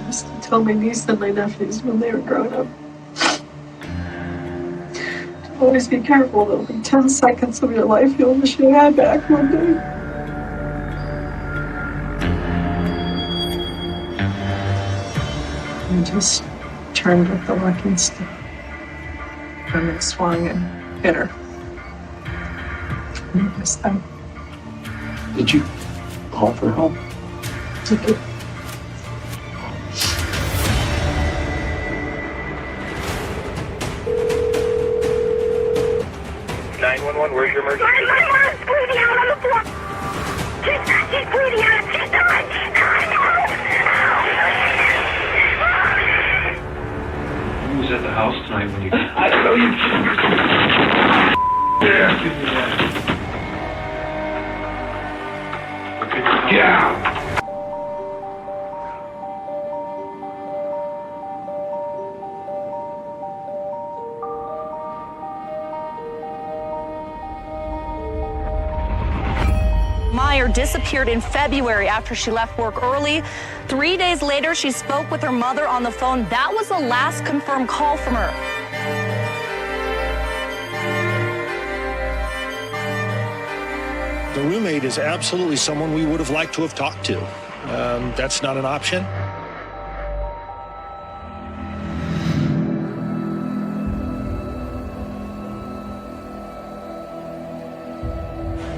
used to tell my niece and my nephews when they were growing up. Always be careful, there'll be 10 seconds of your life you'll wish you had back one day. I just turned with the walking stick and then swung and hit her. And it was them. Did you call for help? Took it. Where's your emergency? My mom's bleeding out on the floor. She's bleeding out. She's dying. Who was at the house tonight when you... I don't know you. Yeah. Give me that. Okay. Get out. Meyer disappeared in February after she left work early. 3 days later, she spoke with her mother on the phone. That was the last confirmed call from her. The roommate is absolutely someone we would have liked to have talked to. That's not an option.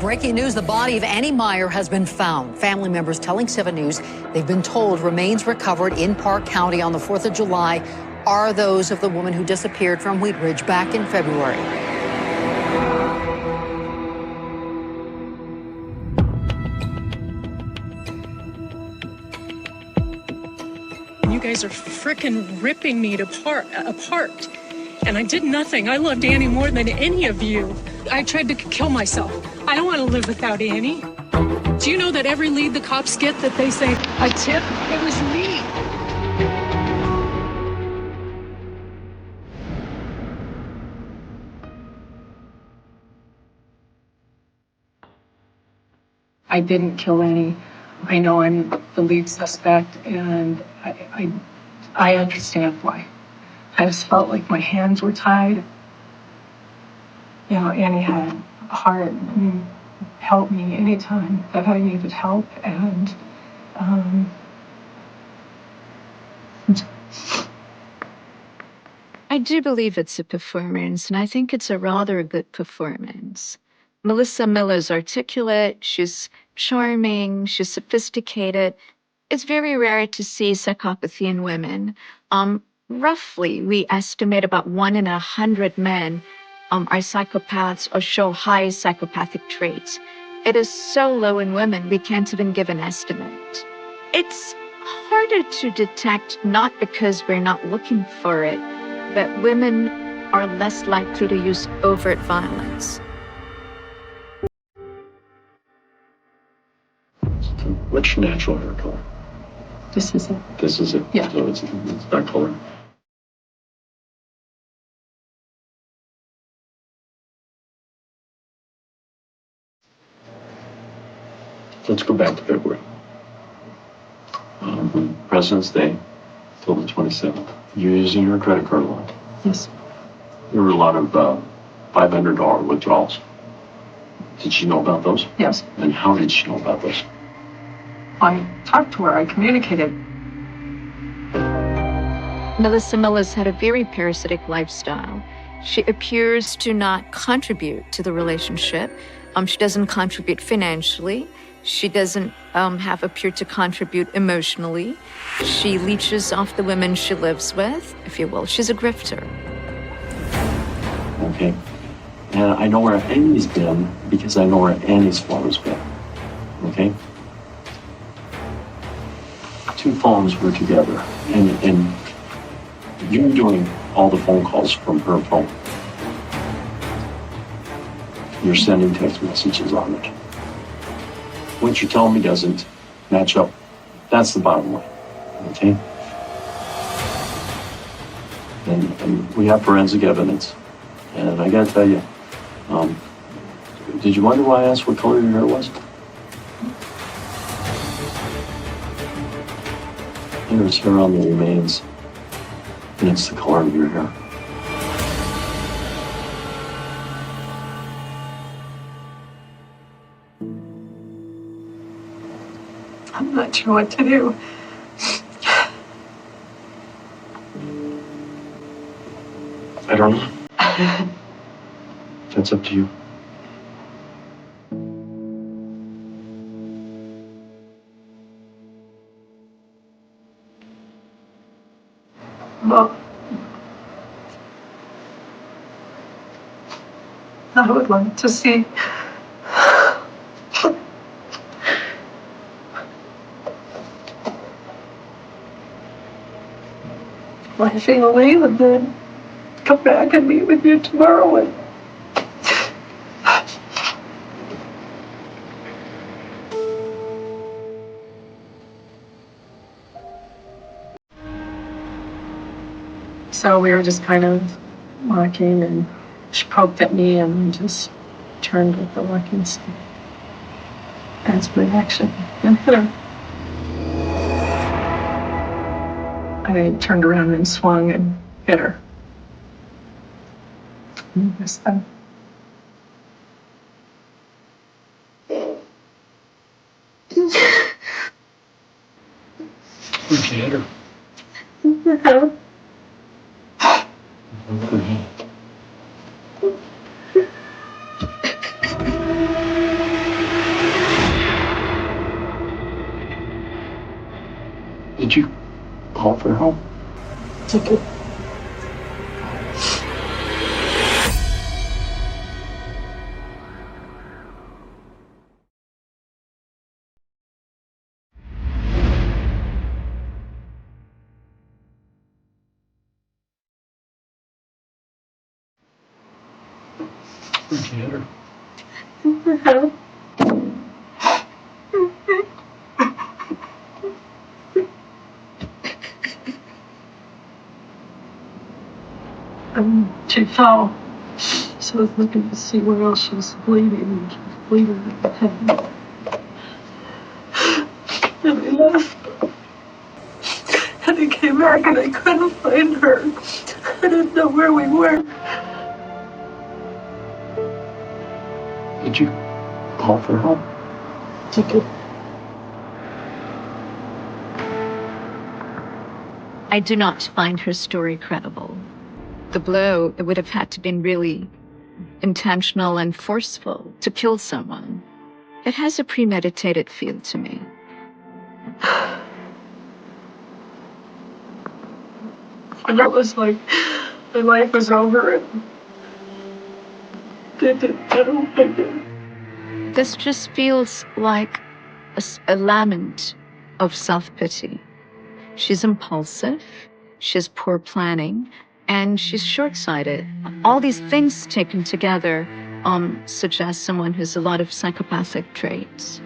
Breaking news, the body of Annie Meyer has been found. Family members telling 7 News they've been told remains recovered in Park County on the 4th of July are those of the woman who disappeared from Wheat Ridge back in February. You guys are frickin' ripping me apart. And I did nothing. I loved Annie more than any of you. I tried to kill myself. I don't want to live without Annie. Do you know that every lead the cops get that they say, a tip, it was me. I didn't kill Annie. I know I'm the lead suspect, and I understand why. I just felt like my hands were tied. You know, Annie had a heart and helped me anytime that I needed help, and I do believe it's a performance, and I think it's a rather good performance. Melissa Miller's articulate, she's charming, she's sophisticated. It's very rare to see psychopathy in women. Roughly, we estimate about 1 in 100 men are psychopaths or show high psychopathic traits. It is so low in women, we can't even give an estimate. It's harder to detect, not because we're not looking for it, but women are less likely to use overt violence. What's your natural hair color? this is it. This is it? Yeah. So it's that color? Let's go back to February. President's Day till the 27th. You're using your credit card a lot. Yes. There were a lot of $500 withdrawals. Did she know about those? Yes. And how did she know about those? I talked to her. I communicated. Melissa Miller's had a very parasitic lifestyle. She appears to not contribute to the relationship. She doesn't contribute financially. She doesn't appear to contribute emotionally. She leeches off the women she lives with, if you will. She's a grifter. Okay. And I know where Annie's been because I know where Annie's father's been. Okay? 2 phones were together, and you're doing all the phone calls from her phone. You're sending text messages on it. What you're telling me doesn't match up. That's the bottom line. Okay? And we have forensic evidence. And I gotta tell you, did you wonder why I asked what color your hair was? There's hair on the remains, and it's the color of your hair. I'm not sure what to do. I don't know. That's up to you. Well, I would like to see my family and then come back and meet with you tomorrow. And so we were just kind of walking, and she poked at me and just turned with the walking stick. That's my action. And hit her. I turned around and swung and hit her. And I missed them. Where'd you hit her? Okay. Did you call for help? Ticket. Where'd you hit her? She fell. So I was looking to see where else she was bleeding, and she was bleeding in the head. And I left. And I came back and I couldn't find her. I didn't know where we were. Did you call for help? Ticket. I do not find her story credible. The blow, it would have had to been really intentional and forceful to kill someone. It has a premeditated feel to me. And it was like my life was over, and I don't think it. This just feels like a lament of self-pity. She's impulsive, she has poor planning, and she's short-sighted. All these things taken together suggest someone who has a lot of psychopathic traits.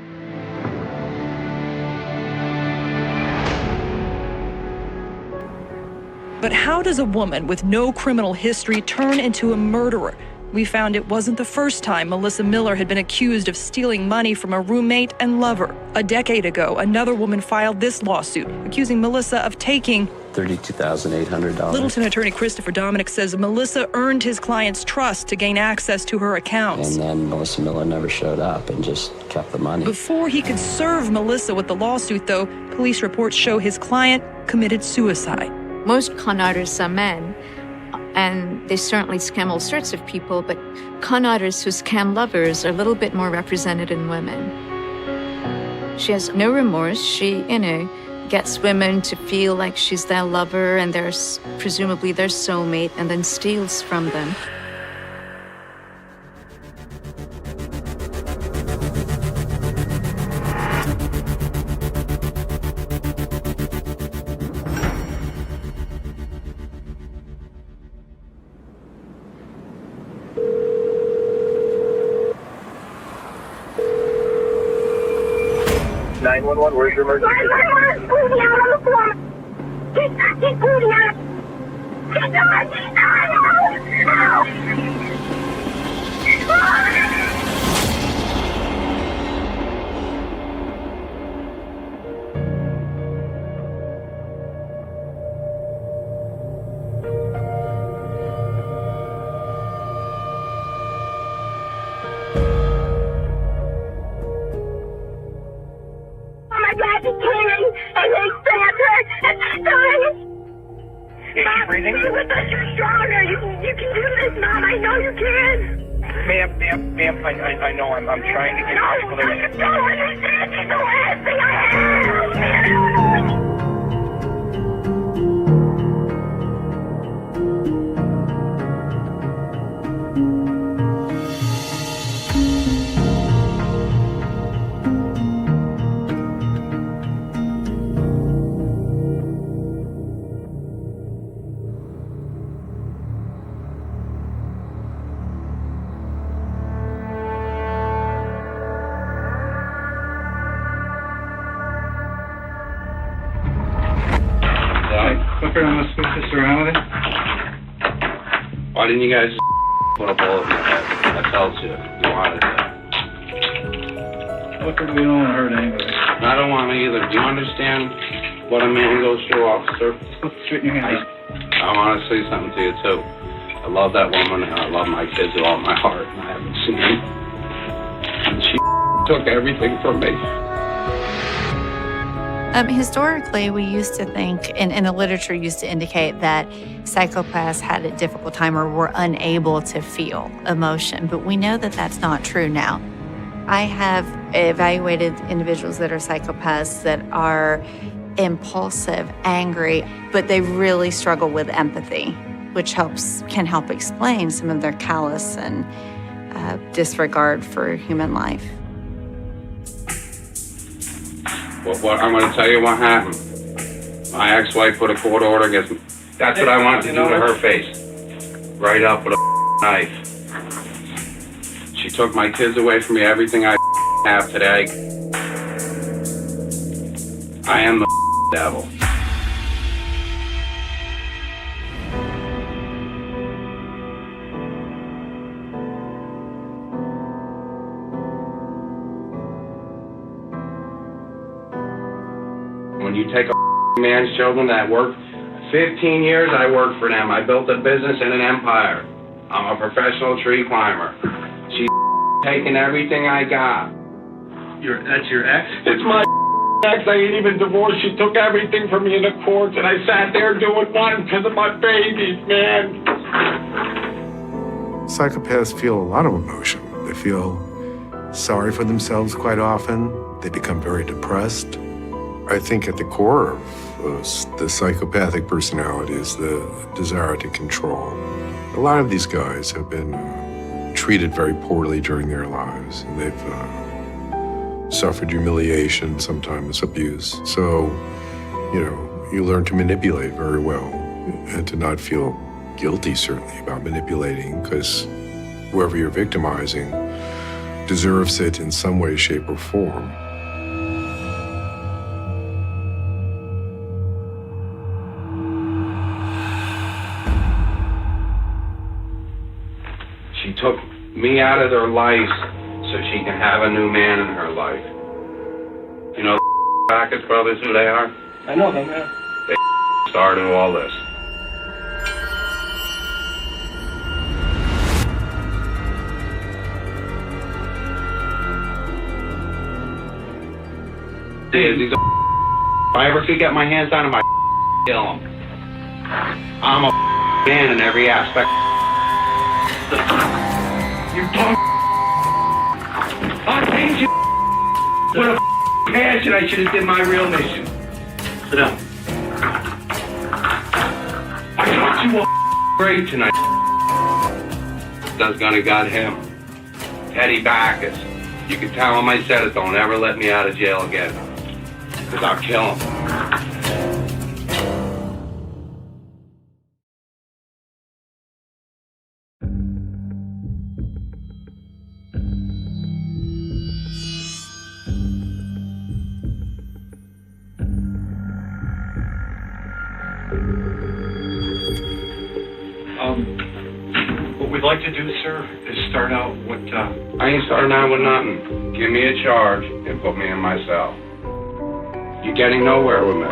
But how does a woman with no criminal history turn into a murderer? We found it wasn't the first time Melissa Miller had been accused of stealing money from a roommate and lover. A decade ago, another woman filed this lawsuit, accusing Melissa of taking $32,800. Littleton attorney Christopher Dominic says Melissa earned his client's trust to gain access to her accounts. And then Melissa Miller never showed up and just kept the money. Before he could serve Melissa with the lawsuit, though, police reports show his client committed suicide. Most con artists are men, and they certainly scam all sorts of people, but con artists who scam lovers are a little bit more represented in women. She has no remorse. She, gets women to feel like she's their lover and they're presumably their soulmate, and then steals from them. Where's your emergency? My mom's bleeding out on the floor. She's bleeding out. She's breathing? Stay with us, you're stronger. You can do this, Mom. I know you can. Ma'am, I know I'm trying to get No, you don't understand. It's the last thing I have. Clicker, I'm gonna switch this around with it. Why didn't you guys put a bullet in my head? I told you. You wanted it. Clicker, we don't want to hurt anybody. I don't want to either. Do you understand what a man goes through, officer? Put straighten your hands. I want to say something to you, too. I love that woman, and I love my kids with all my heart, and I haven't seen them. And she took everything from me. Historically, we used to think, and the literature used to indicate that psychopaths had a difficult time or were unable to feel emotion, but we know that that's not true now. I have evaluated individuals that are psychopaths that are impulsive, angry, but they really struggle with empathy, which can help explain some of their callous and disregard for human life. What I'm going to tell you what happened. My ex-wife put a court order against me. That's what I wanted to do to her face. Right up with a knife. She took my kids away from me, everything I have today. I am the devil. When you take a man's children that work 15 years, I worked for them. I built a business and an empire. I'm a professional tree climber. She's taking everything I got. That's your ex? It's my ex. I ain't even divorced. She took everything from me in the courts, and I sat there doing one because of my babies, man. Psychopaths feel a lot of emotion. They feel sorry for themselves quite often. They become very depressed. I think at the core of the psychopathic personality is the desire to control. A lot of these guys have been treated very poorly during their lives, and they've suffered humiliation, sometimes abuse. So, you learn to manipulate very well and to not feel guilty, certainly, about manipulating, because whoever you're victimizing deserves it in some way, shape, or form. She took me out of their life so she can have a new man in her life. You know the Backus brothers, who they are? I know them, yeah. They started all this. These if I ever could get my hands on him, I'd kill him. I'm a man in every aspect. You talk. I paid you with a passion. I should have did my real mission. Sit down. I thought you were great tonight. That's gonna got him. Teddy Backus. You can tell him I said it. Don't ever let me out of jail again. Because I'll kill him. What we'd like to do, sir, is start out with, I ain't starting out with nothing. Give me a charge and put me in my cell. You're getting nowhere with me.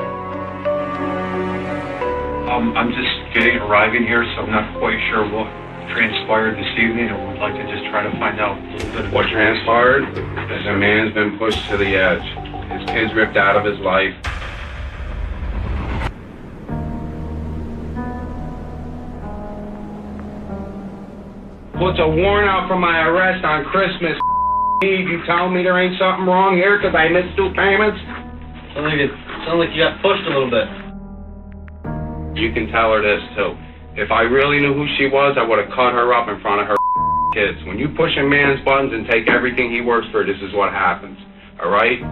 I'm just arriving here, so I'm not quite sure what transpired this evening, and we'd like to just try to find out a little bit. What transpired is a man's been pushed to the edge. His kids ripped out of his life. puts a warrant out for my arrest on Christmas Eve. You tell me there ain't something wrong here because I missed 2 payments? Sounds like you got pushed a little bit. You can tell her this, too. If I really knew who she was, I would have cut her up in front of her kids. When you push a man's buttons and take everything he works for, this is what happens. All right?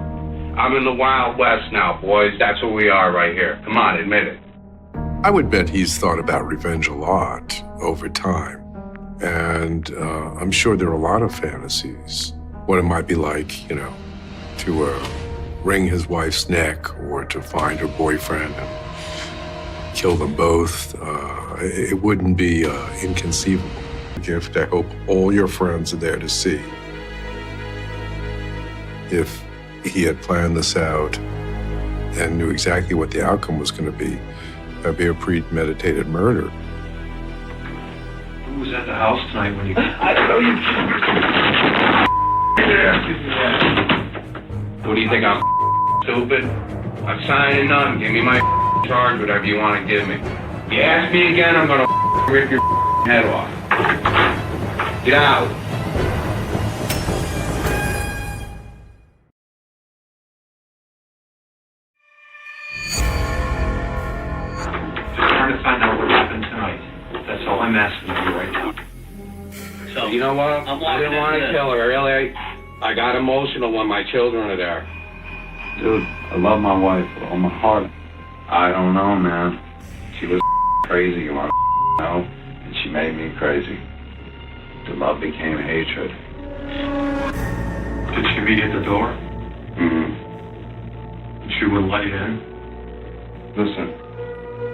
I'm in the Wild West now, boys. That's who we are right here. Come on, admit it. I would bet he's thought about revenge a lot over time. And I'm sure there are a lot of fantasies. What it might be like, you know, to wring his wife's neck or to find her boyfriend and kill them both. It wouldn't be inconceivable. A gift I hope all your friends are there to see. If he had planned this out and knew exactly what the outcome was going to be, that'd be a premeditated murder. Who was at the house tonight when you... I don't know. What do you think, I'm stupid? I'm signing none. Give me my charge, whatever you want to give me. If you ask me again, I'm going to rip your head off. Get out. Just trying to find out what happened tonight. That's all I'm asking you right now. So, You know what? I'm I didn't want to kill her, really. I got emotional when my children are there. Dude, I love my wife with all my heart. I don't know, man. She was crazy, you want to know? And she made me crazy. The love became hatred. Did she meet at the door? Mm-hmm. She wouldn't let you in? Listen,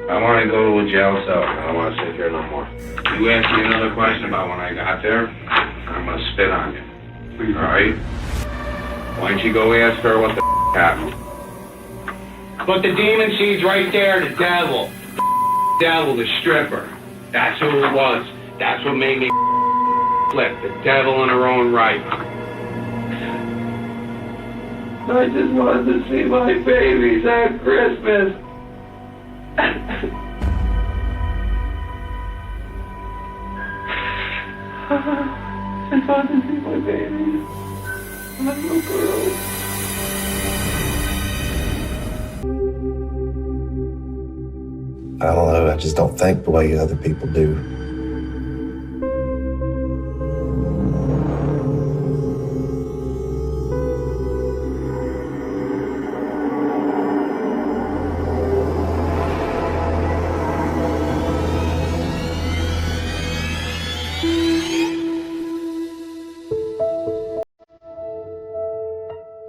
I want to go to a jail cell. I don't want to sit here no more. You ask me another question about when I got there, I'm going to spit on you. All right? Why don't you go ask her what the happened? But the demon seed's right there, the devil. The devil, the stripper. That's who it was. That's what made me flip. The devil in her own right. I just wanted to see my babies at Christmas. I wanted to see my babies. My little girls. I don't know, I just don't think the way other people do.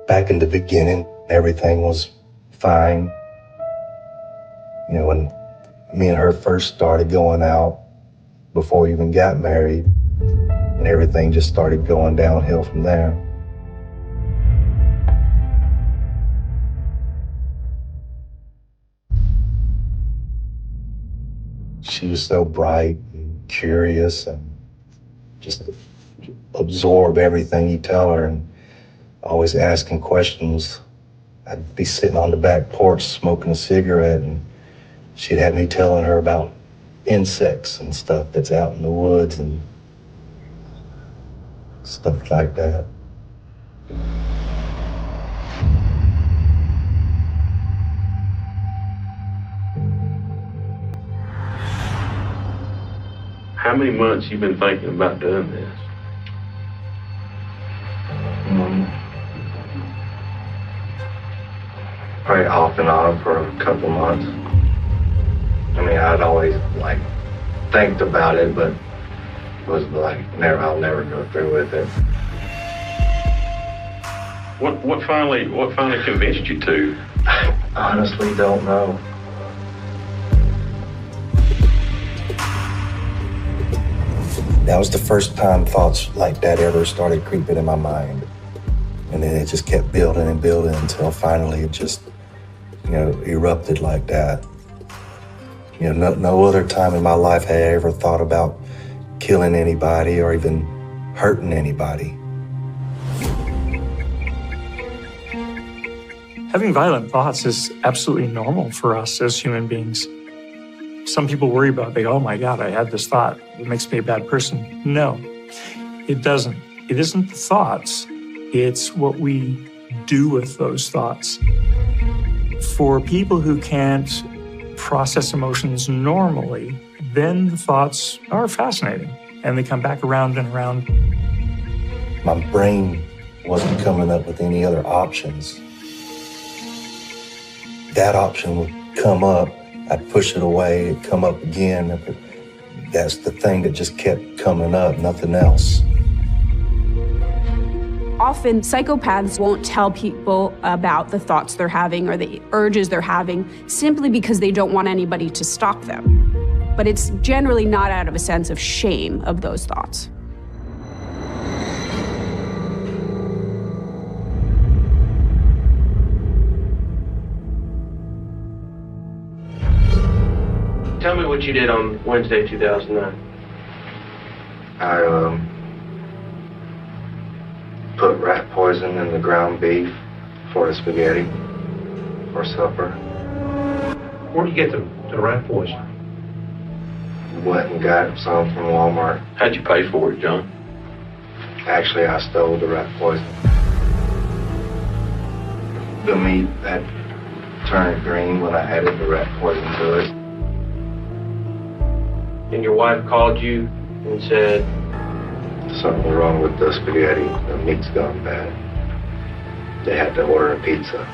Back in the beginning, everything was fine. You know, when me and her first started going out, before we even got married, and everything just started going downhill from there. She was so bright and curious and just absorb everything you tell her and always asking questions. I'd be sitting on the back porch smoking a cigarette and she'd have me telling her about insects and stuff that's out in the woods and stuff like that. How many months you been thinking about doing this? Probably off and on for a couple months. I mean, I'd always think about it, but was I'll never go through with it. What finally convinced you to? I honestly don't know. That was the first time thoughts like that ever started creeping in my mind. And then it just kept building and building until finally it just, erupted like that. No other time in my life had I ever thought about killing anybody or even hurting anybody. Having violent thoughts is absolutely normal for us as human beings. Some people worry about, oh my God, I had this thought. It makes me a bad person. No, It doesn't. It isn't the thoughts. It's what we do with those thoughts. For people who can't process emotions normally, then the thoughts are fascinating, and they come back around and around. My brain wasn't coming up with any other options. That option would come up, I'd push it away, it'd come up again. That's the thing that just kept coming up, nothing else. Often, psychopaths won't tell people about the thoughts they're having or the urges they're having simply because they don't want anybody to stop them. But it's generally not out of a sense of shame of those thoughts. Tell me what you did on Wednesday, 2009. I put rat poison in the ground beef for the spaghetti for supper. Where'd you get the rat poison? Went and got some from Walmart. How'd you pay for it, John? Actually, I stole the rat poison. The meat that turned green when I added the rat poison to it. And your wife called you and said, something wrong with the spaghetti. The meat's gone bad. They had to order a pizza.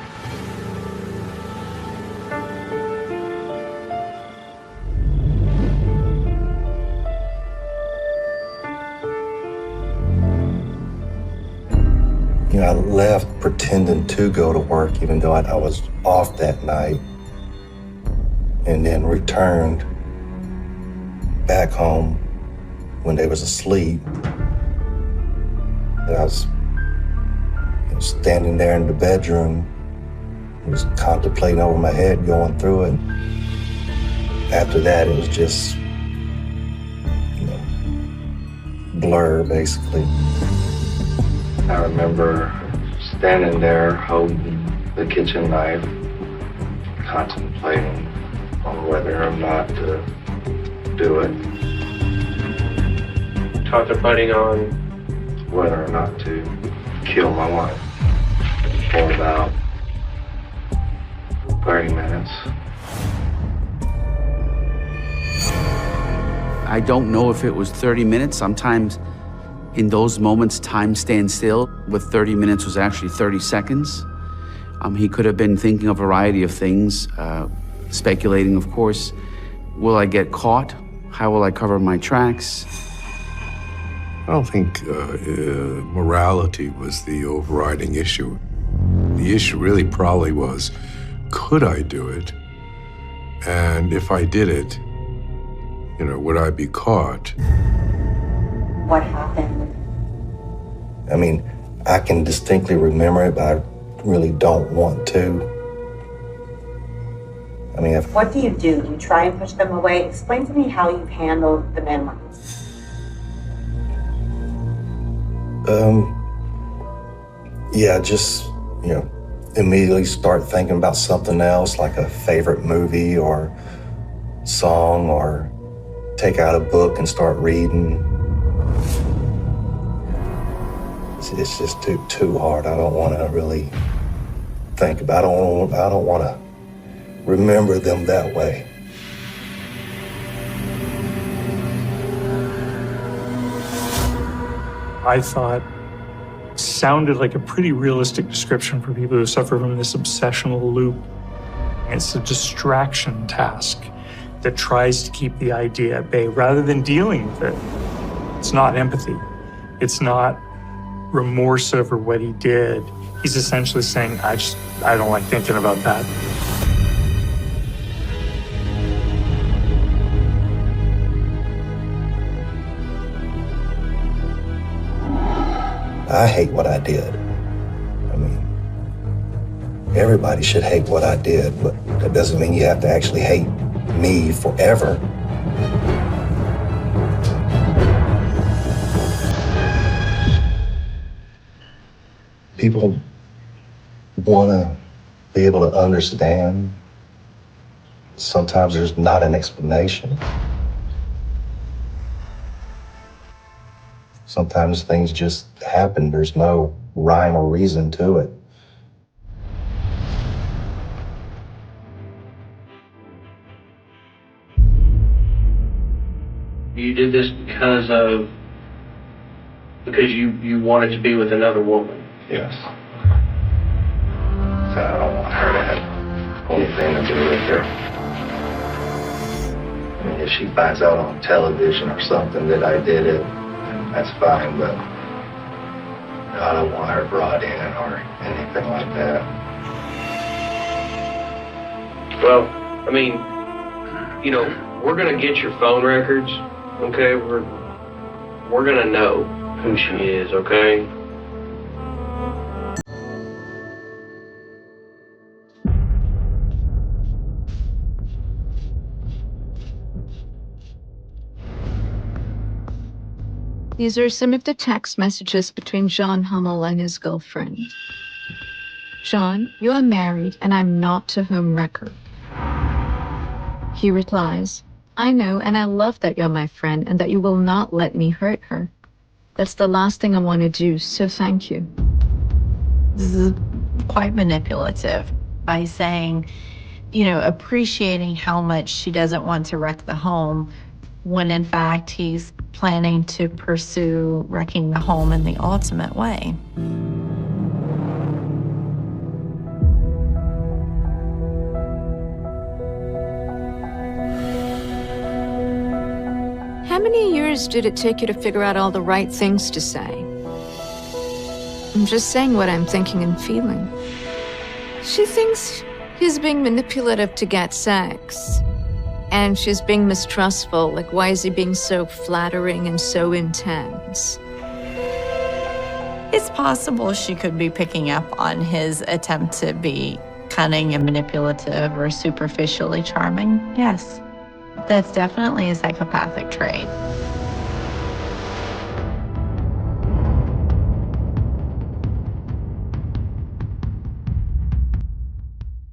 You know, I left pretending to go to work even though I was off that night, and then returned back home when they was asleep. I was standing there in the bedroom, was contemplating over my head, going through it. After that, it was just, blur, basically. I remember standing there holding the kitchen knife, contemplating on whether or not to do it. Contemplating on whether or not to kill my wife for about 30 minutes. I don't know if it was 30 minutes. Sometimes in those moments, time stands still. With 30 minutes was actually 30 seconds. He could have been thinking a variety of things, speculating, of course. Will I get caught? How will I cover my tracks? I don't think morality was the overriding issue. The issue really probably was, could I do it? And if I did it, would I be caught? What happened? I mean, I can distinctly remember it, but I really don't want to. I mean, What do? You try and push them away? Explain to me how you've handled the memories. Yeah, just, immediately start thinking about something else, like a favorite movie or song, or take out a book and start reading. It's just too hard. I don't want to really think about it. I don't want to remember them that way. I thought sounded like a pretty realistic description for people who suffer from this obsessional loop. It's a distraction task that tries to keep the idea at bay rather than dealing with it. It's not empathy. It's not remorse over what he did. He's essentially saying, I don't like thinking about that. I hate what I did. I mean, everybody should hate what I did, but that doesn't mean you have to actually hate me forever. People want to be able to understand. Sometimes there's not an explanation. Sometimes things just happen. There's no rhyme or reason to it. You did this because you wanted to be with another woman. Yes. So I don't want her to have anything to do with her. I mean, if she finds out on television or something that I did it, that's fine, but I don't want her brought in or anything like that. Well, I mean, we're gonna get your phone records, okay? We're gonna know who she is, okay? These are some of the text messages between John Hummel and his girlfriend. John, you are married and I'm not to home wrecker. He replies, I know and I love that you're my friend and that you will not let me hurt her. That's the last thing I want to do, so thank you. This is quite manipulative by saying, appreciating how much she doesn't want to wreck the home when in fact he's planning to pursue wrecking the home in the ultimate way. How many years did it take you to figure out all the right things to say? I'm just saying what I'm thinking and feeling. She thinks he's being manipulative to get sex. And she's being mistrustful, like why is he being so flattering and so intense? It's possible she could be picking up on his attempt to be cunning and manipulative or superficially charming. Yes, that's definitely a psychopathic trait.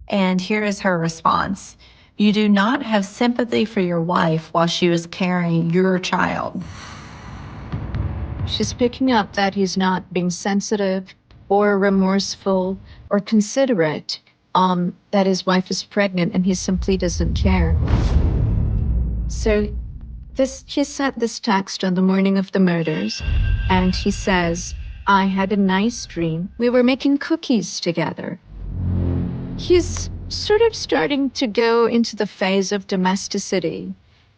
And here is her response. You do not have sympathy for your wife while she was carrying your child. She's picking up that he's not being sensitive or remorseful or considerate, that his wife is pregnant and he simply doesn't care. So he sent this text on the morning of the murders, and he says, I had a nice dream. We were making cookies together. He's sort of starting to go into the phase of domesticity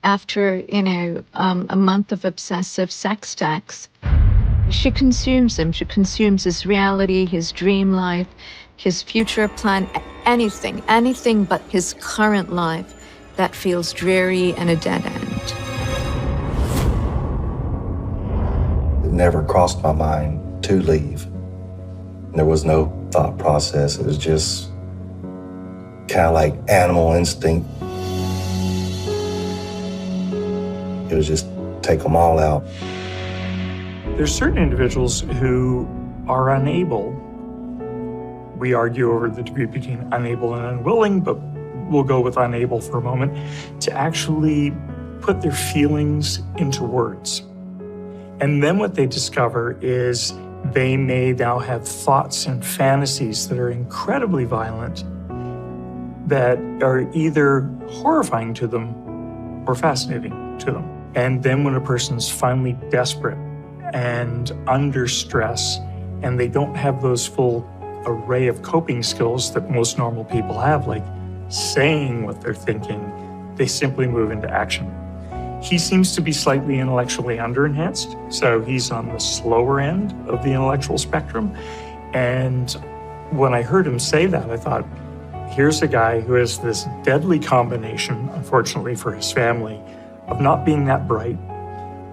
after, a month of obsessive sex texts. She consumes him. She consumes his reality, his dream life, his future plan, anything but his current life that feels dreary and a dead end. It never crossed my mind to leave. There was no thought process. It was just kind of like animal instinct. It was just take them all out. There's certain individuals who are unable. We argue over the degree between unable and unwilling, but we'll go with unable for a moment, to actually put their feelings into words. And then what they discover is they may now have thoughts and fantasies that are incredibly violent, that are either horrifying to them or fascinating to them. And then when a person's finally desperate and under stress, and they don't have those full array of coping skills that most normal people have, like saying what they're thinking, they simply move into action. He seems to be slightly intellectually under-enhanced, so he's on the slower end of the intellectual spectrum. And when I heard him say that, I thought, here's a guy who has this deadly combination, unfortunately for his family, of not being that bright,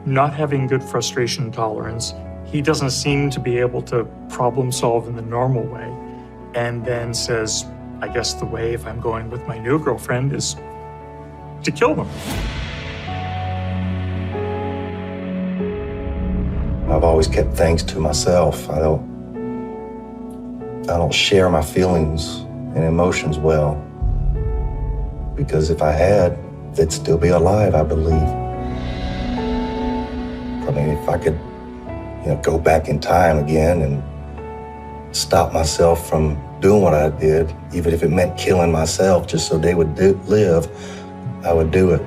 not having good frustration tolerance. He doesn't seem to be able to problem solve in the normal way. And then says, I guess the way, if I'm going with my new girlfriend, is to kill them. I've always kept things to myself. I don't share my feelings and emotions well. Because if I had, they'd still be alive, I believe. I mean, if I could go back in time again and stop myself from doing what I did, even if it meant killing myself just so they would live, I would do it.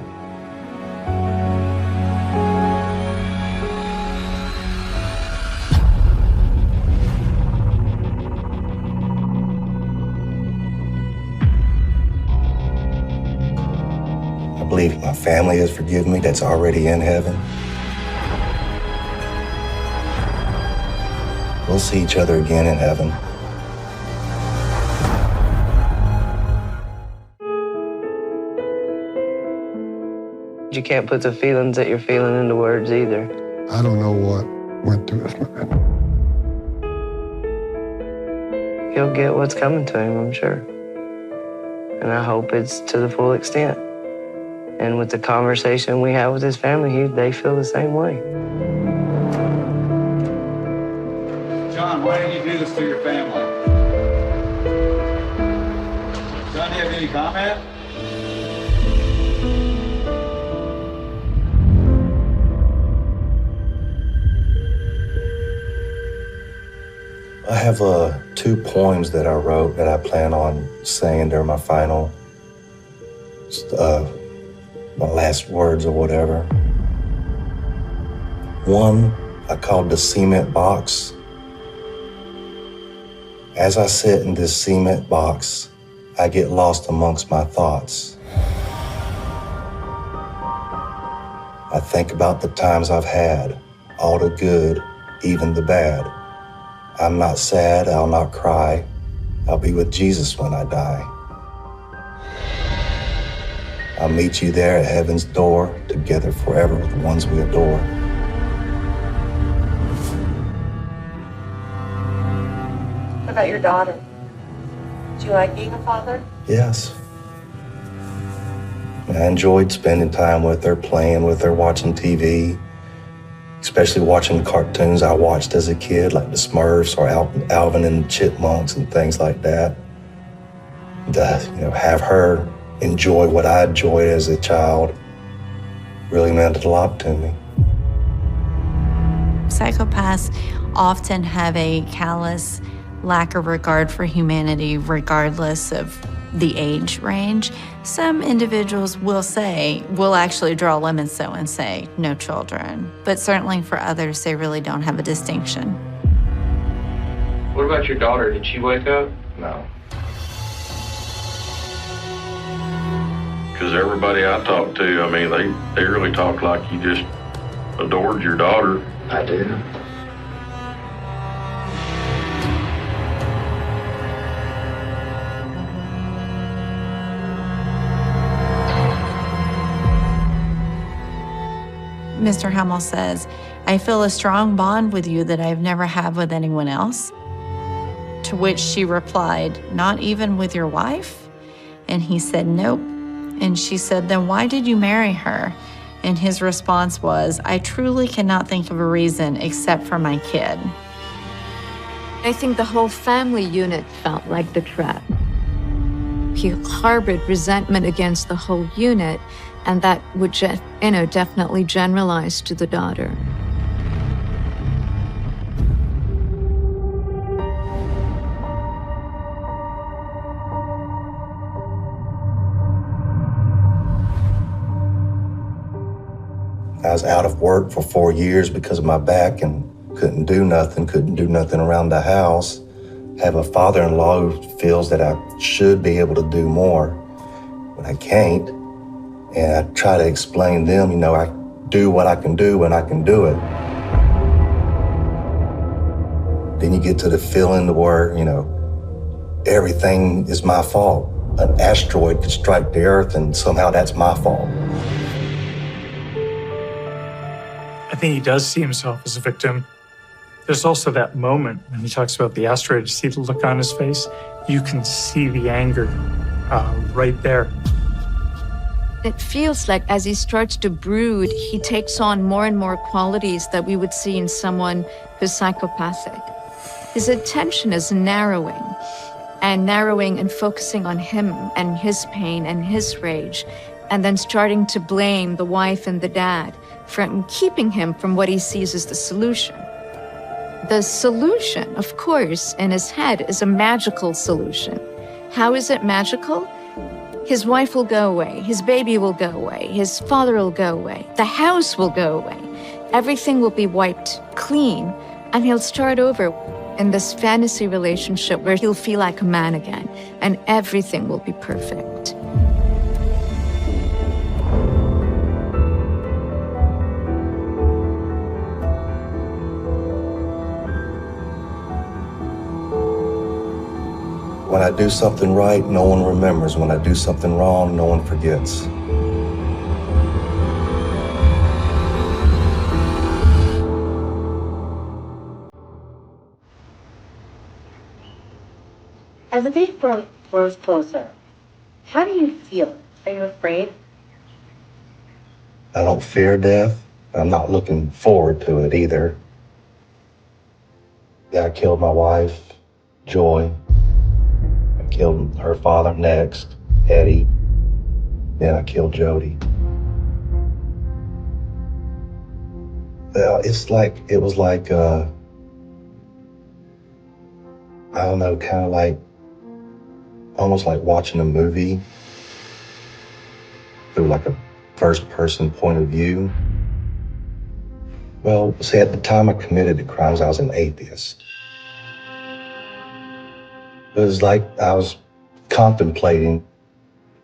I believe my family has forgiven me, that's already in heaven. We'll see each other again in heaven. You can't put the feelings that you're feeling into words either. I don't know what went through his mind. He'll get what's coming to him, I'm sure. And I hope it's to the full extent. And with the conversation we have with his family, they feel the same way. John, why didn't you do this to your family? John, do you have any comment? I have 2 poems that I wrote that I plan on saying during my final, my last words or whatever. One I called The Cement Box. As I sit in this cement box, I get lost amongst my thoughts. I think about the times I've had, all the good, even the bad. I'm not sad, I'll not cry. I'll be with Jesus when I die. I'll meet you there at heaven's door, together forever with the ones we adore. What about your daughter? Do you like being a father? Yes. I enjoyed spending time with her, playing with her, watching TV, especially watching cartoons I watched as a kid, like the Smurfs or Alvin and the Chipmunks and things like that. Have her enjoy what I enjoyed as a child really meant a lot to me. Psychopaths often have a callous lack of regard for humanity, regardless of the age range. Some individuals will actually draw lemons though and say no children, but certainly for others, they really don't have a distinction. What about your daughter? Did she wake up? No. Because everybody I talk to, I mean, they really talk like you just adored your daughter. I do. Mr. Hamill says, I feel a strong bond with you that I've never had with anyone else. To which she replied, not even with your wife? And he said, nope. And she said, then why did you marry her? And his response was, I truly cannot think of a reason except for my kid. I think the whole family unit felt like the trap. He harbored resentment against the whole unit, and that would definitely generalize to the daughter. I was out of work for 4 years because of my back and couldn't do nothing around the house. Have a father-in-law who feels that I should be able to do more, but I can't. And I try to explain to them, I do what I can do when I can do it. Then you get to the feeling where, everything is my fault. An asteroid could strike the earth and somehow that's my fault. I think he does see himself as a victim. There's also that moment when he talks about the asteroid. You see the look on his face? You can see the anger right there. It feels like as he starts to brood, he takes on more and more qualities that we would see in someone who's psychopathic. His attention is narrowing and focusing on him and his pain and his rage, and then starting to blame the wife and the dad for keeping him from what he sees as the solution. The solution, of course, in his head is a magical solution. How is it magical? His wife will go away, his baby will go away, his father will go away, the house will go away. Everything will be wiped clean, and he'll start over in this fantasy relationship where he'll feel like a man again, and everything will be perfect. When I do something right, no one remembers. When I do something wrong, no one forgets. As the day grows closer, how do you feel? Are you afraid? I don't fear death. I'm not looking forward to it either. Yeah, I killed my wife, Joy. I killed her father next, Eddie. Then I killed Jody. Well, it was like, I don't know, kind of like, almost like watching a movie through like a first-person point of view. Well, see, at the time I committed the crimes, I was an atheist. It was like I was contemplating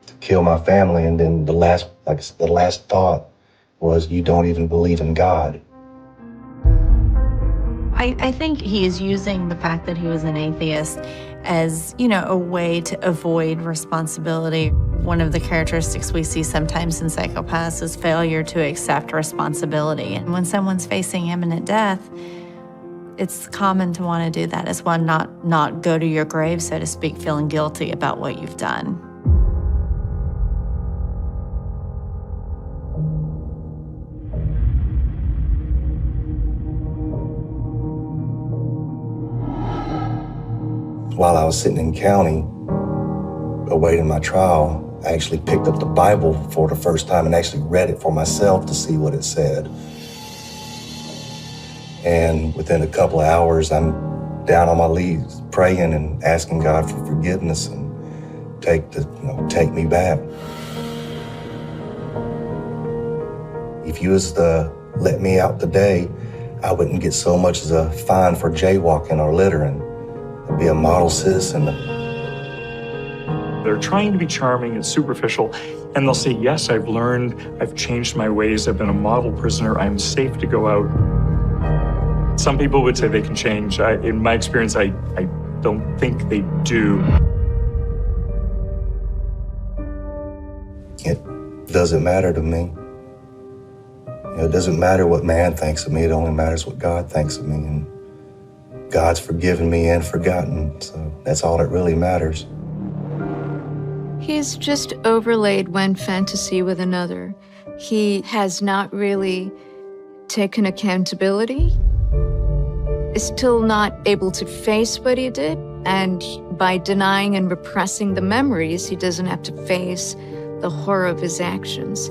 to kill my family, and then the last thought was, you don't even believe in God. I think he is using the fact that he was an atheist as, a way to avoid responsibility. One of the characteristics we see sometimes in psychopaths is failure to accept responsibility. And when someone's facing imminent death, it's common to want to do that as well, not go to your grave, so to speak, feeling guilty about what you've done. While I was sitting in county, awaiting my trial, I actually picked up the Bible for the first time and actually read it for myself to see what it said. And within a couple of hours, I'm down on my knees praying and asking God for forgiveness and take me back. If you was to let me out today, I wouldn't get so much as a fine for jaywalking or littering. I'd be a model citizen. They're trying to be charming and superficial, and they'll say, yes, I've learned, I've changed my ways, I've been a model prisoner, I'm safe to go out. Some people would say they can change. In my experience, I don't think they do. It doesn't matter to me. It doesn't matter what man thinks of me, it only matters what God thinks of me. And God's forgiven me and forgotten, so that's all that really matters. He's just overlaid one fantasy with another. He has not really taken accountability, is still not able to face what he did, and by denying and repressing the memories, he doesn't have to face the horror of his actions.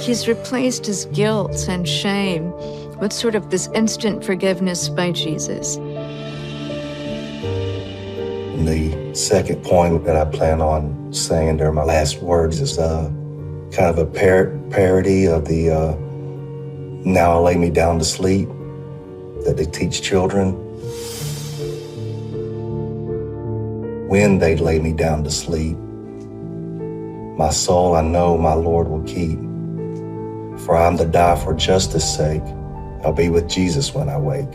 He's replaced his guilt and shame with sort of this instant forgiveness by Jesus. The second poem that I plan on saying during my last words is kind of a parody of the Now I Lay Me Down to Sleep that they teach children. When they lay me down to sleep, my soul I know my Lord will keep. For I'm to die for justice' sake. I'll be with Jesus when I wake.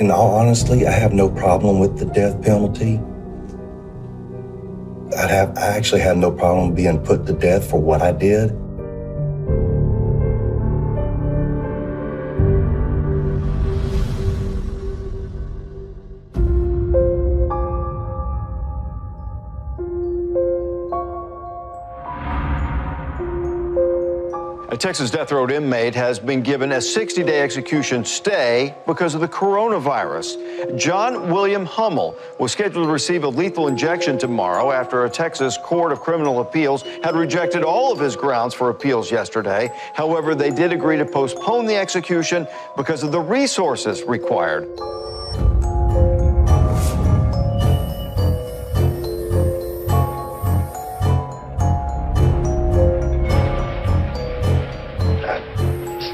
In all honesty, I have no problem with the death penalty. I actually have no problem being put to death for what I did. A Texas death row inmate has been given a 60-day execution stay because of the coronavirus. John William Hummel was scheduled to receive a lethal injection tomorrow after a Texas Court of Criminal Appeals had rejected all of his grounds for appeals yesterday. However, they did agree to postpone the execution because of the resources required.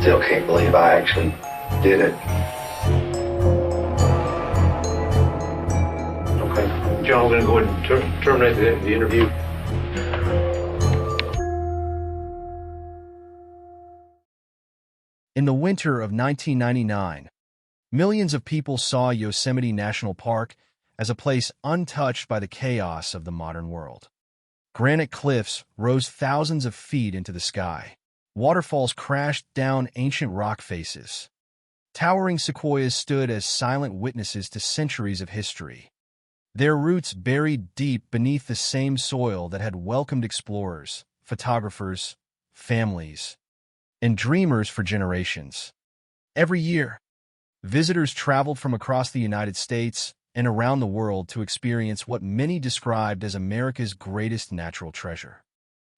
Still can't believe I actually did it. Okay. John, we're going to go ahead and terminate the interview. In the winter of 1999, millions of people saw Yosemite National Park as a place untouched by the chaos of the modern world. Granite cliffs rose thousands of feet into the sky. Waterfalls crashed down ancient rock faces. Towering sequoias stood as silent witnesses to centuries of history, their roots buried deep beneath the same soil that had welcomed explorers, photographers, families, and dreamers for generations. Every year, visitors traveled from across the United States and around the world to experience what many described as America's greatest natural treasure.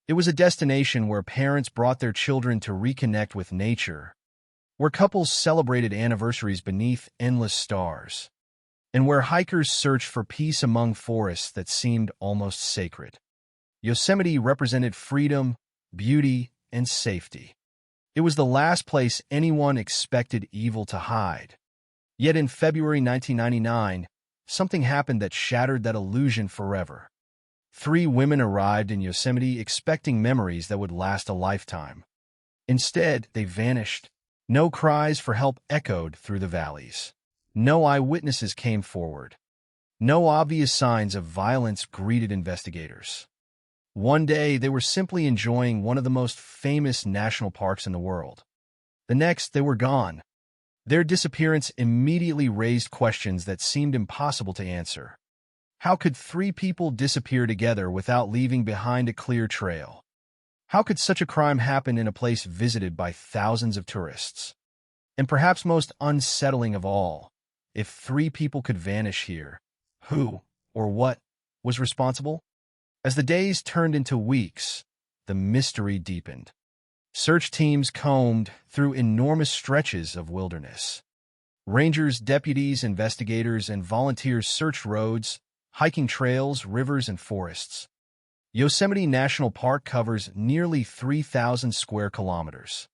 It was a destination where parents brought their children to reconnect with nature, where couples celebrated anniversaries beneath endless stars, and where hikers searched for peace among forests that seemed almost sacred. Yosemite represented freedom, beauty, and safety. It was the last place anyone expected evil to hide. Yet in February 1999, something happened that shattered that illusion forever. 3 women arrived in Yosemite expecting memories that would last a lifetime. Instead, they vanished. No cries for help echoed through the valleys. No eyewitnesses came forward. No obvious signs of violence greeted investigators. One day, they were simply enjoying one of the most famous national parks in the world. The next, they were gone. Their disappearance immediately raised questions that seemed impossible to answer. How could 3 people disappear together without leaving behind a clear trail? How could such a crime happen in a place visited by thousands of tourists? And perhaps most unsettling of all, if 3 people could vanish here, who or what was responsible? As the days turned into weeks, the mystery deepened. Search teams combed through enormous stretches of wilderness. Rangers, deputies, investigators, and volunteers searched roads, hiking trails, rivers, and forests. Yosemite National Park covers nearly 3,000 square kilometers,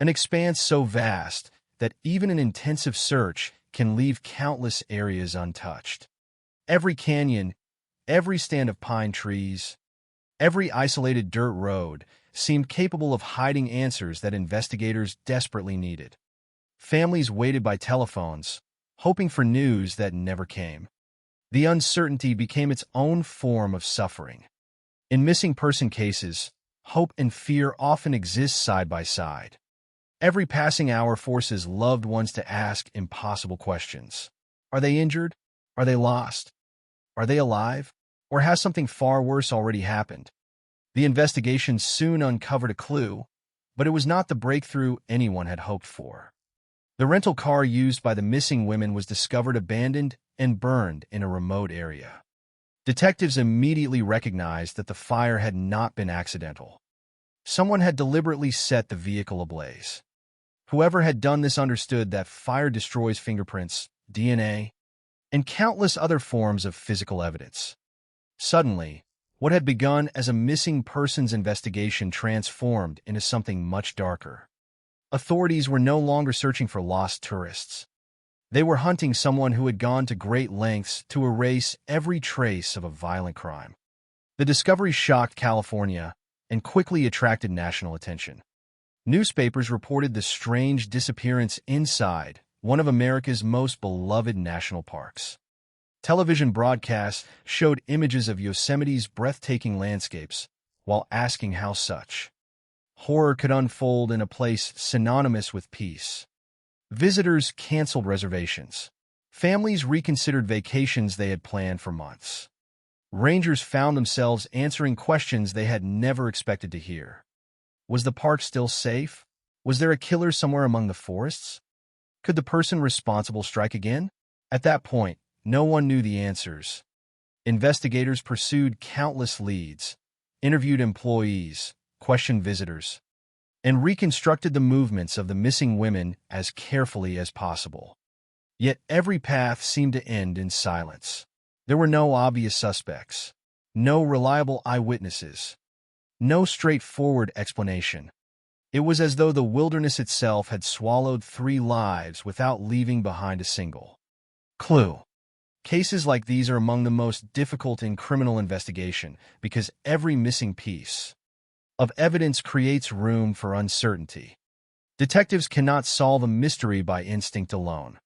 an expanse so vast that even an intensive search can leave countless areas untouched. Every canyon, every stand of pine trees, every isolated dirt road seemed capable of hiding answers that investigators desperately needed. Families waited by telephones, hoping for news that never came. The uncertainty became its own form of suffering. In missing person cases, hope and fear often exist side by side. Every passing hour forces loved ones to ask impossible questions. Are they injured? Are they lost? Are they alive? Or has something far worse already happened? The investigation soon uncovered a clue, but it was not the breakthrough anyone had hoped for. The rental car used by the missing women was discovered abandoned and burned in a remote area. Detectives immediately recognized that the fire had not been accidental. Someone had deliberately set the vehicle ablaze. Whoever had done this understood that fire destroys fingerprints, DNA, and countless other forms of physical evidence. Suddenly, what had begun as a missing persons investigation transformed into something much darker. Authorities were no longer searching for lost tourists. They were hunting someone who had gone to great lengths to erase every trace of a violent crime. The discovery shocked California and quickly attracted national attention. Newspapers reported the strange disappearance inside one of America's most beloved national parks. Television broadcasts showed images of Yosemite's breathtaking landscapes while asking how such horror could unfold in a place synonymous with peace. Visitors canceled reservations. Families reconsidered vacations they had planned for months. Rangers found themselves answering questions they had never expected to hear. Was the park still safe? Was there a killer somewhere among the forests? Could the person responsible strike again? At that point, no one knew the answers. Investigators pursued countless leads, interviewed employees, questioned visitors, and reconstructed the movements of the missing women as carefully as possible. Yet every path seemed to end in silence. There were no obvious suspects, no reliable eyewitnesses, no straightforward explanation. It was as though the wilderness itself had swallowed 3 lives without leaving behind a single clue. Cases like these are among the most difficult in criminal investigation because every missing piece of evidence creates room for uncertainty. Detectives cannot solve a mystery by instinct alone.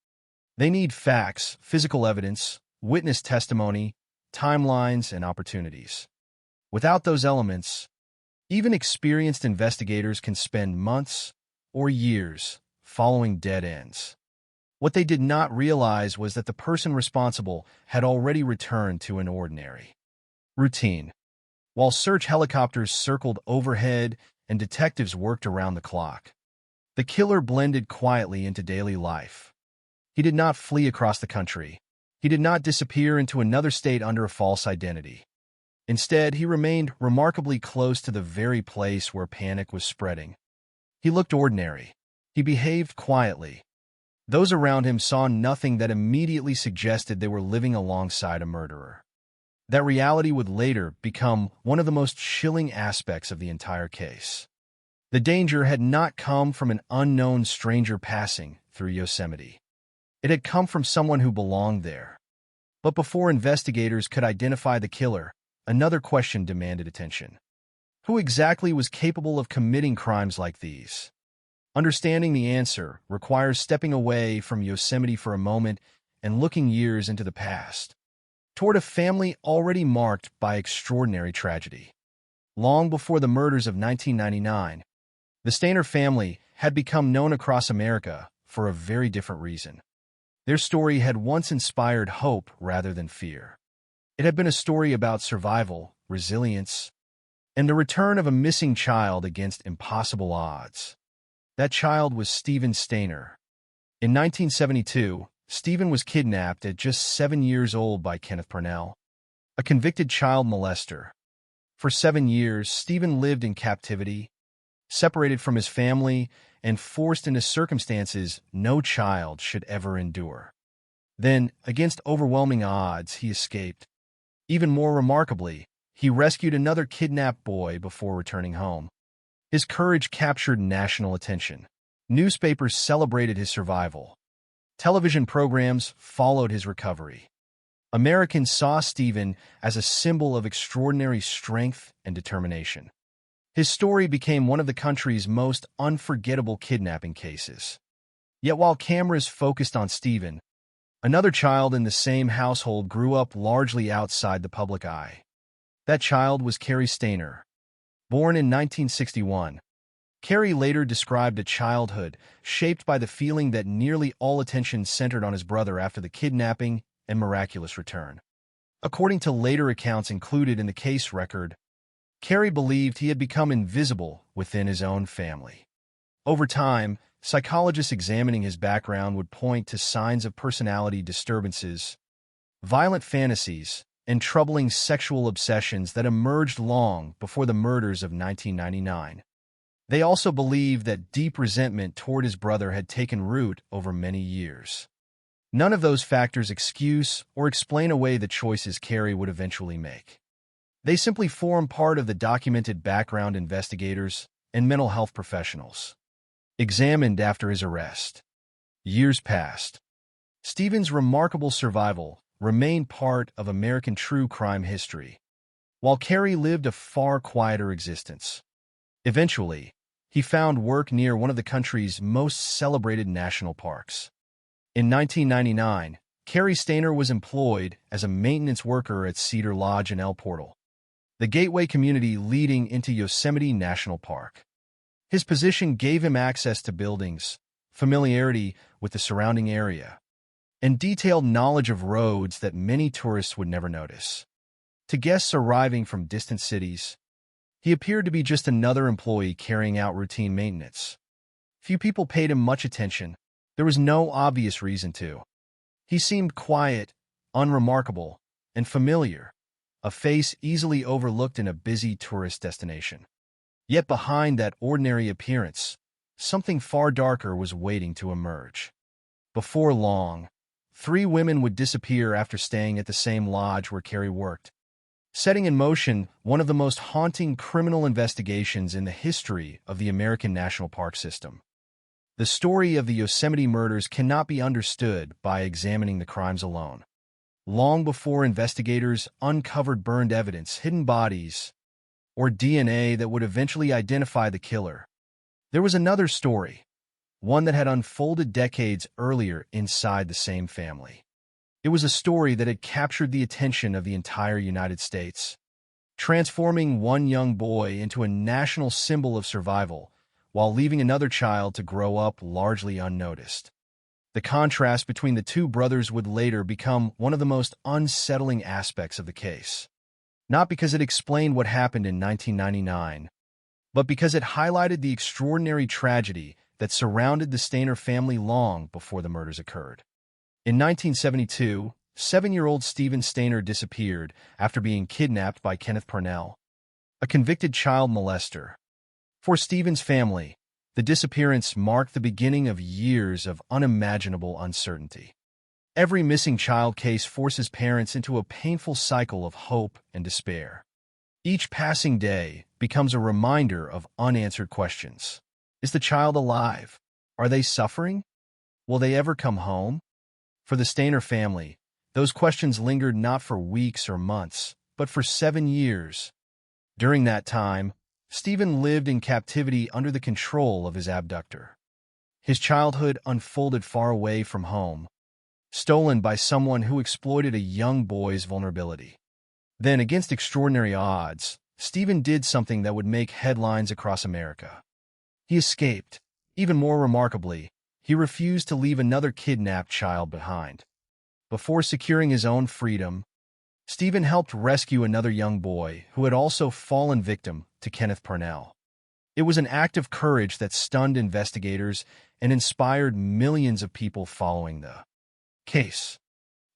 They need facts, physical evidence, witness testimony, timelines, and opportunities. Without those elements, even experienced investigators can spend months or years following dead ends. What they did not realize was that the person responsible had already returned to an ordinary routine. While search helicopters circled overhead and detectives worked around the clock, the killer blended quietly into daily life. He did not flee across the country. He did not disappear into another state under a false identity. Instead, he remained remarkably close to the very place where panic was spreading. He looked ordinary. He behaved quietly. Those around him saw nothing that immediately suggested they were living alongside a murderer. That reality would later become one of the most chilling aspects of the entire case. The danger had not come from an unknown stranger passing through Yosemite. It had come from someone who belonged there. But before investigators could identify the killer, another question demanded attention. Who exactly was capable of committing crimes like these? Understanding the answer requires stepping away from Yosemite for a moment and looking years into the past, toward a family already marked by extraordinary tragedy. Long before the murders of 1999, the Stainer family had become known across America for a very different reason. Their story had once inspired hope rather than fear. It had been a story about survival, resilience, and the return of a missing child against impossible odds. That child was Stephen Stainer. In 1972, Stephen was kidnapped at just 7 years old by Kenneth Purnell, a convicted child molester. For 7 years, Stephen lived in captivity, separated from his family, and forced into circumstances no child should ever endure. Then, against overwhelming odds, he escaped. Even more remarkably, he rescued another kidnapped boy before returning home. His courage captured national attention. Newspapers celebrated his survival. Television programs followed his recovery. Americans saw Stephen as a symbol of extraordinary strength and determination. His story became one of the country's most unforgettable kidnapping cases. Yet while cameras focused on Stephen, another child in the same household grew up largely outside the public eye. That child was Cary Stainer. Born in 1961, Cary later described a childhood shaped by the feeling that nearly all attention centered on his brother after the kidnapping and miraculous return. According to later accounts included in the case record, Cary believed he had become invisible within his own family. Over time, psychologists examining his background would point to signs of personality disturbances, violent fantasies, and troubling sexual obsessions that emerged long before the murders of 1999. They also believed that deep resentment toward his brother had taken root over many years. None of those factors excuse or explain away the choices Cary would eventually make. They simply form part of the documented background investigators and mental health professionals examined after his arrest. Years passed. Stephen's remarkable survival remained part of American true crime history, while Cary lived a far quieter existence. Eventually, he found work near one of the country's most celebrated national parks. In 1999, Cary Stainer was employed as a maintenance worker at Cedar Lodge in El Portal, the gateway community leading into Yosemite National Park. His position gave him access to buildings, familiarity with the surrounding area, and detailed knowledge of roads that many tourists would never notice. To guests arriving from distant cities, He appeared to be just another employee carrying out routine maintenance. Few people paid him much attention. There was no obvious reason to. He seemed quiet, unremarkable, and familiar, a face easily overlooked in a busy tourist destination. Yet behind that ordinary appearance, something far darker was waiting to emerge. Before long, 3 women would disappear after staying at the same lodge where Carrie worked, setting in motion one of the most haunting criminal investigations in the history of the American National Park System. The story of the Yosemite murders cannot be understood by examining the crimes alone. Long before investigators uncovered burned evidence, hidden bodies, or DNA that would eventually identify the killer, there was another story, one that had unfolded decades earlier inside the same family. It was a story that had captured the attention of the entire United States, transforming one young boy into a national symbol of survival while leaving another child to grow up largely unnoticed. The contrast between the 2 brothers would later become one of the most unsettling aspects of the case, not because it explained what happened in 1999, but because it highlighted the extraordinary tragedy that surrounded the Stainer family long before the murders occurred. In 1972, 7-year-old Stephen Stainer disappeared after being kidnapped by Kenneth Parnell, a convicted child molester. For Stephen's family, the disappearance marked the beginning of years of unimaginable uncertainty. Every missing child case forces parents into a painful cycle of hope and despair. Each passing day becomes a reminder of unanswered questions. Is the child alive? Are they suffering? Will they ever come home? For the Stainer family, those questions lingered not for weeks or months, but for 7 years. During that time, Stephen lived in captivity under the control of his abductor. His childhood unfolded far away from home, stolen by someone who exploited a young boy's vulnerability. Then, against extraordinary odds, Stephen did something that would make headlines across America. He escaped. Even more remarkably, he refused to leave another kidnapped child behind. Before securing his own freedom, Stephen helped rescue another young boy who had also fallen victim to Kenneth Parnell. It was an act of courage that stunned investigators and inspired millions of people following the case.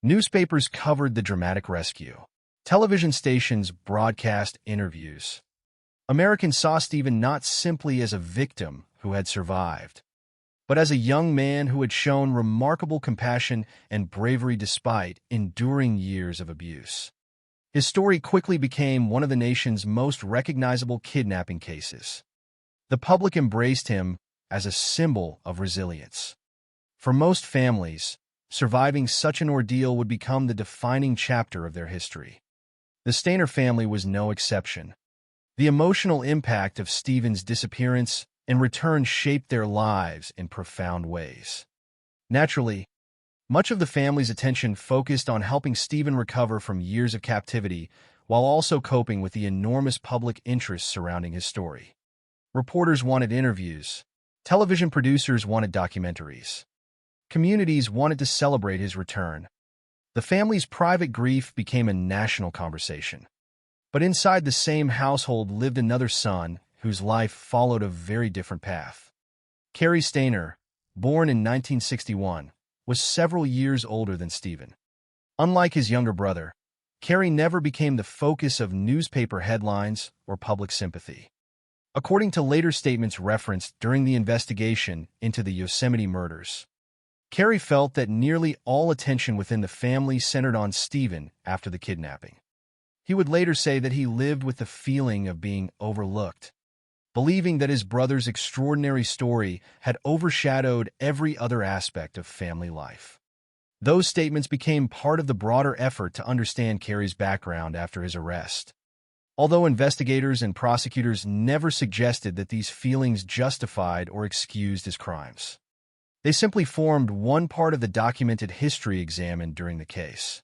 Newspapers covered the dramatic rescue. Television stations broadcast interviews. Americans saw Stephen not simply as a victim who had survived, but as a young man who had shown remarkable compassion and bravery despite enduring years of abuse. His story quickly became one of the nation's most recognizable kidnapping cases. The public embraced him as a symbol of resilience. For most families, surviving such an ordeal would become the defining chapter of their history. The Stainer family was no exception. The emotional impact of Stephen's disappearance in return shaped their lives in profound ways. Naturally, much of the family's attention focused on helping Stephen recover from years of captivity while also coping with the enormous public interest surrounding his story. Reporters wanted interviews. Television producers wanted documentaries. Communities wanted to celebrate his return. The family's private grief became a national conversation. But inside the same household lived another son whose life followed a very different path. Carrie Stainer, born in 1961, was several years older than Stephen. Unlike his younger brother, Carrie never became the focus of newspaper headlines or public sympathy. According to later statements referenced during the investigation into the Yosemite murders, Carrie felt that nearly all attention within the family centered on Stephen after the kidnapping. He would later say that he lived with the feeling of being overlooked, believing that his brother's extraordinary story had overshadowed every other aspect of family life. Those statements became part of the broader effort to understand Carrie's background after his arrest. Although investigators and prosecutors never suggested that these feelings justified or excused his crimes, they simply formed one part of the documented history examined during the case.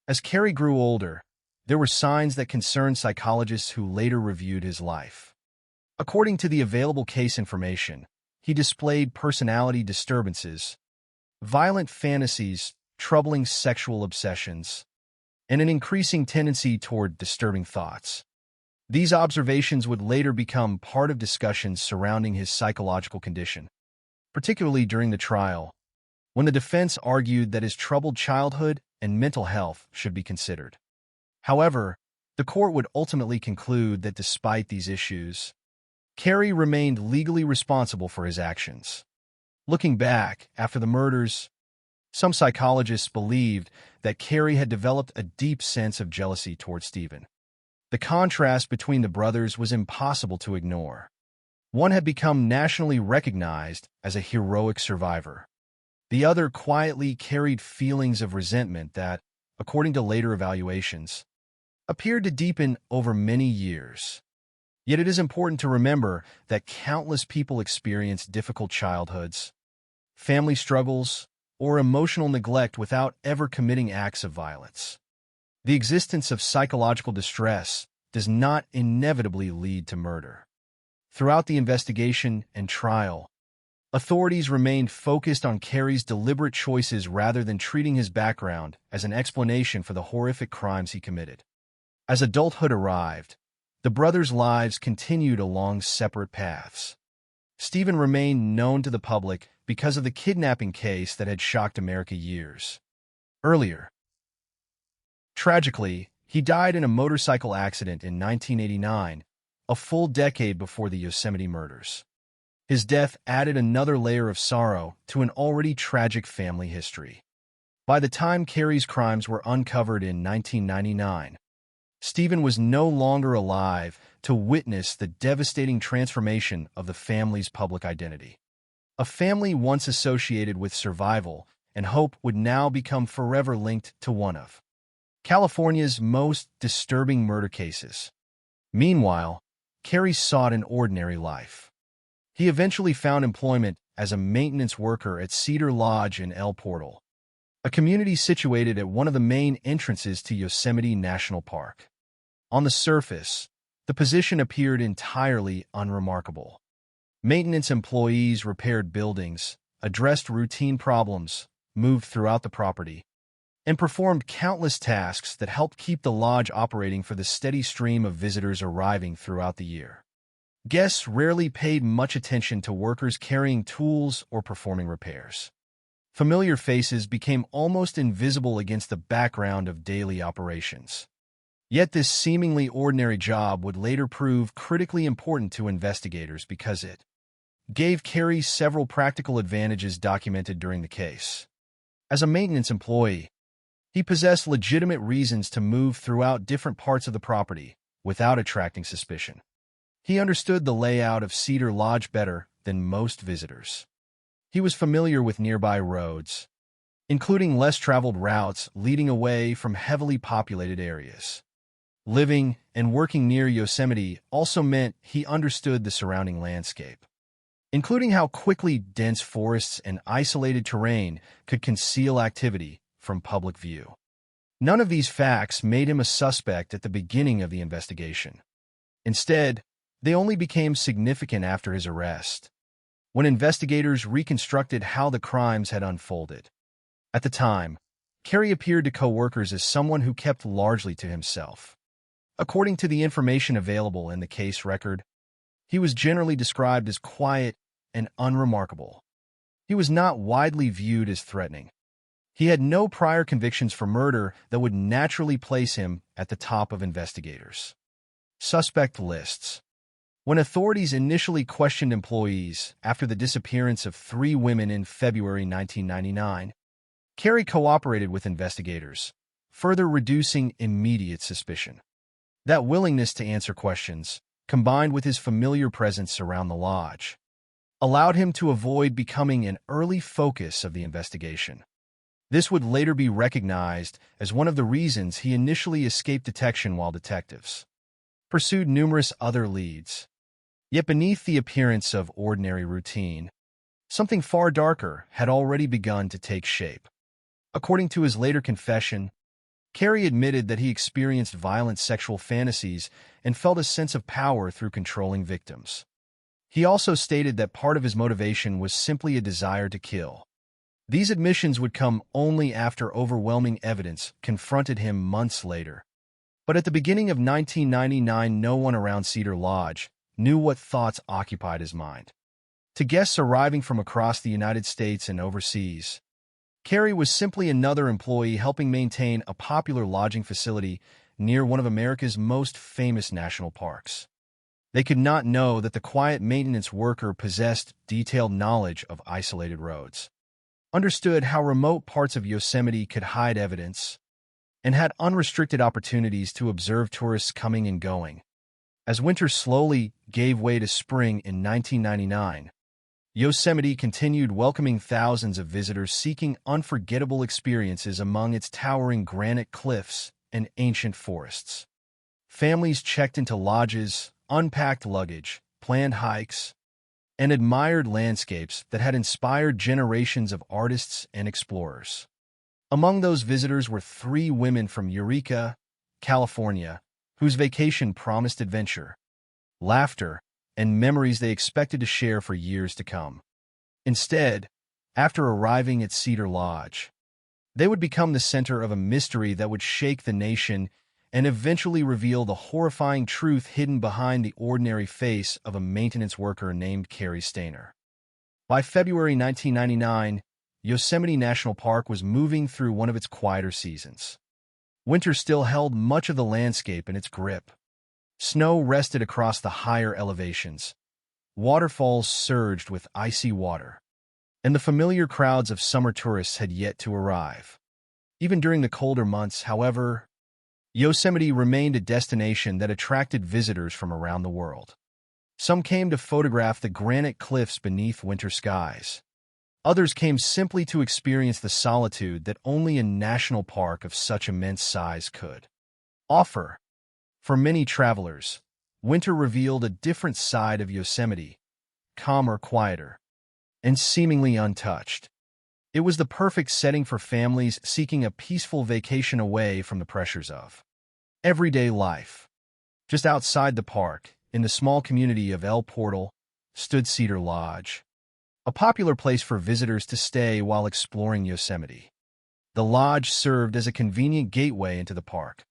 As Carrie grew older, there were signs that concerned psychologists who later reviewed his life. According to the available case information, he displayed personality disturbances, violent fantasies, troubling sexual obsessions, and an increasing tendency toward disturbing thoughts. These observations would later become part of discussions surrounding his psychological condition, particularly during the trial, when the defense argued that his troubled childhood and mental health should be considered. However, the court would ultimately conclude that despite these issues, Cary remained legally responsible for his actions. Looking back, after the murders, some psychologists believed that Cary had developed a deep sense of jealousy towards Stephen. The contrast between the brothers was impossible to ignore. One had become nationally recognized as a heroic survivor. The other quietly carried feelings of resentment that, according to later evaluations, appeared to deepen over many years. Yet it is important to remember that countless people experience difficult childhoods, family struggles, or emotional neglect without ever committing acts of violence. The existence of psychological distress does not inevitably lead to murder. Throughout the investigation and trial, authorities remained focused on Cary's deliberate choices rather than treating his background as an explanation for the horrific crimes he committed. As adulthood arrived, the brothers' lives continued along separate paths. Stephen remained known to the public because of the kidnapping case that had shocked America years earlier. Tragically, he died in a motorcycle accident in 1989, a full decade before the Yosemite murders. His death added another layer of sorrow to an already tragic family history. By the time Cary's crimes were uncovered in 1999, Stephen was no longer alive to witness the devastating transformation of the family's public identity. A family once associated with survival and hope would now become forever linked to one of California's most disturbing murder cases. Meanwhile, Cary sought an ordinary life. He eventually found employment as a maintenance worker at Cedar Lodge in El Portal, a community situated at one of the main entrances to Yosemite National Park. On the surface, the position appeared entirely unremarkable. Maintenance employees repaired buildings, addressed routine problems, moved throughout the property, and performed countless tasks that helped keep the lodge operating for the steady stream of visitors arriving throughout the year. Guests rarely paid much attention to workers carrying tools or performing repairs. Familiar faces became almost invisible against the background of daily operations. Yet this seemingly ordinary job would later prove critically important to investigators because it gave Cary several practical advantages documented during the case. As a maintenance employee, he possessed legitimate reasons to move throughout different parts of the property without attracting suspicion. He understood the layout of Cedar Lodge better than most visitors. He was familiar with nearby roads, including less traveled routes leading away from heavily populated areas. Living and working near Yosemite also meant he understood the surrounding landscape, including how quickly dense forests and isolated terrain could conceal activity from public view. None of these facts made him a suspect at the beginning of the investigation. Instead, they only became significant after his arrest, when investigators reconstructed how the crimes had unfolded. At the time, Cary appeared to coworkers as someone who kept largely to himself. According to the information available in the case record, he was generally described as quiet and unremarkable. He was not widely viewed as threatening. He had no prior convictions for murder that would naturally place him at the top of investigators' suspect lists. When authorities initially questioned employees after the disappearance of 3 women in February 1999, Cary cooperated with investigators, further reducing immediate suspicion. That willingness to answer questions, combined with his familiar presence around the lodge, allowed him to avoid becoming an early focus of the investigation. This would later be recognized as one of the reasons he initially escaped detection while detectives pursued numerous other leads. Yet beneath the appearance of ordinary routine, something far darker had already begun to take shape. According to his later confession, Cary admitted that he experienced violent sexual fantasies and felt a sense of power through controlling victims. He also stated that part of his motivation was simply a desire to kill. These admissions would come only after overwhelming evidence confronted him months later. But at the beginning of 1999, no one around Cedar Lodge knew what thoughts occupied his mind. To guests arriving from across the United States and overseas, Carrie was simply another employee helping maintain a popular lodging facility near one of America's most famous national parks. They could not know that the quiet maintenance worker possessed detailed knowledge of isolated roads, understood how remote parts of Yosemite could hide evidence, and had unrestricted opportunities to observe tourists coming and going. As winter slowly gave way to spring in 1999, Yosemite continued welcoming thousands of visitors seeking unforgettable experiences among its towering granite cliffs and ancient forests. Families checked into lodges, unpacked luggage, planned hikes, and admired landscapes that had inspired generations of artists and explorers. Among those visitors were 3 women from Eureka, California, whose vacation promised adventure, laughter, and memories they expected to share for years to come. Instead, after arriving at Cedar Lodge, they would become the center of a mystery that would shake the nation and eventually reveal the horrifying truth hidden behind the ordinary face of a maintenance worker named Carrie Stainer. By February 1999, Yosemite National Park was moving through one of its quieter seasons. Winter still held much of the landscape in its grip. Snow rested across the higher elevations. Waterfalls surged with icy water, and the familiar crowds of summer tourists had yet to arrive. Even during the colder months, however, Yosemite remained a destination that attracted visitors from around the world. Some came to photograph the granite cliffs beneath winter skies. Others came simply to experience the solitude that only a national park of such immense size could offer. For many travelers, winter revealed a different side of Yosemite, calmer, quieter, and seemingly untouched. It was the perfect setting for families seeking a peaceful vacation away from the pressures of everyday life. Just outside the park, in the small community of El Portal, stood Cedar Lodge, a popular place for visitors to stay while exploring Yosemite. The lodge served as a convenient gateway into the park,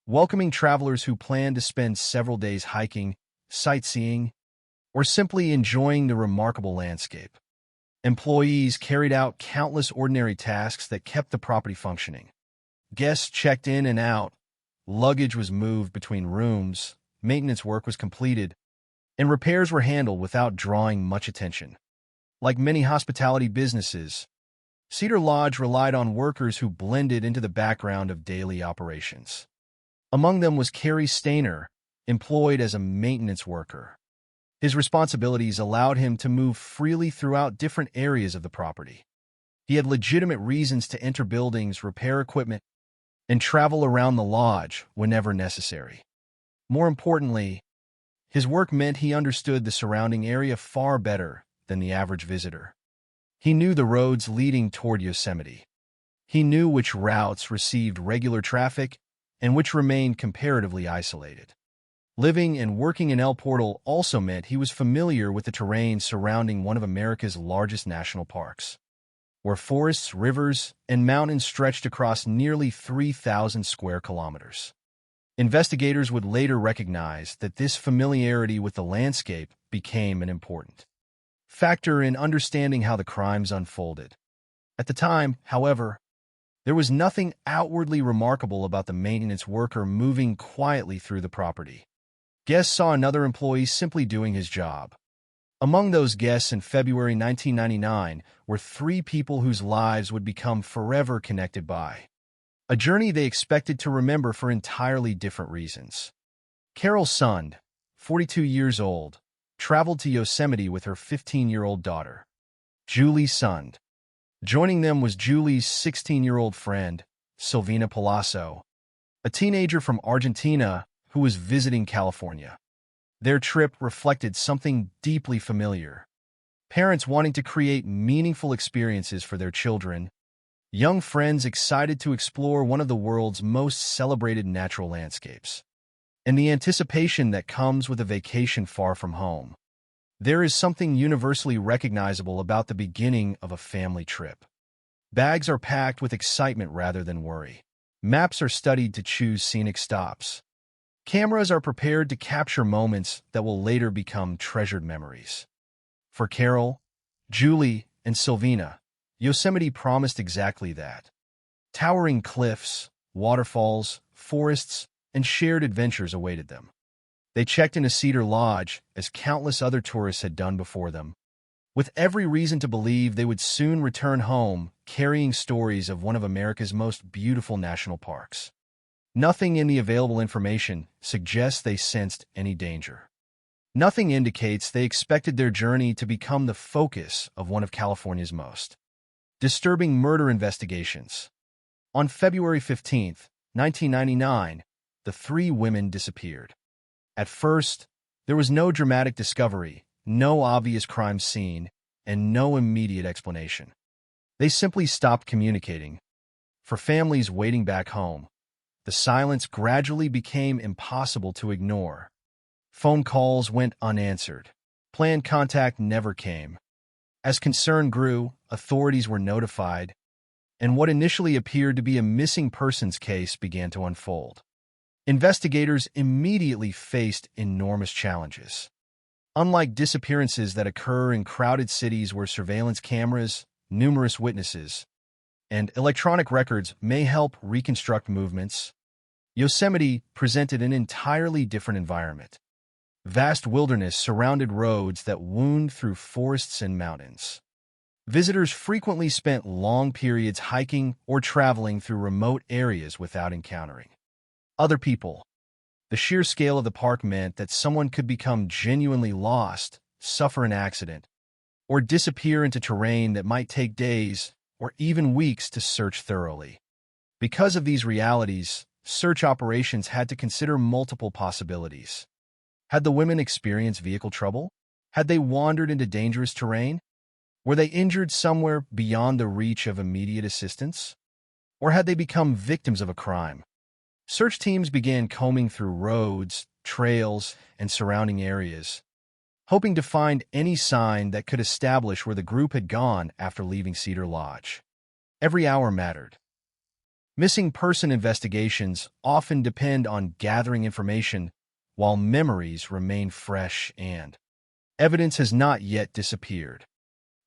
welcoming travelers who planned to spend several days hiking, sightseeing, or simply enjoying the remarkable landscape. Employees carried out countless ordinary tasks that kept the property functioning. Guests checked in and out, luggage was moved between rooms, maintenance work was completed, and repairs were handled without drawing much attention. Like many hospitality businesses, Cedar Lodge relied on workers who blended into the background of daily operations. Among them was Carrie Stainer, employed as a maintenance worker. His responsibilities allowed him to move freely throughout different areas of the property. He had legitimate reasons to enter buildings, repair equipment, and travel around the lodge whenever necessary. More importantly, his work meant he understood the surrounding area far better than the average visitor. He knew the roads leading toward Yosemite. He knew which routes received regular traffic and which remained comparatively isolated. Living and working in El Portal also meant he was familiar with the terrain surrounding one of America's largest national parks, where forests, rivers, and mountains stretched across nearly 3,000 square kilometers. Investigators would later recognize that this familiarity with the landscape became an important factor in understanding how the crimes unfolded. At the time, however, there was nothing outwardly remarkable about the maintenance worker moving quietly through the property. Guests saw another employee simply doing his job. Among those guests in February 1999 were 3 people whose lives would become forever connected by a journey they expected to remember for entirely different reasons. Carol Sund, 42 years old, traveled to Yosemite with her 15-year-old daughter, Julie Sund. Joining them was Julie's 16-year-old friend, Silvina Palazzo, a teenager from Argentina who was visiting California. Their trip reflected something deeply familiar. Parents wanting to create meaningful experiences for their children, young friends excited to explore one of the world's most celebrated natural landscapes, and the anticipation that comes with a vacation far from home. There is something universally recognizable about the beginning of a family trip. Bags are packed with excitement rather than worry. Maps are studied to choose scenic stops. Cameras are prepared to capture moments that will later become treasured memories. For Carol, Julie, and Sylvina, Yosemite promised exactly that. Towering cliffs, waterfalls, forests, and shared adventures awaited them. They checked into Cedar Lodge, as countless other tourists had done before them, with every reason to believe they would soon return home carrying stories of one of America's most beautiful national parks. Nothing in the available information suggests they sensed any danger. Nothing indicates they expected their journey to become the focus of one of California's most disturbing murder investigations. On February 15, 1999, the three women disappeared. At first, there was no dramatic discovery, no obvious crime scene, and no immediate explanation. They simply stopped communicating. For families waiting back home, the silence gradually became impossible to ignore. Phone calls went unanswered. Planned contact never came. As concern grew, authorities were notified, and what initially appeared to be a missing persons case began to unfold. Investigators immediately faced enormous challenges. Unlike disappearances that occur in crowded cities where surveillance cameras, numerous witnesses, and electronic records may help reconstruct movements, Yosemite presented an entirely different environment. Vast wilderness surrounded roads that wound through forests and mountains. Visitors frequently spent long periods hiking or traveling through remote areas without encountering other people. The sheer scale of the park meant that someone could become genuinely lost, suffer an accident, or disappear into terrain that might take days or even weeks to search thoroughly. Because of these realities, search operations had to consider multiple possibilities. Had the women experienced vehicle trouble? Had they wandered into dangerous terrain? Were they injured somewhere beyond the reach of immediate assistance? Or had they become victims of a crime? Search teams began combing through roads, trails, and surrounding areas, hoping to find any sign that could establish where the group had gone after leaving Cedar Lodge. Every hour mattered. Missing person investigations often depend on gathering information while memories remain fresh and evidence has not yet disappeared.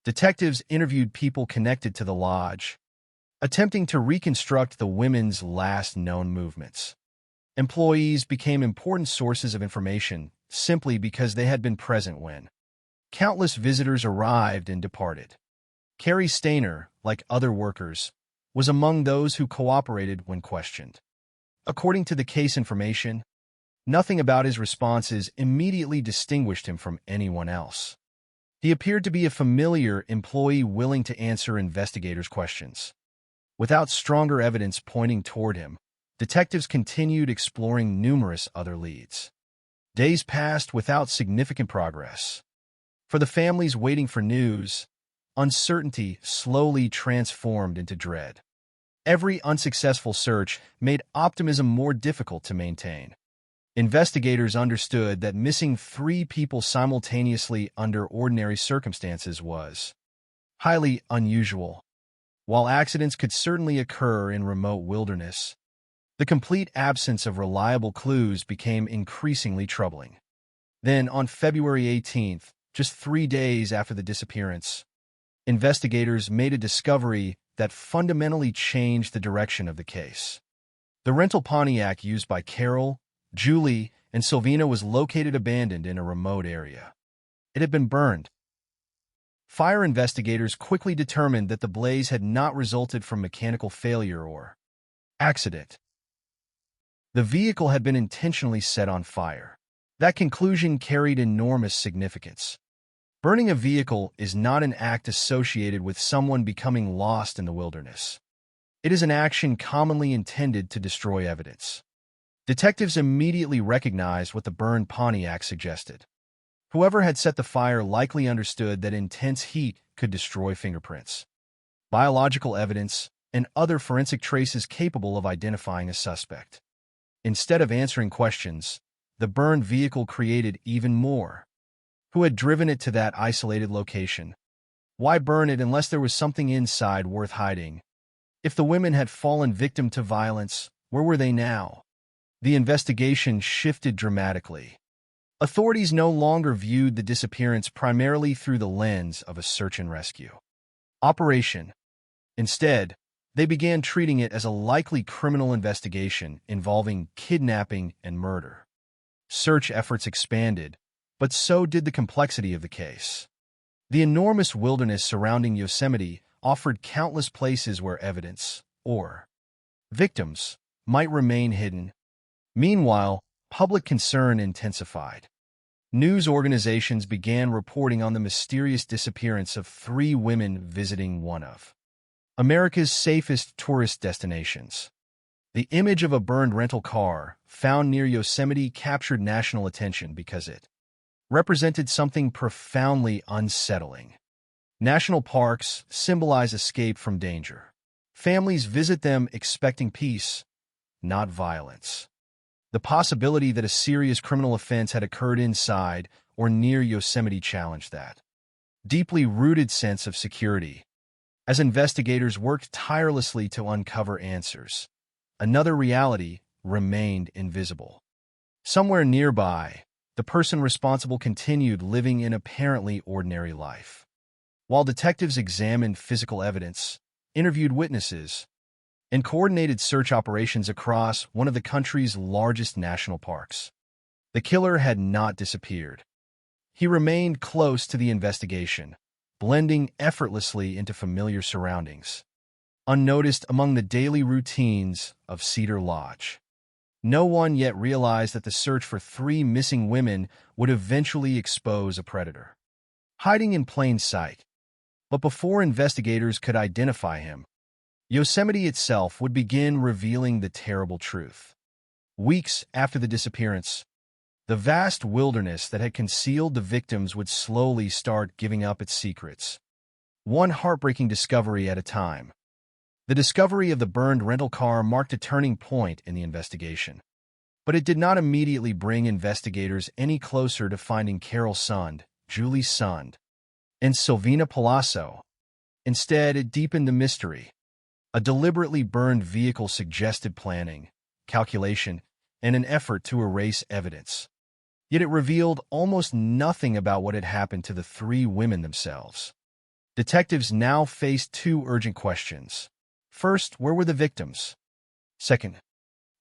Detectives interviewed people connected to the lodge, attempting to reconstruct the women's last known movements. Employees became important sources of information simply because they had been present when countless visitors arrived and departed. Carrie Stainer, like other workers, was among those who cooperated when questioned. According to the case information, nothing about his responses immediately distinguished him from anyone else. He appeared to be a familiar employee willing to answer investigators' questions. Without stronger evidence pointing toward him, detectives continued exploring numerous other leads. Days passed without significant progress. For the families waiting for news, uncertainty slowly transformed into dread. Every unsuccessful search made optimism more difficult to maintain. Investigators understood that missing 3 people simultaneously under ordinary circumstances was highly unusual. While accidents could certainly occur in remote wilderness, the complete absence of reliable clues became increasingly troubling. Then, on February 18th, just 3 days after the disappearance, investigators made a discovery that fundamentally changed the direction of the case. The rental Pontiac used by Carol, Julie, and Sylvina was located abandoned in a remote area. It had been burned. Fire investigators quickly determined that the blaze had not resulted from mechanical failure or accident. The vehicle had been intentionally set on fire. That conclusion carried enormous significance. Burning a vehicle is not an act associated with someone becoming lost in the wilderness. It is an action commonly intended to destroy evidence. Detectives immediately recognized what the burned Pontiac suggested. Whoever had set the fire likely understood that intense heat could destroy fingerprints, biological evidence, and other forensic traces capable of identifying a suspect. Instead of answering questions, the burned vehicle created even more. Who had driven it to that isolated location? Why burn it unless there was something inside worth hiding? If the women had fallen victim to violence, where were they now? The investigation shifted dramatically. Authorities no longer viewed the disappearance primarily through the lens of a search and rescue operation. Instead, they began treating it as a likely criminal investigation involving kidnapping and murder. Search efforts expanded, but so did the complexity of the case. The enormous wilderness surrounding Yosemite offered countless places where evidence, or victims, might remain hidden. Meanwhile, public concern intensified. News organizations began reporting on the mysterious disappearance of 3 women visiting one of America's safest tourist destinations. The image of a burned rental car found near Yosemite captured national attention because it represented something profoundly unsettling. National parks symbolize escape from danger. Families visit them expecting peace, not violence. The possibility that a serious criminal offense had occurred inside or near Yosemite challenged that deeply rooted sense of security. As investigators worked tirelessly to uncover answers, another reality remained invisible. Somewhere nearby, the person responsible continued living an apparently ordinary life. While detectives examined physical evidence, interviewed witnesses, and coordinated search operations across one of the country's largest national parks, the killer had not disappeared. He remained close to the investigation, blending effortlessly into familiar surroundings, unnoticed among the daily routines of Cedar Lodge. No one yet realized that the search for 3 missing women would eventually expose a predator hiding in plain sight. But before investigators could identify him, Yosemite itself would begin revealing the terrible truth. Weeks after the disappearance, the vast wilderness that had concealed the victims would slowly start giving up its secrets, one heartbreaking discovery at a time. The discovery of the burned rental car marked a turning point in the investigation, but it did not immediately bring investigators any closer to finding Carol Sund, Julie Sund, and Silvina Palazzo. Instead, it deepened the mystery. A deliberately burned vehicle suggested planning, calculation, and an effort to erase evidence. Yet it revealed almost nothing about what had happened to the 3 women themselves. Detectives now faced 2 urgent questions. First, where were the victims? Second,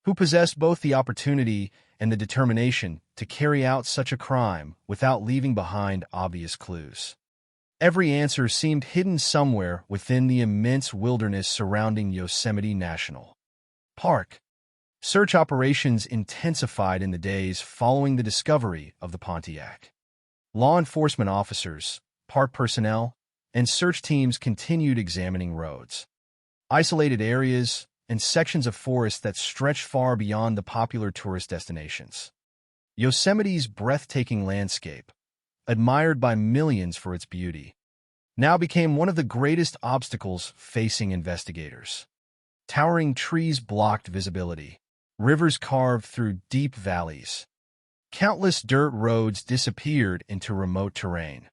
who possessed both the opportunity and the determination to carry out such a crime without leaving behind obvious clues? Every answer seemed hidden somewhere within the immense wilderness surrounding Yosemite National Park. Search operations intensified in the days following the discovery of the Pontiac. Law enforcement officers, park personnel, and search teams continued examining roads, isolated areas, and sections of forest that stretched far beyond the popular tourist destinations. Yosemite's breathtaking landscape, admired by millions for its beauty, now became one of the greatest obstacles facing investigators. Towering trees blocked visibility, rivers carved through deep valleys. Countless dirt roads disappeared into remote terrain.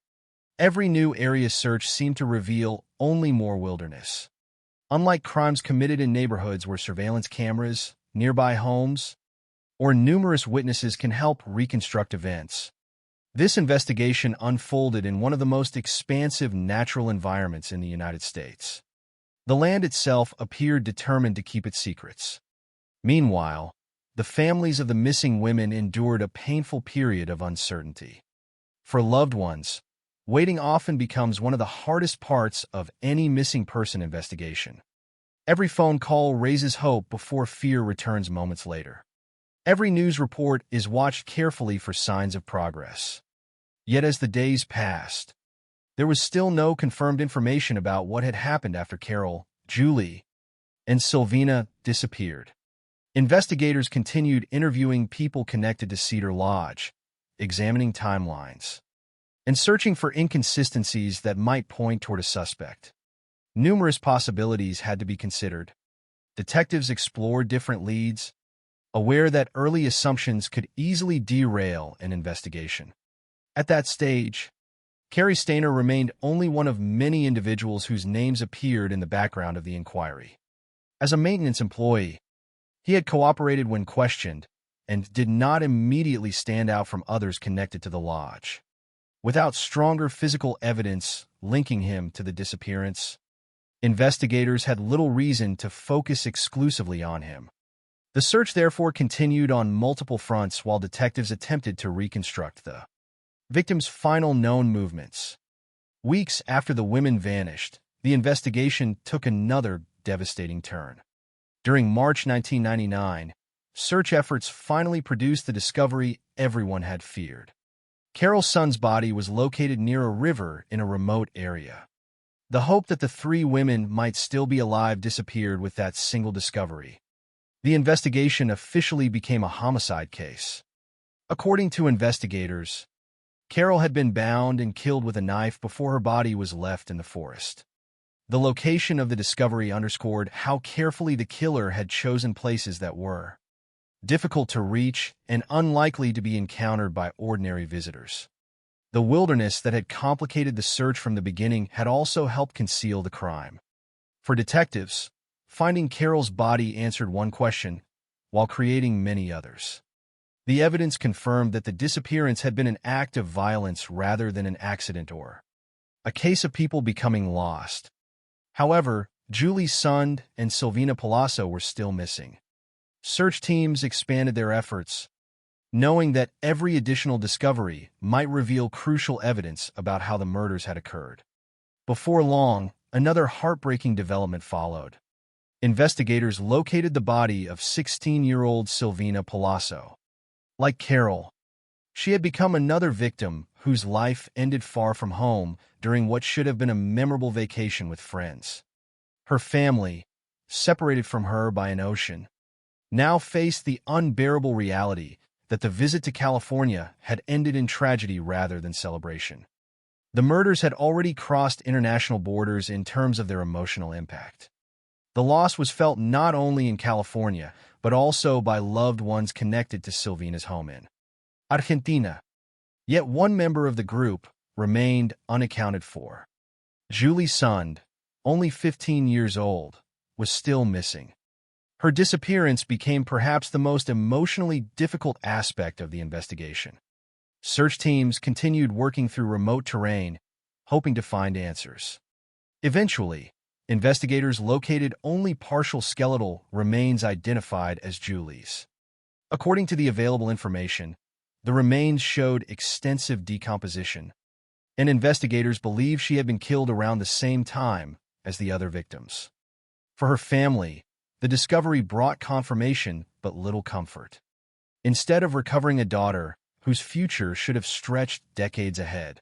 Every new area search seemed to reveal only more wilderness. Unlike crimes committed in neighborhoods where surveillance cameras, nearby homes, or numerous witnesses can help reconstruct events, this investigation unfolded in one of the most expansive natural environments in the United States. The land itself appeared determined to keep its secrets. Meanwhile, the families of the missing women endured a painful period of uncertainty. For loved ones, waiting often becomes one of the hardest parts of any missing person investigation. Every phone call raises hope before fear returns moments later. Every news report is watched carefully for signs of progress. Yet as the days passed, there was still no confirmed information about what had happened after Carol, Julie, and Silvina disappeared. Investigators continued interviewing people connected to Cedar Lodge, examining timelines, and searching for inconsistencies that might point toward a suspect. Numerous possibilities had to be considered. Detectives explored different leads, aware that early assumptions could easily derail an investigation. At that stage, Carrie Stainer remained only one of many individuals whose names appeared in the background of the inquiry. As a maintenance employee, he had cooperated when questioned and did not immediately stand out from others connected to the lodge. Without stronger physical evidence linking him to the disappearance, investigators had little reason to focus exclusively on him. The search therefore continued on multiple fronts while detectives attempted to reconstruct the victim's final known movements. Weeks after the women vanished, the investigation took another devastating turn. During March 1999, search efforts finally produced the discovery everyone had feared. Carol's son's body was located near a river in a remote area. The hope that the three women might still be alive disappeared with that single discovery. The investigation officially became a homicide case. According to investigators, Carol had been bound and killed with a knife before her body was left in the forest. The location of the discovery underscored how carefully the killer had chosen places that were difficult to reach and unlikely to be encountered by ordinary visitors. The wilderness that had complicated the search from the beginning had also helped conceal the crime. For detectives, finding Carol's body answered one question, while creating many others. The evidence confirmed that the disappearance had been an act of violence rather than an accident or a case of people becoming lost. However, Julie Sund and Silvina Palazzo were still missing. Search teams expanded their efforts, knowing that every additional discovery might reveal crucial evidence about how the murders had occurred. Before long, another heartbreaking development followed. Investigators located the body of 16-year-old Silvina Palazzo. Like Carol, she had become another victim whose life ended far from home during what should have been a memorable vacation with friends. Her family, separated from her by an ocean, now faced the unbearable reality that the visit to California had ended in tragedy rather than celebration. The murders had already crossed international borders in terms of their emotional impact. The loss was felt not only in California, but also by loved ones connected to Silvina's home in Argentina. Yet one member of the group remained unaccounted for. Julie Sund, only 15 years old, was still missing. Her disappearance became perhaps the most emotionally difficult aspect of the investigation. Search teams continued working through remote terrain, hoping to find answers. Eventually, investigators located only partial skeletal remains identified as Julie's. According to the available information, the remains showed extensive decomposition, and investigators believe she had been killed around the same time as the other victims. For her family, the discovery brought confirmation but little comfort. Instead of recovering a daughter whose future should have stretched decades ahead,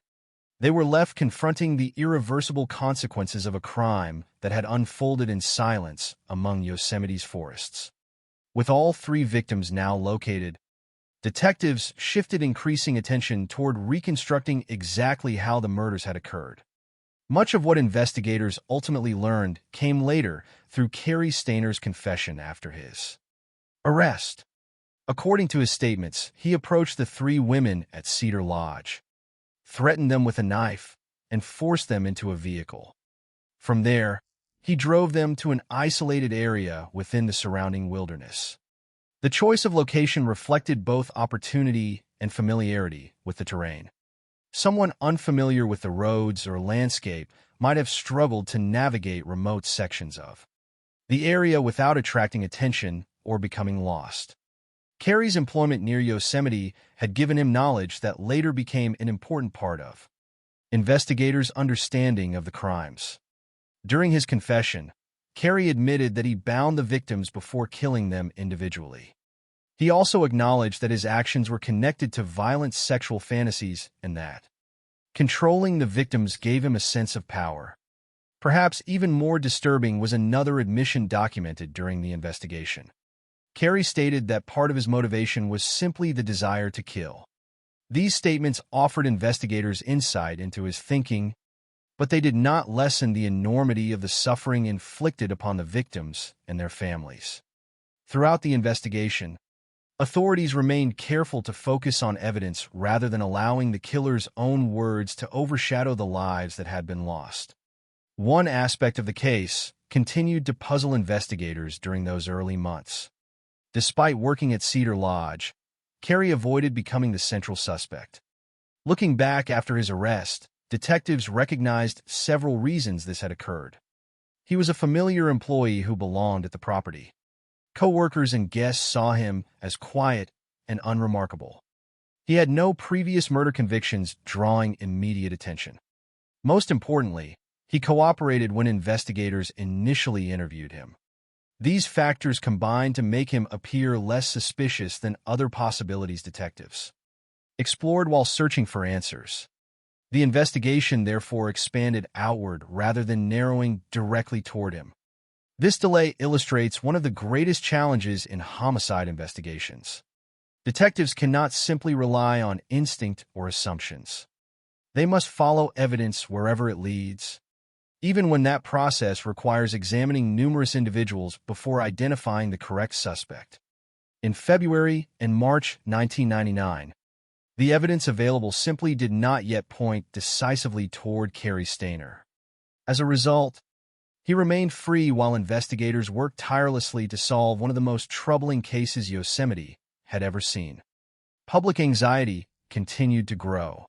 they were left confronting the irreversible consequences of a crime that had unfolded in silence among Yosemite's forests. With all three victims now located, detectives shifted increasing attention toward reconstructing exactly how the murders had occurred. Much of what investigators ultimately learned came later through Cary Stayner's confession after his arrest. According to his statements, he approached the three women at Cedar Lodge, threatened them with a knife, and forced them into a vehicle. From there, he drove them to an isolated area within the surrounding wilderness. The choice of location reflected both opportunity and familiarity with the terrain. Someone unfamiliar with the roads or landscape might have struggled to navigate remote sections of the area without attracting attention or becoming lost. Cary's employment near Yosemite had given him knowledge that later became an important part of investigators' understanding of the crimes. During his confession, Cary admitted that he bound the victims before killing them individually. He also acknowledged that his actions were connected to violent sexual fantasies and that controlling the victims gave him a sense of power. Perhaps even more disturbing was another admission documented during the investigation. Cary stated that part of his motivation was simply the desire to kill. These statements offered investigators insight into his thinking, but they did not lessen the enormity of the suffering inflicted upon the victims and their families. Throughout the investigation, authorities remained careful to focus on evidence rather than allowing the killer's own words to overshadow the lives that had been lost. One aspect of the case continued to puzzle investigators during those early months. Despite working at Cedar Lodge, Carey avoided becoming the central suspect. Looking back after his arrest, detectives recognized several reasons this had occurred. He was a familiar employee who belonged at the property. Co-workers and guests saw him as quiet and unremarkable. He had no previous murder convictions drawing immediate attention. Most importantly, he cooperated when investigators initially interviewed him. These factors combined to make him appear less suspicious than other possibilities detectives explored while searching for answers. The investigation therefore expanded outward rather than narrowing directly toward him. This delay illustrates one of the greatest challenges in homicide investigations. Detectives cannot simply rely on instinct or assumptions. They must follow evidence wherever it leads, even when that process requires examining numerous individuals before identifying the correct suspect. In February and March 1999, the evidence available simply did not yet point decisively toward Carey Stayner. As a result, he remained free while investigators worked tirelessly to solve one of the most troubling cases Yosemite had ever seen. Public anxiety continued to grow.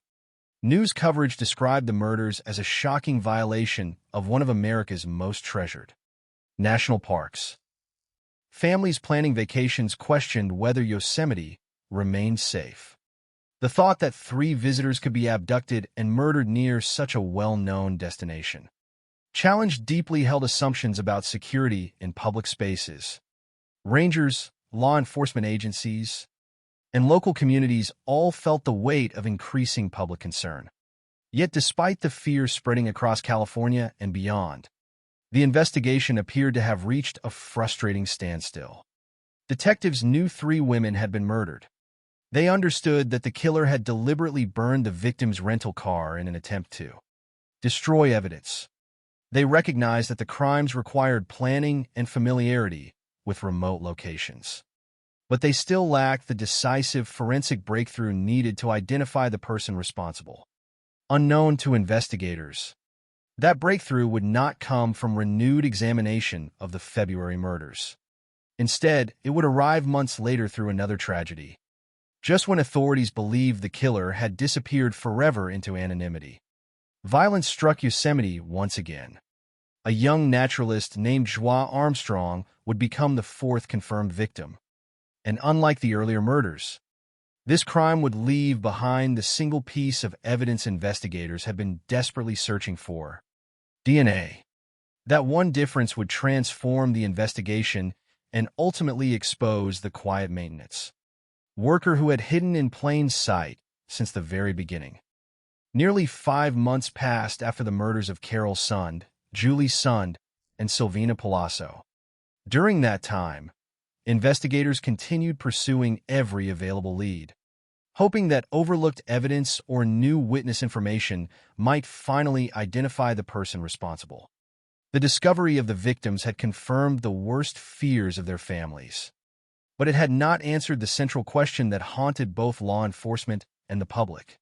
News coverage described the murders as a shocking violation of one of America's most treasured national parks. Families planning vacations questioned whether Yosemite remained safe. The thought that 3 visitors could be abducted and murdered near such a well-known destination challenged deeply held assumptions about security in public spaces. Rangers, law enforcement agencies, and local communities all felt the weight of increasing public concern. Yet despite the fear spreading across California and beyond, the investigation appeared to have reached a frustrating standstill. Detectives knew 3 women had been murdered. They understood that the killer had deliberately burned the victim's rental car in an attempt to destroy evidence. They recognized that the crimes required planning and familiarity with remote locations. But they still lacked the decisive forensic breakthrough needed to identify the person responsible. Unknown to investigators, that breakthrough would not come from renewed examination of the February murders. Instead, it would arrive months later through another tragedy, just when authorities believed the killer had disappeared forever into anonymity. Violence struck Yosemite once again. A young naturalist named Joie Armstrong would become the 4th confirmed victim. And unlike the earlier murders, this crime would leave behind the single piece of evidence investigators had been desperately searching for: DNA. That one difference would transform the investigation and ultimately expose the quiet maintenance worker who had hidden in plain sight since the very beginning. Nearly 5 months passed after the murders of Carol Sund, Julie Sund, and Silvina Palazzo. During that time, investigators continued pursuing every available lead, hoping that overlooked evidence or new witness information might finally identify the person responsible. The discovery of the victims had confirmed the worst fears of their families, but it had not answered the central question that haunted both law enforcement and the public.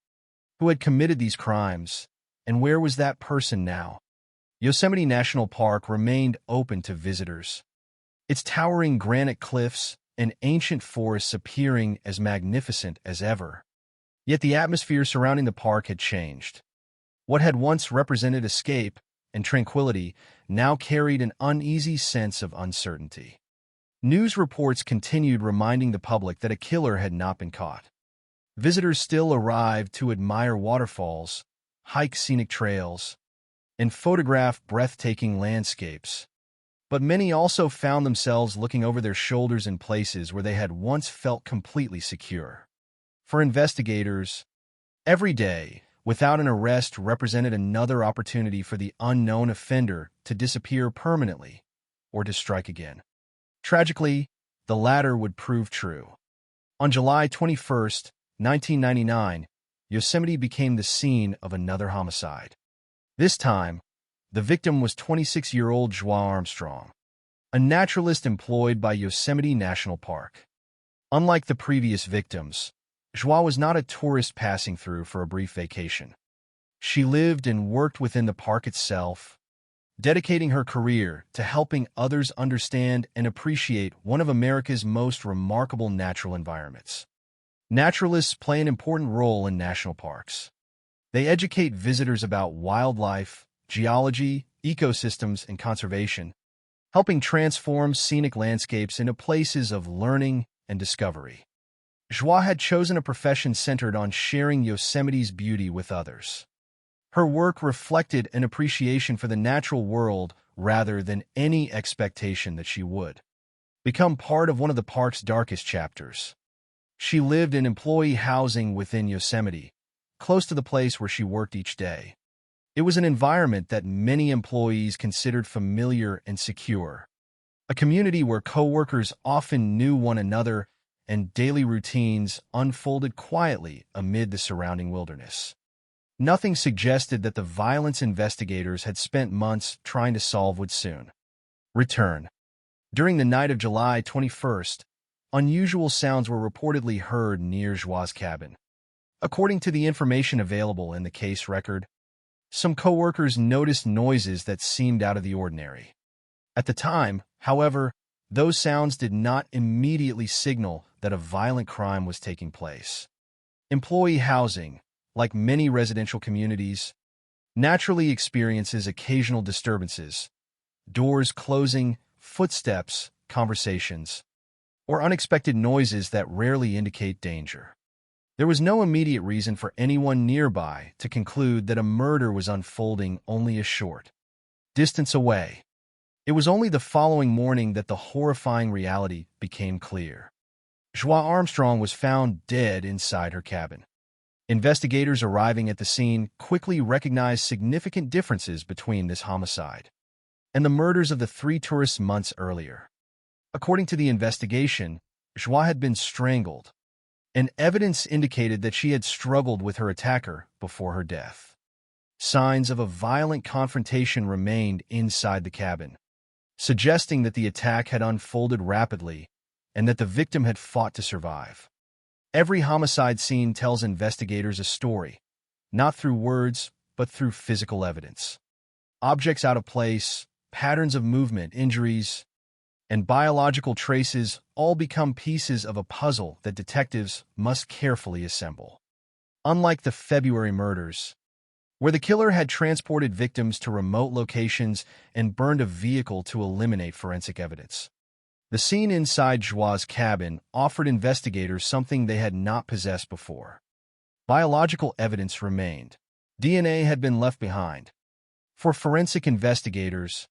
Who had committed these crimes, and where was that person now? Yosemite National Park remained open to visitors, its towering granite cliffs and ancient forests appearing as magnificent as ever. Yet the atmosphere surrounding the park had changed. What had once represented escape and tranquility now carried an uneasy sense of uncertainty. News reports continued reminding the public that a killer had not been caught. Visitors still arrived to admire waterfalls, hike scenic trails, and photograph breathtaking landscapes. But many also found themselves looking over their shoulders in places where they had once felt completely secure. For investigators, every day without an arrest represented another opportunity for the unknown offender to disappear permanently or to strike again. Tragically, the latter would prove true. On July 21, 1999, Yosemite became the scene of another homicide. This time, the victim was 26-year-old Joie Armstrong, a naturalist employed by Yosemite National Park. Unlike the previous victims, Joie was not a tourist passing through for a brief vacation. She lived and worked within the park itself, dedicating her career to helping others understand and appreciate one of America's most remarkable natural environments. Naturalists play an important role in national parks. They educate visitors about wildlife, geology, ecosystems, and conservation, helping transform scenic landscapes into places of learning and discovery. Joie had chosen a profession centered on sharing Yosemite's beauty with others. Her work reflected an appreciation for the natural world rather than any expectation that she would become part of one of the park's darkest chapters. She lived in employee housing within Yosemite, close to the place where she worked each day. It was an environment that many employees considered familiar and secure, a community where coworkers often knew one another and daily routines unfolded quietly amid the surrounding wilderness. Nothing suggested that the violence investigators had spent months trying to solve would soon return. During the night of July 21st, unusual sounds were reportedly heard near Joie's cabin. According to the information available in the case record, some coworkers noticed noises that seemed out of the ordinary. At the time, however, those sounds did not immediately signal that a violent crime was taking place. Employee housing, like many residential communities, naturally experiences occasional disturbances, doors closing, footsteps, conversations, or unexpected noises that rarely indicate danger. There was no immediate reason for anyone nearby to conclude that a murder was unfolding only a short distance away. It was only the following morning that the horrifying reality became clear. Joie Armstrong was found dead inside her cabin. Investigators arriving at the scene quickly recognized significant differences between this homicide and the murders of the 3 tourists months earlier. According to the investigation, Joie had been strangled, and evidence indicated that she had struggled with her attacker before her death. Signs of a violent confrontation remained inside the cabin, suggesting that the attack had unfolded rapidly and that the victim had fought to survive. Every homicide scene tells investigators a story, not through words, but through physical evidence. Objects out of place, patterns of movement, injuries, and biological traces all become pieces of a puzzle that detectives must carefully assemble. Unlike the February murders, where the killer had transported victims to remote locations and burned a vehicle to eliminate forensic evidence, the scene inside Joie's cabin offered investigators something they had not possessed before. Biological evidence remained. DNA had been left behind. For forensic investigators,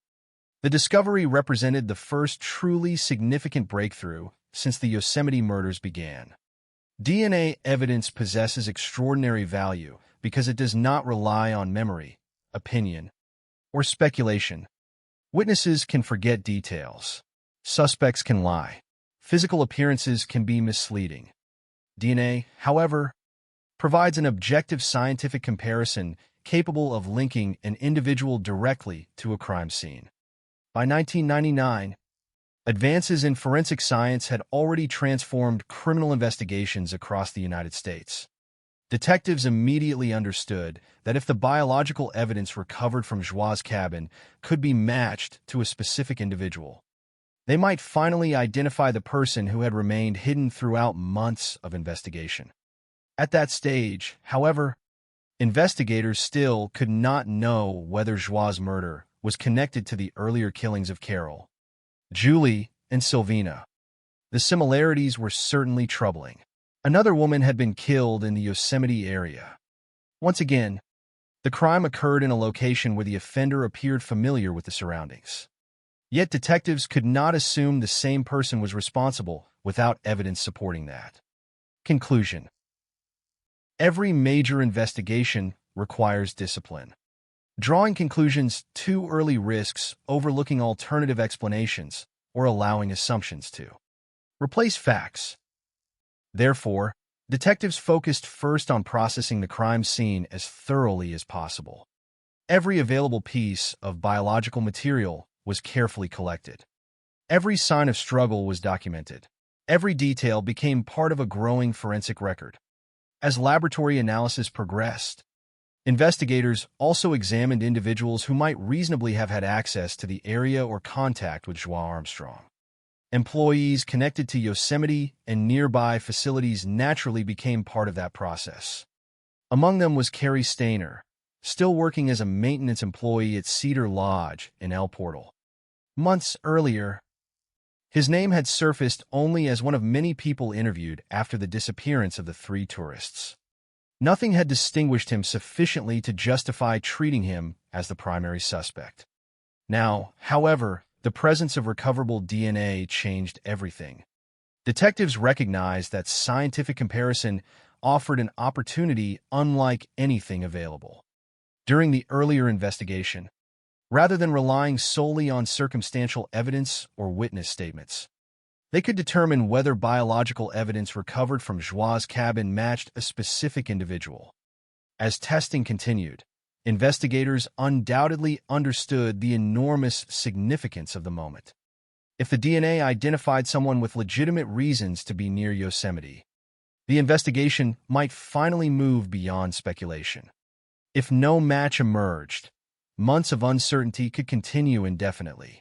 the discovery represented the first truly significant breakthrough since the Yosemite murders began. DNA evidence possesses extraordinary value because it does not rely on memory, opinion, or speculation. Witnesses can forget details. Suspects can lie. Physical appearances can be misleading. DNA, however, provides an objective scientific comparison capable of linking an individual directly to a crime scene. By 1999, advances in forensic science had already transformed criminal investigations across the United States. Detectives immediately understood that if the biological evidence recovered from Joie's cabin could be matched to a specific individual, they might finally identify the person who had remained hidden throughout months of investigation. At that stage, however, investigators still could not know whether Joie's murder was connected to the earlier killings of Carol, Julie, and Sylvina. The similarities were certainly troubling. Another woman had been killed in the Yosemite area. Once again, the crime occurred in a location where the offender appeared familiar with the surroundings. Yet detectives could not assume the same person was responsible without evidence supporting that. Conclusion: every major investigation requires discipline. Drawing conclusions too early risks overlooking alternative explanations or allowing assumptions to replace facts. Therefore, detectives focused first on processing the crime scene as thoroughly as possible. Every available piece of biological material was carefully collected. Every sign of struggle was documented. Every detail became part of a growing forensic record. As laboratory analysis progressed, Investigators also examined individuals who might reasonably have had access to the area or contact with Joie Armstrong. Employees connected to Yosemite and nearby facilities naturally became part of that process. Among them was Cary Stayner, still working as a maintenance employee at Cedar Lodge in El Portal. Months earlier, his name had surfaced only as one of many people interviewed after the disappearance of the 3 tourists. Nothing had distinguished him sufficiently to justify treating him as the primary suspect. Now, however, the presence of recoverable DNA changed everything. Detectives recognized that scientific comparison offered an opportunity unlike anything available. During the earlier investigation, rather than relying solely on circumstantial evidence or witness statements, they could determine whether biological evidence recovered from Joie's cabin matched a specific individual. As testing continued, investigators undoubtedly understood the enormous significance of the moment. If the DNA identified someone with legitimate reasons to be near Yosemite, the investigation might finally move beyond speculation. If no match emerged, months of uncertainty could continue indefinitely.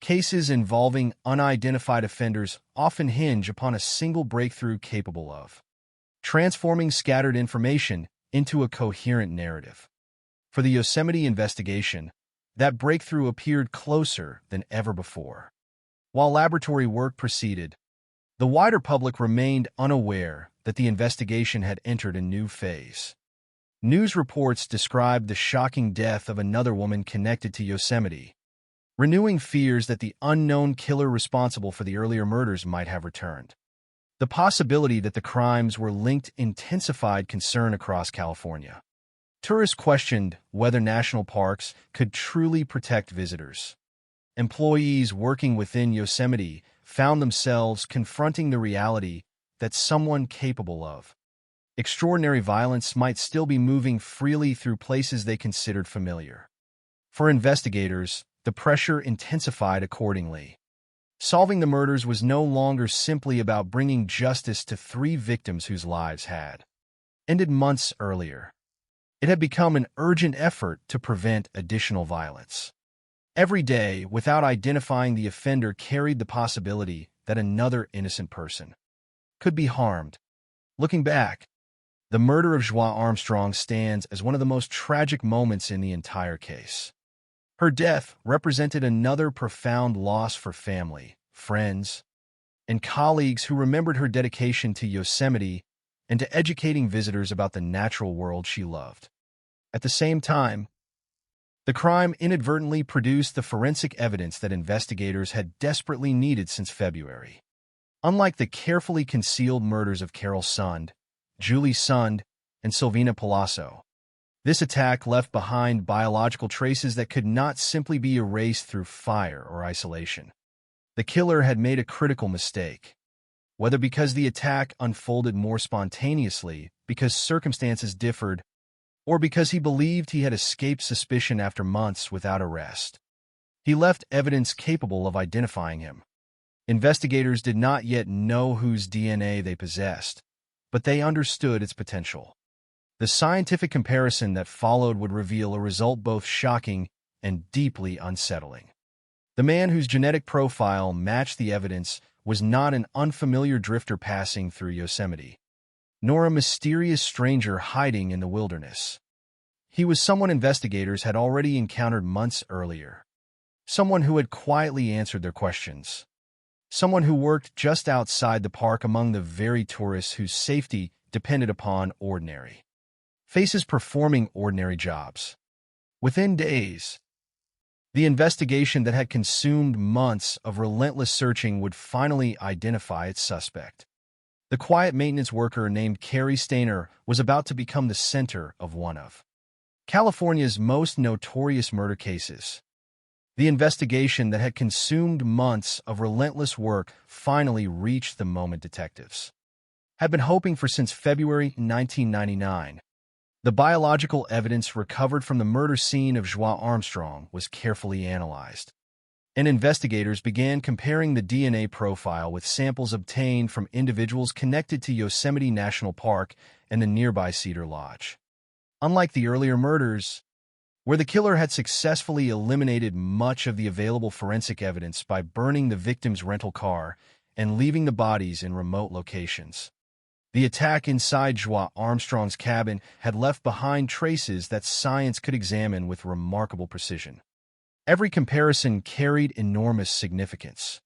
Cases involving unidentified offenders often hinge upon a single breakthrough capable of transforming scattered information into a coherent narrative. For the Yosemite investigation, that breakthrough appeared closer than ever before. While laboratory work proceeded, the wider public remained unaware that the investigation had entered a new phase. News reports described the shocking death of another woman connected to Yosemite, renewing fears that the unknown killer responsible for the earlier murders might have returned. The possibility that the crimes were linked intensified concern across California. Tourists questioned whether national parks could truly protect visitors. Employees working within Yosemite found themselves confronting the reality that someone capable of extraordinary violence might still be moving freely through places they considered familiar. For investigators, the pressure intensified accordingly. Solving the murders was no longer simply about bringing justice to 3 victims whose lives had ended months earlier. It had become an urgent effort to prevent additional violence. Every day, without identifying the offender, carried the possibility that another innocent person could be harmed. Looking back, the murder of Joie Armstrong stands as one of the most tragic moments in the entire case. Her death represented another profound loss for family, friends, and colleagues who remembered her dedication to Yosemite and to educating visitors about the natural world she loved. At the same time, the crime inadvertently produced the forensic evidence that investigators had desperately needed since February. Unlike the carefully concealed murders of Carol Sund, Julie Sund, and Silvina Palazzo, this attack left behind biological traces that could not simply be erased through fire or isolation. The killer had made a critical mistake. Whether because the attack unfolded more spontaneously, because circumstances differed, or because he believed he had escaped suspicion after months without arrest, he left evidence capable of identifying him. Investigators did not yet know whose DNA they possessed, but they understood its potential. The scientific comparison that followed would reveal a result both shocking and deeply unsettling. The man whose genetic profile matched the evidence was not an unfamiliar drifter passing through Yosemite, nor a mysterious stranger hiding in the wilderness. He was someone investigators had already encountered months earlier, someone who had quietly answered their questions, someone who worked just outside the park among the very tourists whose safety depended upon ordinary faces performing ordinary jobs. Within days, the investigation that had consumed months of relentless searching would finally identify its suspect. The quiet maintenance worker named Cary Stayner was about to become the center of one of California's most notorious murder cases. The investigation that had consumed months of relentless work finally reached the moment detectives had been hoping for since February 1999. The biological evidence recovered from the murder scene of Joie Armstrong was carefully analyzed, and investigators began comparing the DNA profile with samples obtained from individuals connected to Yosemite National Park and the nearby Cedar Lodge. Unlike the earlier murders, where the killer had successfully eliminated much of the available forensic evidence by burning the victim's rental car and leaving the bodies in remote locations, the attack inside Joie Armstrong's cabin had left behind traces that science could examine with remarkable precision. Every comparison carried enormous significance.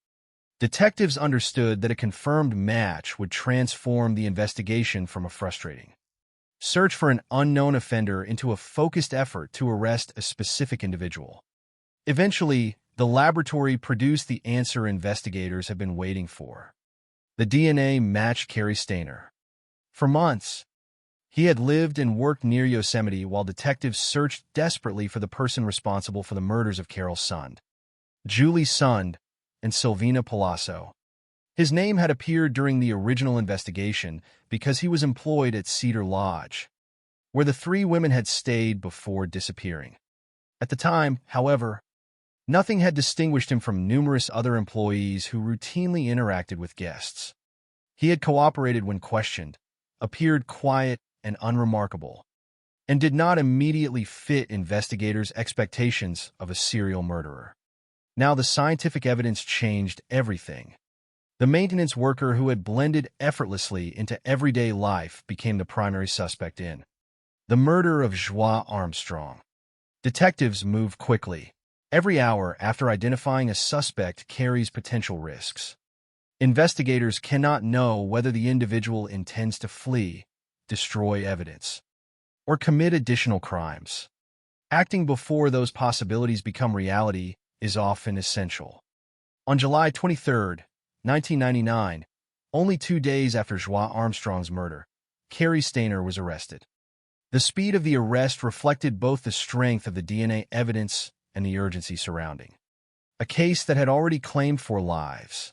Detectives understood that a confirmed match would transform the investigation from a frustrating search for an unknown offender into a focused effort to arrest a specific individual. Eventually, the laboratory produced the answer investigators have been waiting for. The DNA matched Cary Stayner. For months, he had lived and worked near Yosemite while detectives searched desperately for the person responsible for the murders of Carol Sund, Julie Sund, and Silvina Palazzo. His name had appeared during the original investigation because he was employed at Cedar Lodge, where the three women had stayed before disappearing. At the time, however, nothing had distinguished him from numerous other employees who routinely interacted with guests. He had cooperated when questioned, appeared quiet and unremarkable, and did not immediately fit investigators' expectations of a serial murderer. Now the scientific evidence changed everything. The maintenance worker who had blended effortlessly into everyday life became the primary suspect in the murder of Joie Armstrong. Detectives moved quickly. Every hour after identifying a suspect carries potential risks. Investigators cannot know whether the individual intends to flee, destroy evidence, or commit additional crimes. Acting before those possibilities become reality is often essential. On July 23, 1999, only 2 days after Joie Armstrong's murder, Cary Stayner was arrested. The speed of the arrest reflected both the strength of the DNA evidence and the urgency surrounding a case that had already claimed 4 lives.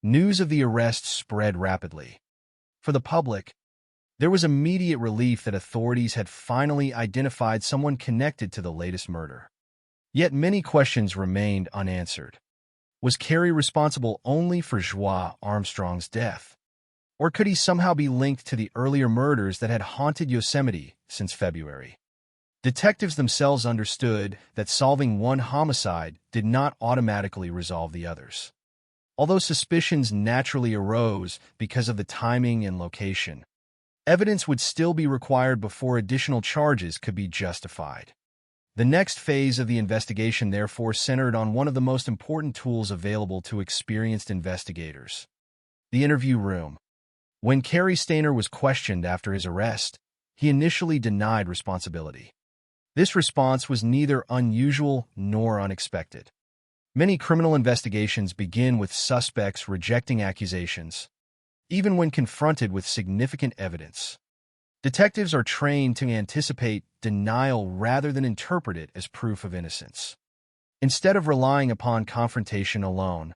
News of the arrest spread rapidly. For the public, there was immediate relief that authorities had finally identified someone connected to the latest murder. Yet many questions remained unanswered. Was Cary responsible only for Joie Armstrong's death? Or could he somehow be linked to the earlier murders that had haunted Yosemite since February? Detectives themselves understood that solving one homicide did not automatically resolve the others. Although suspicions naturally arose because of the timing and location, evidence would still be required before additional charges could be justified. The next phase of the investigation therefore centered on one of the most important tools available to experienced investigators: the interview room. When Cary Stayner was questioned after his arrest, he initially denied responsibility. This response was neither unusual nor unexpected. Many criminal investigations begin with suspects rejecting accusations, even when confronted with significant evidence. Detectives are trained to anticipate denial rather than interpret it as proof of innocence. Instead of relying upon confrontation alone,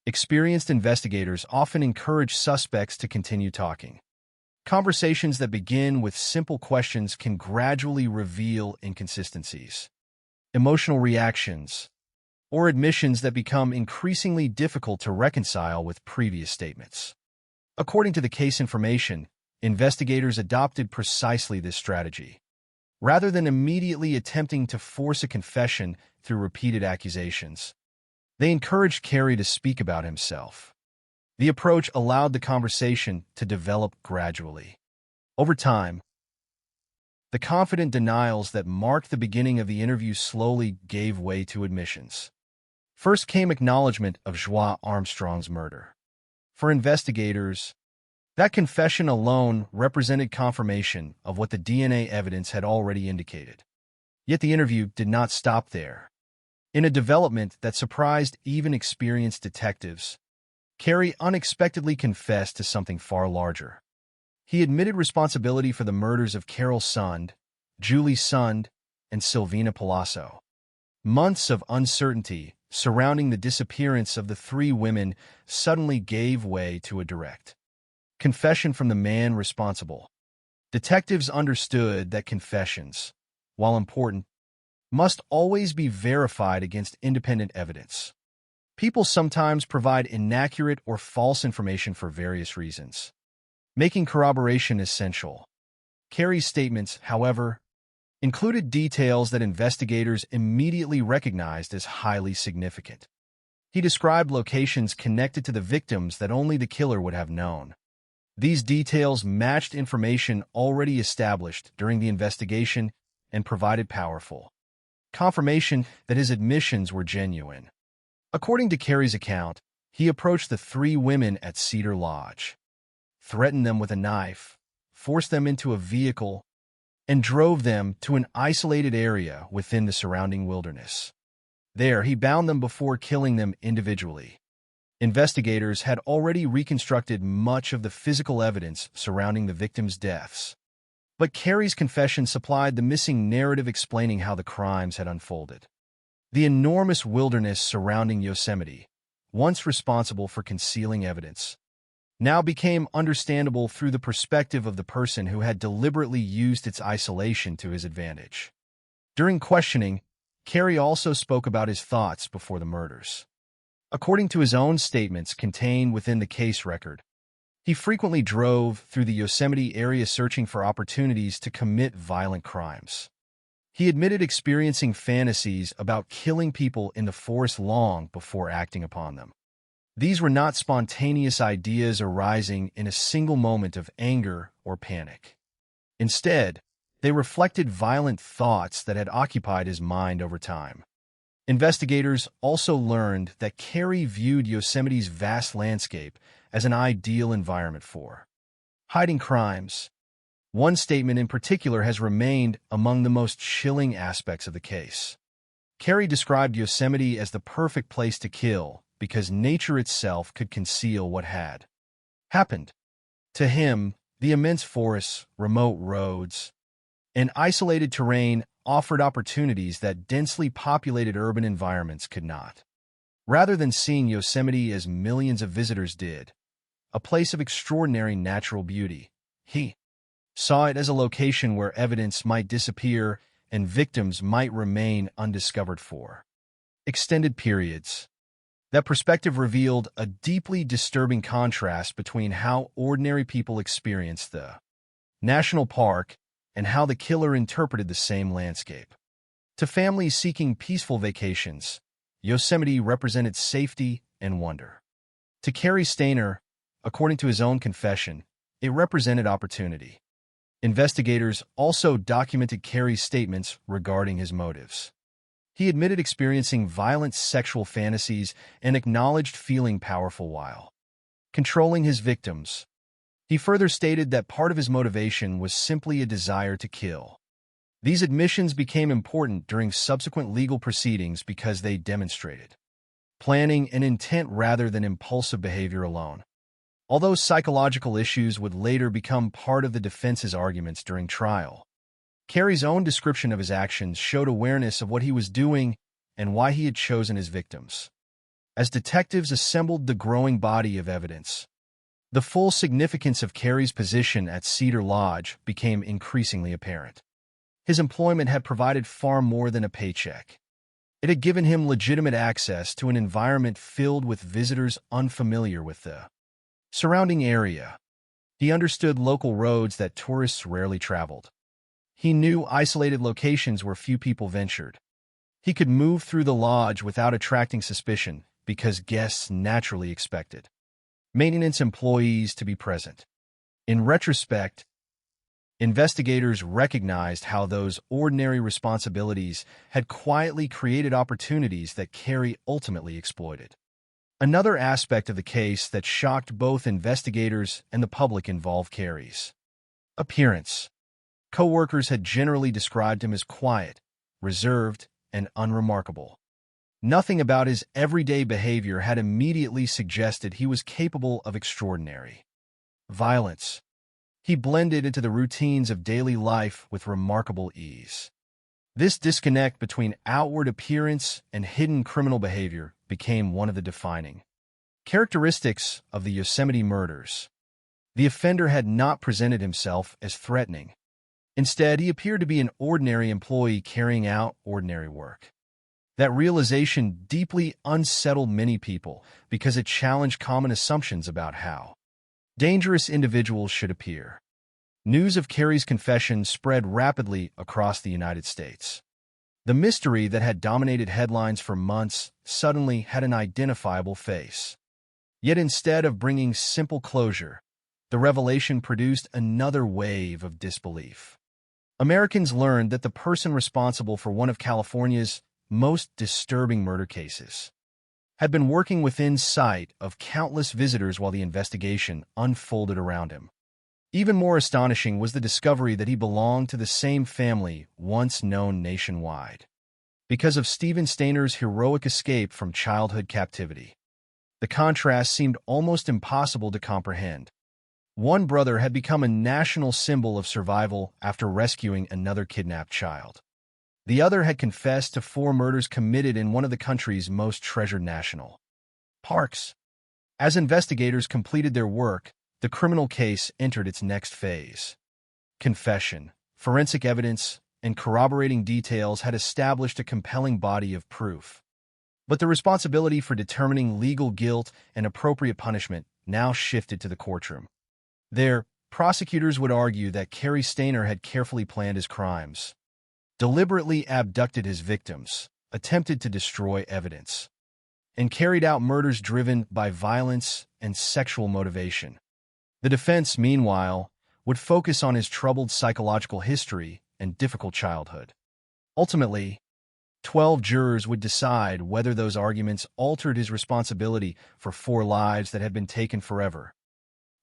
experienced investigators often encourage suspects to continue talking. Conversations that begin with simple questions can gradually reveal inconsistencies, emotional reactions, or admissions that become increasingly difficult to reconcile with previous statements. According to the case information, investigators adopted precisely this strategy. Rather than immediately attempting to force a confession through repeated accusations, they encouraged Cary to speak about himself. The approach allowed the conversation to develop gradually. Over time, the confident denials that marked the beginning of the interview slowly gave way to admissions. First came acknowledgement of Joie Armstrong's murder. For investigators, that confession alone represented confirmation of what the DNA evidence had already indicated. Yet the interview did not stop there. In a development that surprised even experienced detectives, Cary unexpectedly confessed to something far larger. He admitted responsibility for the murders of Carol Sund, Julie Sund, and Silvina Palazzo. Months of uncertainty surrounding the disappearance of the 3 women suddenly gave way to a direct confession from the man responsible. Detectives understood that confessions, while important, must always be verified against independent evidence. People sometimes provide inaccurate or false information for various reasons, making corroboration essential. Cary's statements, however, included details that investigators immediately recognized as highly significant. He described locations connected to the victims that only the killer would have known. These details matched information already established during the investigation and provided powerful confirmation that his admissions were genuine. According to Carey's account, he approached the 3 women at Cedar Lodge, threatened them with a knife, forced them into a vehicle, and drove them to an isolated area within the surrounding wilderness. There, he bound them before killing them individually. Investigators had already reconstructed much of the physical evidence surrounding the victims' deaths. But Carey's confession supplied the missing narrative explaining how the crimes had unfolded. The enormous wilderness surrounding Yosemite, once responsible for concealing evidence, now became understandable through the perspective of the person who had deliberately used its isolation to his advantage. During questioning, Carey also spoke about his thoughts before the murders. According to his own statements contained within the case record, he frequently drove through the Yosemite area searching for opportunities to commit violent crimes. He admitted experiencing fantasies about killing people in the forest long before acting upon them. These were not spontaneous ideas arising in a single moment of anger or panic. Instead, they reflected violent thoughts that had occupied his mind over time. Investigators also learned that Carey viewed Yosemite's vast landscape as an ideal environment for hiding crimes. One statement in particular has remained among the most chilling aspects of the case. Carey described Yosemite as the perfect place to kill because nature itself could conceal what had happened. To him, the immense forests, remote roads, and isolated terrain offered opportunities that densely populated urban environments could not. Rather than seeing Yosemite as millions of visitors did, a place of extraordinary natural beauty, he saw it as a location where evidence might disappear and victims might remain undiscovered for extended periods. That perspective revealed a deeply disturbing contrast between how ordinary people experienced the national park and how the killer interpreted the same landscape. To families seeking peaceful vacations, Yosemite represented safety and wonder. To Carey Stainer, according to his own confession, it represented opportunity. Investigators also documented Carey's statements regarding his motives. He admitted experiencing violent sexual fantasies and acknowledged feeling powerful while controlling his victims. He further stated that part of his motivation was simply a desire to kill. These admissions became important during subsequent legal proceedings because they demonstrated planning and intent rather than impulsive behavior alone. Although psychological issues would later become part of the defense's arguments during trial, Carey's own description of his actions showed awareness of what he was doing and why he had chosen his victims. As detectives assembled the growing body of evidence, the full significance of Carey's position at Cedar Lodge became increasingly apparent. His employment had provided far more than a paycheck. It had given him legitimate access to an environment filled with visitors unfamiliar with the surrounding area. He understood local roads that tourists rarely traveled. He knew isolated locations where few people ventured. He could move through the lodge without attracting suspicion because guests naturally expected maintenance employees to be present. In retrospect, investigators recognized how those ordinary responsibilities had quietly created opportunities that Carey ultimately exploited. Another aspect of the case that shocked both investigators and the public involved Carey's appearance. Co-workers had generally described him as quiet, reserved, and unremarkable. Nothing about his everyday behavior had immediately suggested he was capable of extraordinary violence. He blended into the routines of daily life with remarkable ease. This disconnect between outward appearance and hidden criminal behavior became one of the defining characteristics of the Yosemite murders. The offender had not presented himself as threatening. Instead, he appeared to be an ordinary employee carrying out ordinary work. That realization deeply unsettled many people because it challenged common assumptions about how dangerous individuals should appear. News of Carrie's confession spread rapidly across the United States. The mystery that had dominated headlines for months suddenly had an identifiable face. Yet instead of bringing simple closure, the revelation produced another wave of disbelief. Americans learned that the person responsible for one of California's most disturbing murder cases had been working within sight of countless visitors while the investigation unfolded around him. Even more astonishing was the discovery that he belonged to the same family once known nationwide. Because of Stephen Stainer's heroic escape from childhood captivity, the contrast seemed almost impossible to comprehend. One brother had become a national symbol of survival after rescuing another kidnapped child. The other had confessed to 4 murders committed in one of the country's most treasured national parks. As investigators completed their work, the criminal case entered its next phase. Confession, forensic evidence, and corroborating details had established a compelling body of proof. But the responsibility for determining legal guilt and appropriate punishment now shifted to the courtroom. There, prosecutors would argue that Cary Stainer had carefully planned his crimes, deliberately abducted his victims, attempted to destroy evidence, and carried out murders driven by violence and sexual motivation. The defense, meanwhile, would focus on his troubled psychological history and difficult childhood. Ultimately, 12 jurors would decide whether those arguments altered his responsibility for 4 lives that had been taken forever.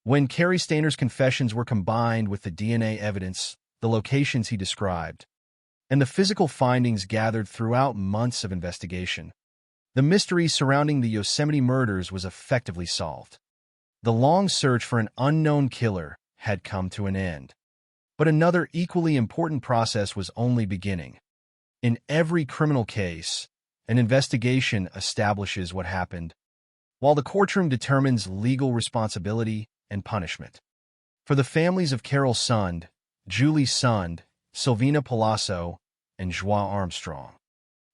When Cary Stainer's confessions were combined with the DNA evidence, the locations he described, and the physical findings gathered throughout months of investigation, the mystery surrounding the Yosemite murders was effectively solved. The long search for an unknown killer had come to an end. But another equally important process was only beginning. In every criminal case, an investigation establishes what happened, while the courtroom determines legal responsibility and punishment. For the families of Carol Sund, Julie Sund, Silvina Palazzo, and Joie Armstrong,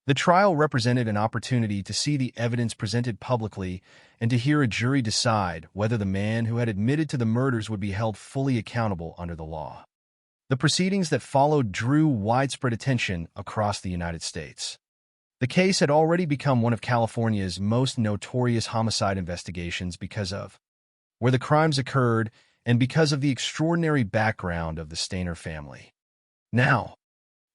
the trial represented an opportunity to see the evidence presented publicly and to hear a jury decide whether the man who had admitted to the murders would be held fully accountable under the law. The proceedings that followed drew widespread attention across the United States. The case had already become one of California's most notorious homicide investigations because of where the crimes occurred and because of the extraordinary background of the Stainer family. Now,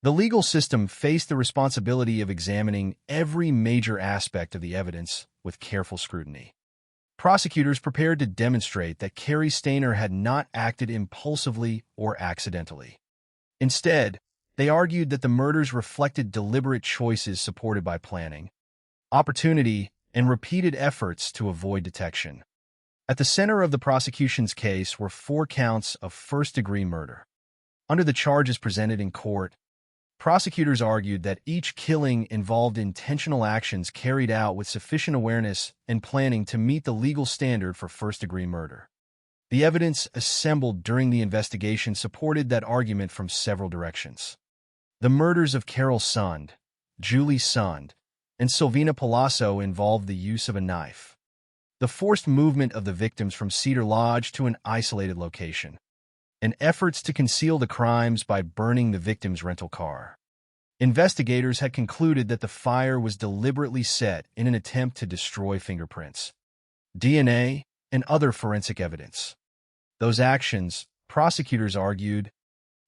the legal system faced the responsibility of examining every major aspect of the evidence with careful scrutiny. Prosecutors prepared to demonstrate that Cary Stainer had not acted impulsively or accidentally. Instead, they argued that the murders reflected deliberate choices supported by planning, opportunity, and repeated efforts to avoid detection. At the center of the prosecution's case were 4 counts of first-degree murder. Under the charges presented in court, prosecutors argued that each killing involved intentional actions carried out with sufficient awareness and planning to meet the legal standard for first-degree murder. The evidence assembled during the investigation supported that argument from several directions. The murders of Carol Sund, Julie Sund, and Silvina Palazzo involved the use of a knife, the forced movement of the victims from Cedar Lodge to an isolated location, and efforts to conceal the crimes by burning the victim's rental car. Investigators had concluded that the fire was deliberately set in an attempt to destroy fingerprints, DNA, and other forensic evidence. Those actions, prosecutors argued,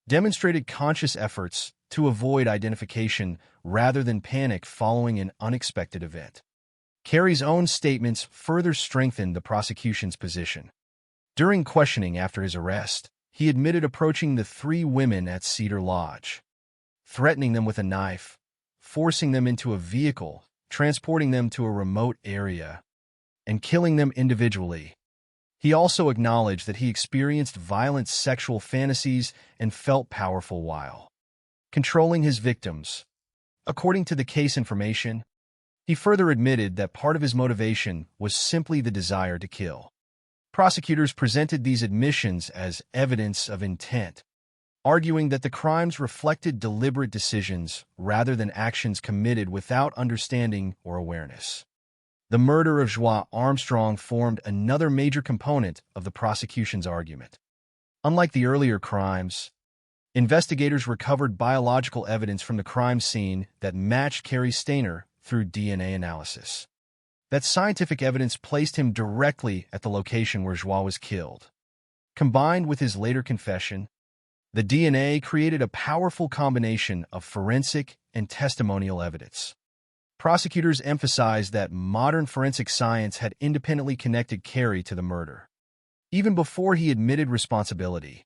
demonstrated conscious efforts to avoid identification rather than panic following an unexpected event. Cary's own statements further strengthened the prosecution's position. During questioning after his arrest, he admitted approaching the 3 women at Cedar Lodge, threatening them with a knife, forcing them into a vehicle, transporting them to a remote area, and killing them individually. He also acknowledged that he experienced violent sexual fantasies and felt powerful while controlling his victims. According to the case information, he further admitted that part of his motivation was simply the desire to kill. Prosecutors presented these admissions as evidence of intent, arguing that the crimes reflected deliberate decisions rather than actions committed without understanding or awareness. The murder of Joie Armstrong formed another major component of the prosecution's argument. Unlike the earlier crimes, investigators recovered biological evidence from the crime scene that matched Cary Stayner through DNA analysis. That scientific evidence placed him directly at the location where Joie was killed. Combined with his later confession, the DNA created a powerful combination of forensic and testimonial evidence. Prosecutors emphasized that modern forensic science had independently connected Cary to the murder, even before he admitted responsibility.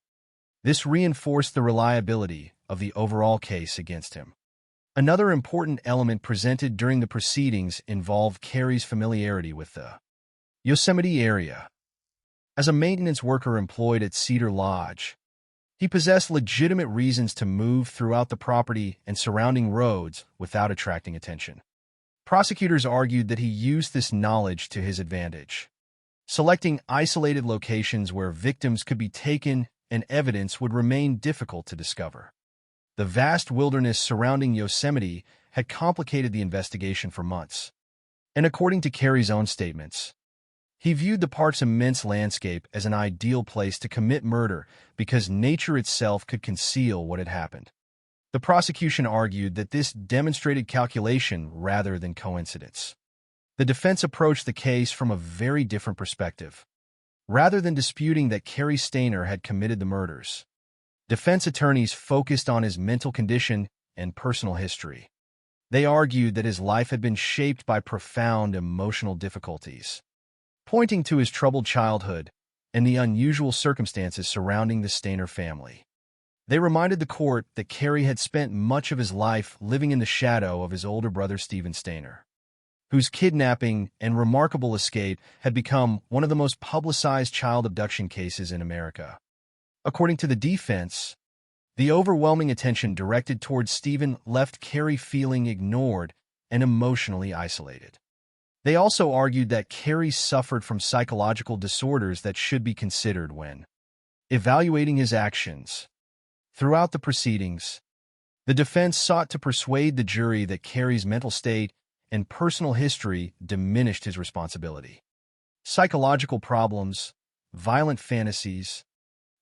This reinforced the reliability of the overall case against him. Another important element presented during the proceedings involved Cary's familiarity with the Yosemite area. As a maintenance worker employed at Cedar Lodge, he possessed legitimate reasons to move throughout the property and surrounding roads without attracting attention. Prosecutors argued that he used this knowledge to his advantage, selecting isolated locations where victims could be taken and evidence would remain difficult to discover. The vast wilderness surrounding Yosemite had complicated the investigation for months, and according to Cary's own statements, he viewed the park's immense landscape as an ideal place to commit murder because nature itself could conceal what had happened. The prosecution argued that this demonstrated calculation rather than coincidence. The defense approached the case from a very different perspective. Rather than disputing that Cary Stayner had committed the murders, defense attorneys focused on his mental condition and personal history. They argued that his life had been shaped by profound emotional difficulties, pointing to his troubled childhood and the unusual circumstances surrounding the Stayner family. They reminded the court that Cary had spent much of his life living in the shadow of his older brother Stephen Stayner, whose kidnapping and remarkable escape had become one of the most publicized child abduction cases in America. According to the defense, the overwhelming attention directed towards Stephen left Cary feeling ignored and emotionally isolated. They also argued that Cary suffered from psychological disorders that should be considered when evaluating his actions. Throughout the proceedings, the defense sought to persuade the jury that Cary's mental state and personal history diminished his responsibility. Psychological problems, violent fantasies,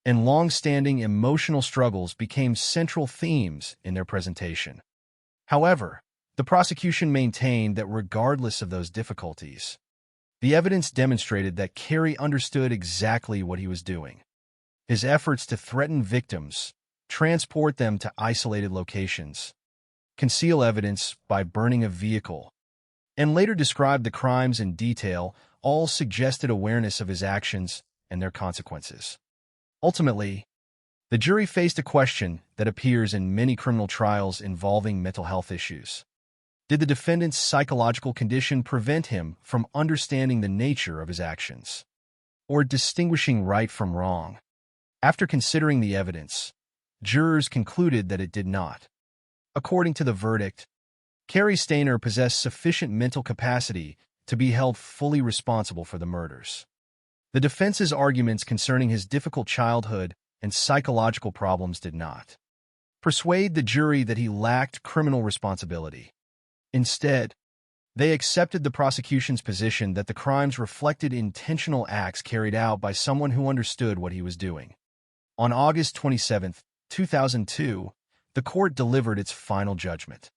and long-standing emotional struggles became central themes in their presentation. However, the prosecution maintained that regardless of those difficulties, the evidence demonstrated that Cary understood exactly what he was doing. His efforts to threaten victims, transport them to isolated locations, conceal evidence by burning a vehicle, and later describe the crimes in detail all suggested awareness of his actions and their consequences. Ultimately, the jury faced a question that appears in many criminal trials involving mental health issues. Did the defendant's psychological condition prevent him from understanding the nature of his actions, or distinguishing right from wrong? After considering the evidence, jurors concluded that it did not. According to the verdict, Cary Stayner possessed sufficient mental capacity to be held fully responsible for the murders. The defense's arguments concerning his difficult childhood and psychological problems did not persuade the jury that he lacked criminal responsibility. Instead, they accepted the prosecution's position that the crimes reflected intentional acts carried out by someone who understood what he was doing. On August 27, 2002, the court delivered its final judgment.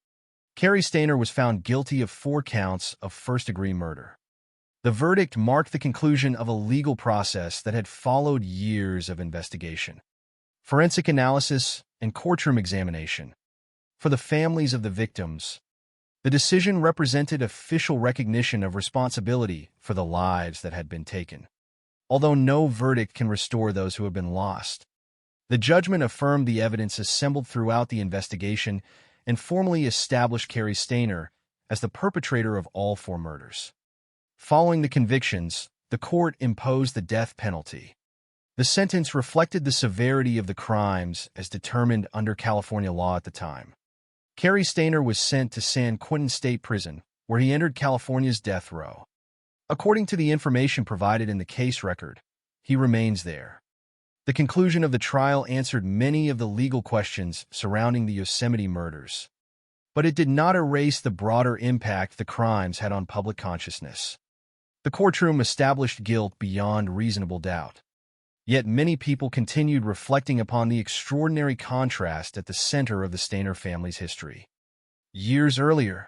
Cary Stayner was found guilty of 4 counts of first-degree murder. The verdict marked the conclusion of a legal process that had followed years of investigation, forensic analysis, and courtroom examination. For the families of the victims, the decision represented official recognition of responsibility for the lives that had been taken. Although no verdict can restore those who have been lost, the judgment affirmed the evidence assembled throughout the investigation and formally established Cary Stayner as the perpetrator of all 4 murders. Following the convictions, the court imposed the death penalty. The sentence reflected the severity of the crimes as determined under California law at the time. Cary Stayner was sent to San Quentin State Prison, where he entered California's death row. According to the information provided in the case record, he remains there. The conclusion of the trial answered many of the legal questions surrounding the Yosemite murders, but it did not erase the broader impact the crimes had on public consciousness. The courtroom established guilt beyond reasonable doubt. Yet many people continued reflecting upon the extraordinary contrast at the center of the Stainer family's history. Years earlier,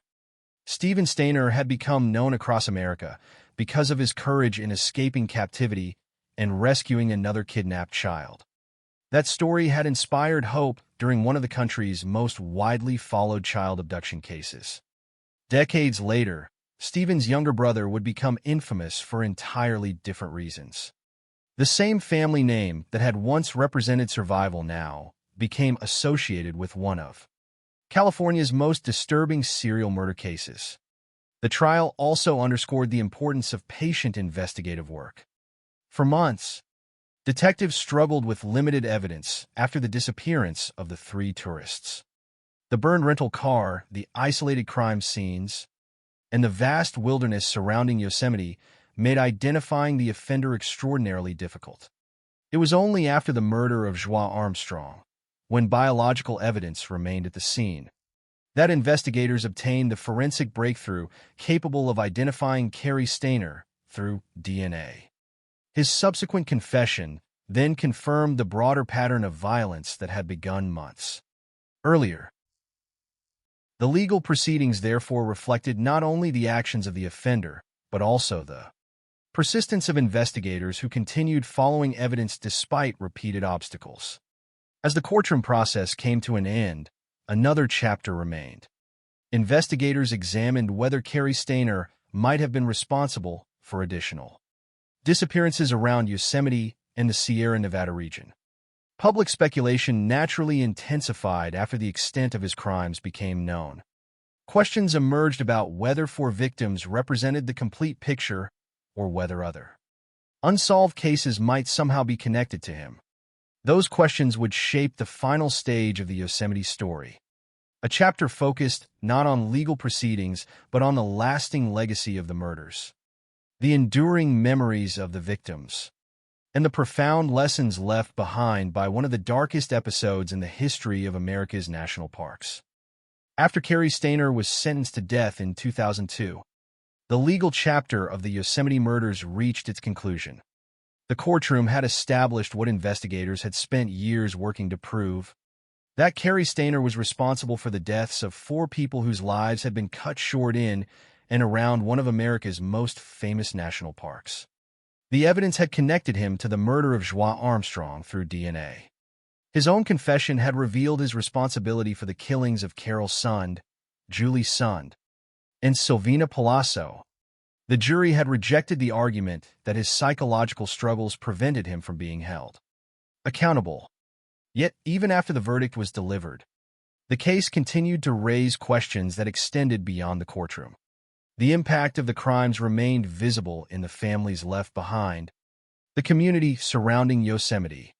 Stephen Stainer had become known across America because of his courage in escaping captivity and rescuing another kidnapped child. That story had inspired hope during one of the country's most widely followed child abduction cases. Decades later, Stephen's younger brother would become infamous for entirely different reasons. The same family name that had once represented survival now became associated with one of California's most disturbing serial murder cases. The trial also underscored the importance of patient investigative work. For months, detectives struggled with limited evidence after the disappearance of the 3 tourists. The burned rental car, the isolated crime scenes, and the vast wilderness surrounding Yosemite made identifying the offender extraordinarily difficult. It was only after the murder of Joie Armstrong, when biological evidence remained at the scene, that investigators obtained the forensic breakthrough capable of identifying Cary Stainer through DNA. His subsequent confession then confirmed the broader pattern of violence that had begun months earlier. The legal proceedings therefore reflected not only the actions of the offender, but also the persistence of investigators who continued following evidence despite repeated obstacles. As the courtroom process came to an end, another chapter remained. Investigators examined whether Cary Stainer might have been responsible for additional disappearances around Yosemite and the Sierra Nevada region. Public speculation naturally intensified after the extent of his crimes became known. Questions emerged about whether 4 victims represented the complete picture or whether other unsolved cases might somehow be connected to him. Those questions would shape the final stage of the Yosemite story, a chapter focused not on legal proceedings but on the lasting legacy of the murders, the enduring memories of the victims, and the profound lessons left behind by one of the darkest episodes in the history of America's national parks. After Cary Stainer was sentenced to death in 2002, the legal chapter of the Yosemite murders reached its conclusion. The courtroom had established what investigators had spent years working to prove: that Cary Stainer was responsible for the deaths of 4 people whose lives had been cut short in and around one of America's most famous national parks. The evidence had connected him to the murder of Joie Armstrong through DNA. His own confession had revealed his responsibility for the killings of Carol Sund, Julie Sund, and Silvina Palazzo. The jury had rejected the argument that his psychological struggles prevented him from being held accountable. Yet, even after the verdict was delivered, the case continued to raise questions that extended beyond the courtroom. The impact of the crimes remained visible in the families left behind, the community surrounding Yosemite,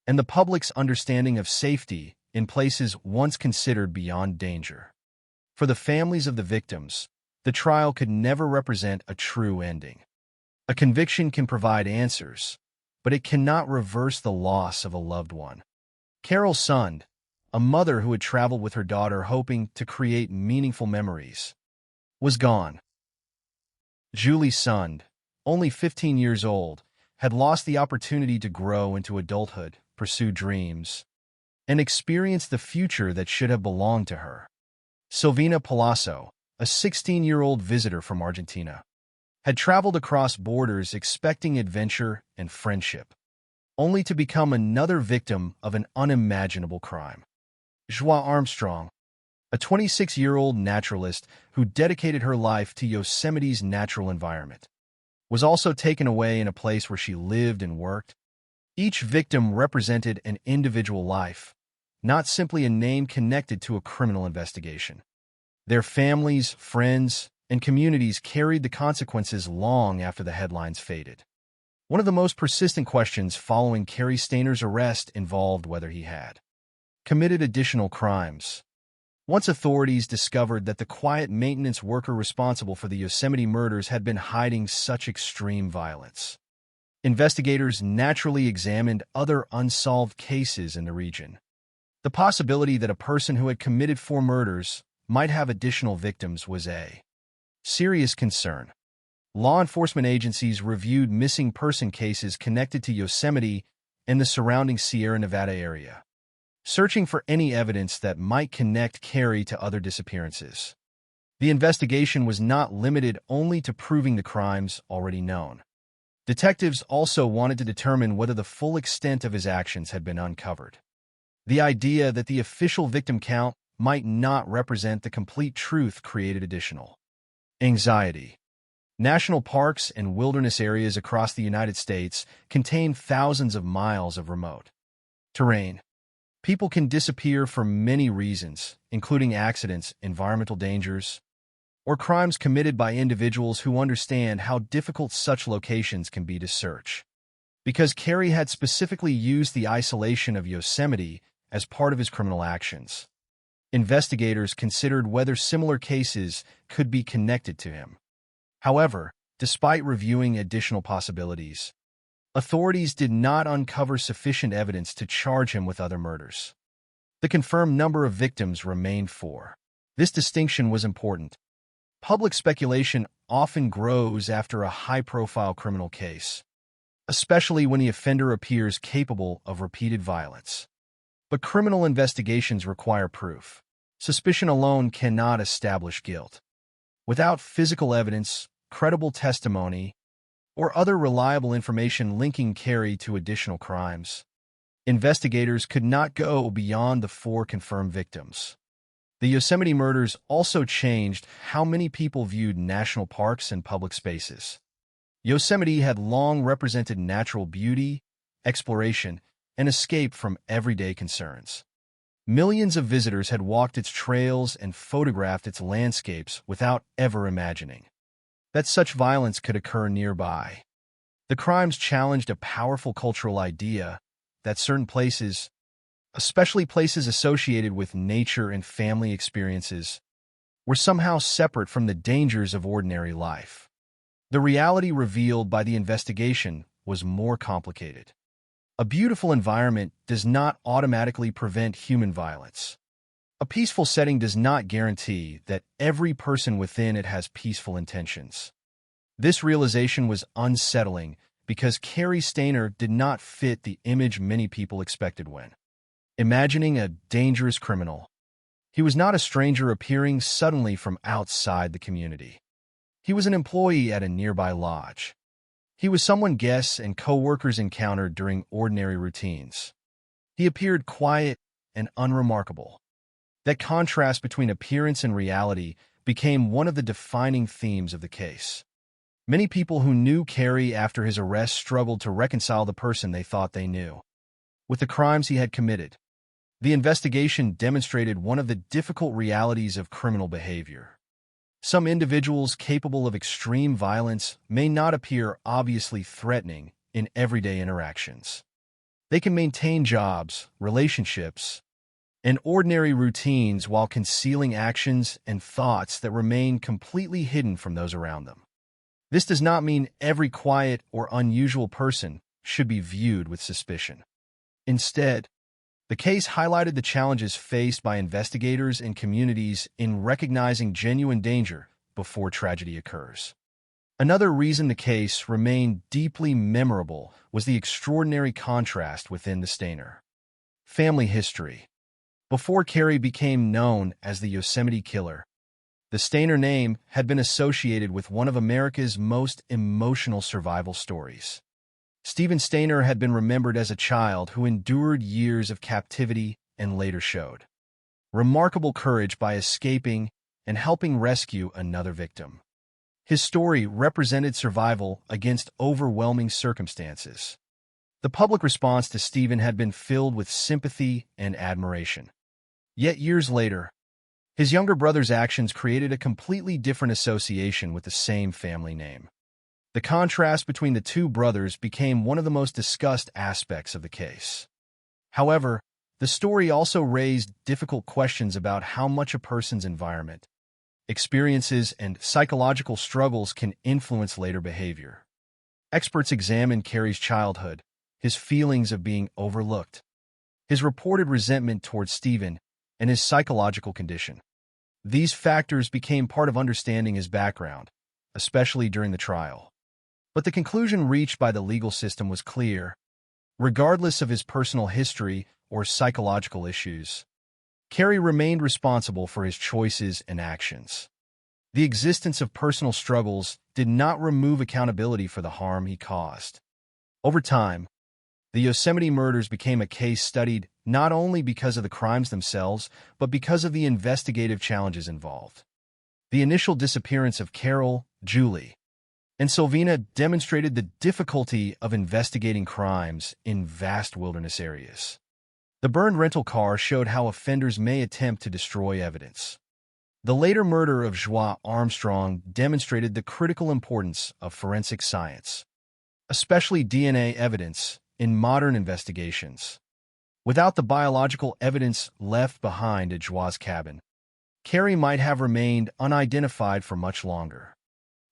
and the public's understanding of safety in places once considered beyond danger. For the families of the victims, the trial could never represent a true ending. A conviction can provide answers, but it cannot reverse the loss of a loved one. Carol Sund, a mother who had traveled with her daughter hoping to create meaningful memories, was gone. Julie Sund, only 15 years old, had lost the opportunity to grow into adulthood, pursue dreams, and experience the future that should have belonged to her. Silvina Palazzo, a 16-year-old visitor from Argentina, had traveled across borders expecting adventure and friendship, only to become another victim of an unimaginable crime. Joie Armstrong, a 26-year-old naturalist who dedicated her life to Yosemite's natural environment, was also taken away in a place where she lived and worked. Each victim represented an individual life, not simply a name connected to a criminal investigation. Their families, friends, and communities carried the consequences long after the headlines faded. One of the most persistent questions following Cary Stainer's arrest involved whether he had committed additional crimes. Once authorities discovered that the quiet maintenance worker responsible for the Yosemite murders had been hiding such extreme violence, investigators naturally examined other unsolved cases in the region. The possibility that a person who had committed 4 murders might have additional victims was a serious concern. Law enforcement agencies reviewed missing person cases connected to Yosemite and the surrounding Sierra Nevada area, searching for any evidence that might connect Carrie to other disappearances. The investigation was not limited only to proving the crimes already known. Detectives also wanted to determine whether the full extent of his actions had been uncovered. The idea that the official victim count might not represent the complete truth created additional anxiety. National parks and wilderness areas across the United States contain thousands of miles of remote terrain. People can disappear for many reasons, including accidents, environmental dangers, or crimes committed by individuals who understand how difficult such locations can be to search. Because Carrie had specifically used the isolation of Yosemite as part of his criminal actions, investigators considered whether similar cases could be connected to him. However, despite reviewing additional possibilities, authorities did not uncover sufficient evidence to charge him with other murders. The confirmed number of victims remained 4. This distinction was important. Public speculation often grows after a high-profile criminal case, especially when the offender appears capable of repeated violence. But criminal investigations require proof. Suspicion alone cannot establish guilt. Without physical evidence, credible testimony, or other reliable information linking Carrie to additional crimes, investigators could not go beyond the 4 confirmed victims. The Yosemite murders also changed how many people viewed national parks and public spaces. Yosemite had long represented natural beauty, exploration, and escape from everyday concerns. Millions of visitors had walked its trails and photographed its landscapes without ever imagining that such violence could occur nearby. The crimes challenged a powerful cultural idea that certain places, especially places associated with nature and family experiences, were somehow separate from the dangers of ordinary life. The reality revealed by the investigation was more complicated. A beautiful environment does not automatically prevent human violence. A peaceful setting does not guarantee that every person within it has peaceful intentions. This realization was unsettling because Carrie Stainer did not fit the image many people expected when imagining a dangerous criminal. He was not a stranger appearing suddenly from outside the community. He was an employee at a nearby lodge. He was someone guests and co-workers encountered during ordinary routines. He appeared quiet and unremarkable. That contrast between appearance and reality became one of the defining themes of the case. Many people who knew Carrie after his arrest struggled to reconcile the person they thought they knew with the crimes he had committed. The investigation demonstrated one of the difficult realities of criminal behavior. Some individuals capable of extreme violence may not appear obviously threatening in everyday interactions. They can maintain jobs, relationships, and ordinary routines while concealing actions and thoughts that remain completely hidden from those around them. This does not mean every quiet or unusual person should be viewed with suspicion. Instead, the case highlighted the challenges faced by investigators and communities in recognizing genuine danger before tragedy occurs. Another reason the case remained deeply memorable was the extraordinary contrast within the Stainer family history. Before Carrie became known as the Yosemite Killer, the Stainer name had been associated with one of America's most emotional survival stories. Stephen Stainer had been remembered as a child who endured years of captivity and later showed remarkable courage by escaping and helping rescue another victim. His story represented survival against overwhelming circumstances. The public response to Stephen had been filled with sympathy and admiration. Yet years later, his younger brother's actions created a completely different association with the same family name. The contrast between the two brothers became one of the most discussed aspects of the case. However, the story also raised difficult questions about how much a person's environment, experiences, and psychological struggles can influence later behavior. Experts examined Carrie's childhood, his feelings of being overlooked, his reported resentment towards Stephen, and his psychological condition. These factors became part of understanding his background, especially during the trial. But the conclusion reached by the legal system was clear. Regardless of his personal history or psychological issues, Carey remained responsible for his choices and actions. The existence of personal struggles did not remove accountability for the harm he caused. Over time, the Yosemite murders became a case studied not only because of the crimes themselves, but because of the investigative challenges involved. The initial disappearance of Carol, Julie, and Sylvina demonstrated the difficulty of investigating crimes in vast wilderness areas. The burned rental car showed how offenders may attempt to destroy evidence. The later murder of Joie Armstrong demonstrated the critical importance of forensic science, especially DNA evidence, in modern investigations. Without the biological evidence left behind at Joie's cabin, Carey might have remained unidentified for much longer.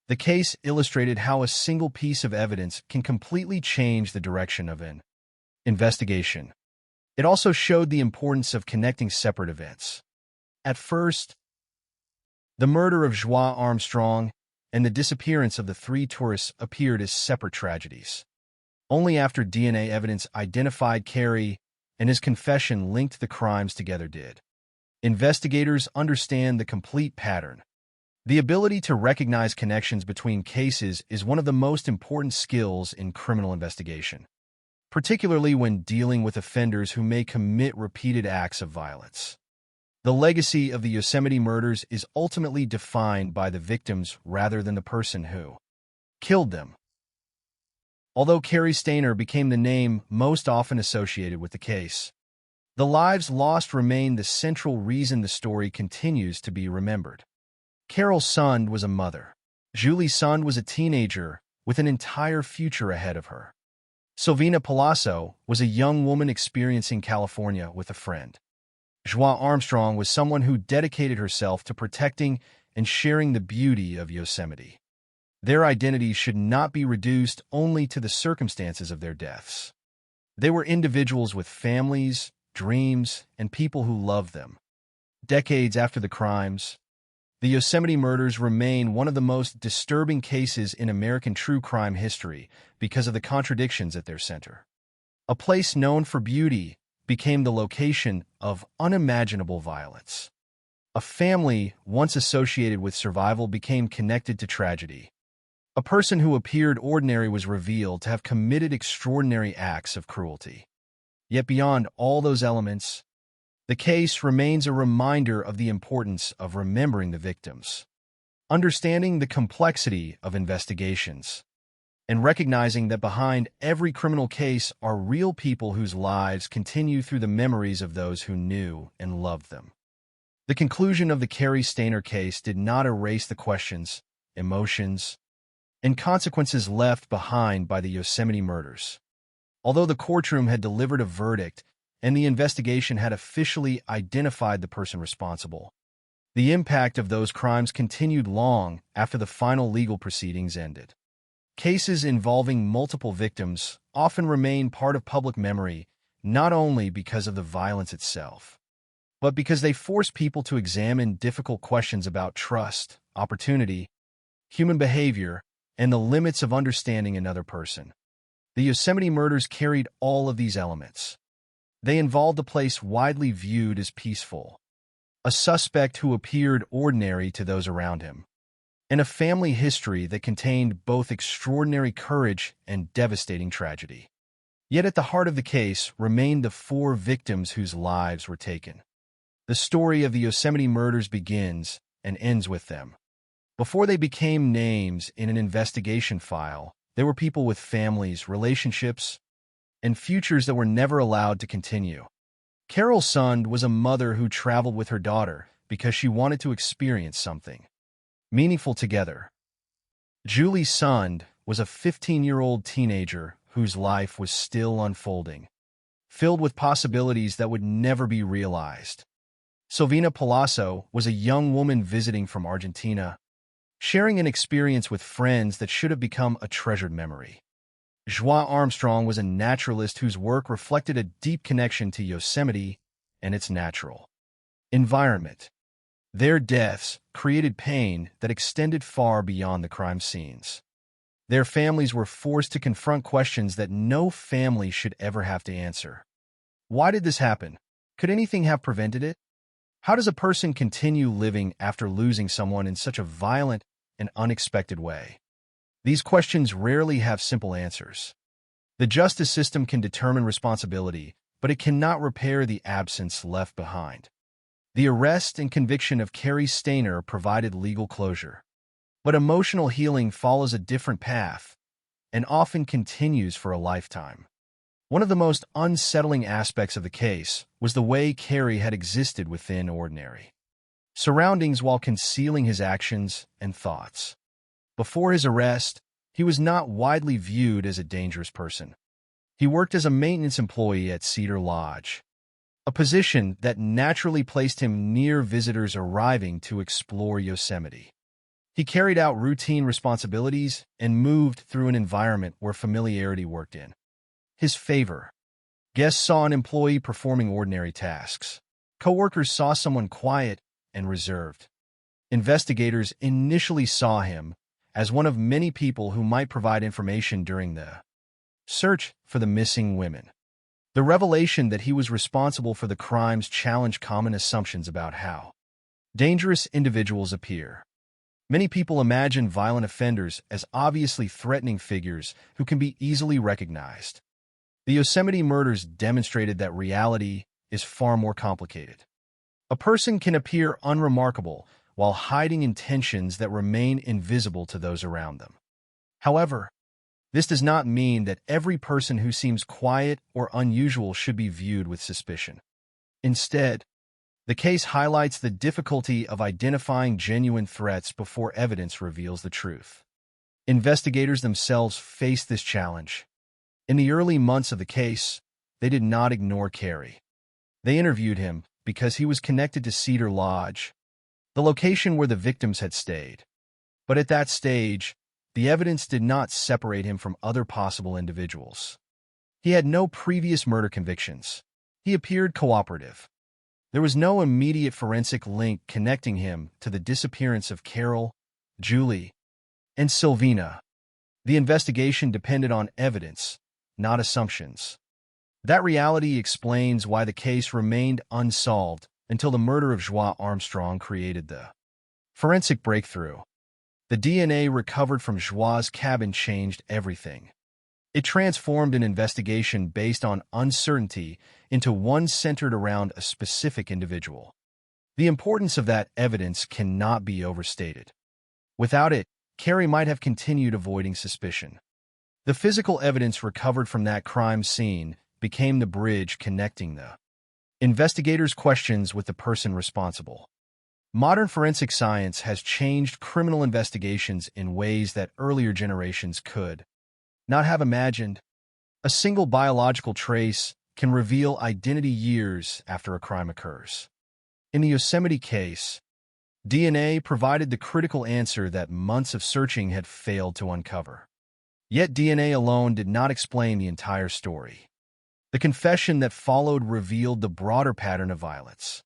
The case illustrated how a single piece of evidence can completely change the direction of an investigation. It also showed the importance of connecting separate events. At first, the murder of Joie Armstrong and the disappearance of the 3 tourists appeared as separate tragedies. Only after DNA evidence identified Carey and his confession linked the crimes together did investigators understand the complete pattern. The ability to recognize connections between cases is one of the most important skills in criminal investigation, particularly when dealing with offenders who may commit repeated acts of violence. The legacy of the Yosemite murders is ultimately defined by the victims rather than the person who killed them. Although Carey Stayner became the name most often associated with the case, the lives lost remain the central reason the story continues to be remembered. Carol Sund was a mother. Julie Sund was a teenager with an entire future ahead of her. Sylvina Palazzo was a young woman experiencing California with a friend. Joie Armstrong was someone who dedicated herself to protecting and sharing the beauty of Yosemite. Their identities should not be reduced only to the circumstances of their deaths. They were individuals with families, dreams, and people who loved them. Decades after the crimes, the Yosemite murders remain one of the most disturbing cases in American true crime history because of the contradictions at their center. A place known for beauty became the location of unimaginable violence. A family once associated with survival became connected to tragedy. A person who appeared ordinary was revealed to have committed extraordinary acts of cruelty. Yet beyond all those elements, the case remains a reminder of the importance of remembering the victims, understanding the complexity of investigations, and recognizing that behind every criminal case are real people whose lives continue through the memories of those who knew and loved them. The conclusion of the Carey Stayner case did not erase the questions, emotions, and consequences left behind by the Yosemite murders. Although the courtroom had delivered a verdict and the investigation had officially identified the person responsible, the impact of those crimes continued long after the final legal proceedings ended. Cases involving multiple victims often remain part of public memory, not only because of the violence itself, but because they force people to examine difficult questions about trust, opportunity, human behavior, and the limits of understanding another person. The Yosemite murders carried all of these elements. They involved a place widely viewed as peaceful, a suspect who appeared ordinary to those around him, and a family history that contained both extraordinary courage and devastating tragedy. Yet at the heart of the case remained the 4 victims whose lives were taken. The story of the Yosemite murders begins and ends with them. Before they became names in an investigation file, they were people with families, relationships, and futures that were never allowed to continue. Carol Sund was a mother who traveled with her daughter because she wanted to experience something meaningful together. Julie Sund was a 15-year-old teenager whose life was still unfolding, filled with possibilities that would never be realized. Sylvina Palazzo was a young woman visiting from Argentina, sharing an experience with friends that should have become a treasured memory. Joie Armstrong was a naturalist whose work reflected a deep connection to Yosemite and its natural environment. Their deaths created pain that extended far beyond the crime scenes. Their families were forced to confront questions that no family should ever have to answer. Why did this happen? Could anything have prevented it? How does a person continue living after losing someone in such a violent and unexpected way? These questions rarely have simple answers. The justice system can determine responsibility, but it cannot repair the absence left behind. The arrest and conviction of Cary Stayner provided legal closure. But emotional healing follows a different path and often continues for a lifetime. One of the most unsettling aspects of the case was the way Cary had existed within ordinary surroundings while concealing his actions and thoughts. Before his arrest, he was not widely viewed as a dangerous person. He worked as a maintenance employee at Cedar Lodge, a position that naturally placed him near visitors arriving to explore Yosemite. He carried out routine responsibilities and moved through an environment where familiarity worked in his favor. Guests saw an employee performing ordinary tasks. Coworkers saw someone quiet and reserved. Investigators initially saw him as one of many people who might provide information during the search for the missing women. The revelation that he was responsible for the crimes challenged common assumptions about how dangerous individuals appear. Many people imagine violent offenders as obviously threatening figures who can be easily recognized. The Yosemite murders demonstrated that reality is far more complicated. A person can appear unremarkable while hiding intentions that remain invisible to those around them. However, this does not mean that every person who seems quiet or unusual should be viewed with suspicion. Instead, the case highlights the difficulty of identifying genuine threats before evidence reveals the truth. Investigators themselves faced this challenge. In the early months of the case, they did not ignore Cary. They interviewed him because he was connected to Cedar Lodge, the location where the victims had stayed. But at that stage, the evidence did not separate him from other possible individuals. He had no previous murder convictions. He appeared cooperative. There was no immediate forensic link connecting him to the disappearance of Carol, Julie, and Sylvina. The investigation depended on evidence, not assumptions. That reality explains why the case remained unsolved until the murder of Joie Armstrong created the forensic breakthrough. The DNA recovered from Joie's cabin changed everything. It transformed an investigation based on uncertainty into one centered around a specific individual. The importance of that evidence cannot be overstated. Without it, Cary might have continued avoiding suspicion. The physical evidence recovered from that crime scene became the bridge connecting the investigators' questions with the person responsible. Modern forensic science has changed criminal investigations in ways that earlier generations could not have imagined. A single biological trace can reveal identity years after a crime occurs. In the Yosemite case, DNA provided the critical answer that months of searching had failed to uncover. Yet DNA alone did not explain the entire story. The confession that followed revealed the broader pattern of violence.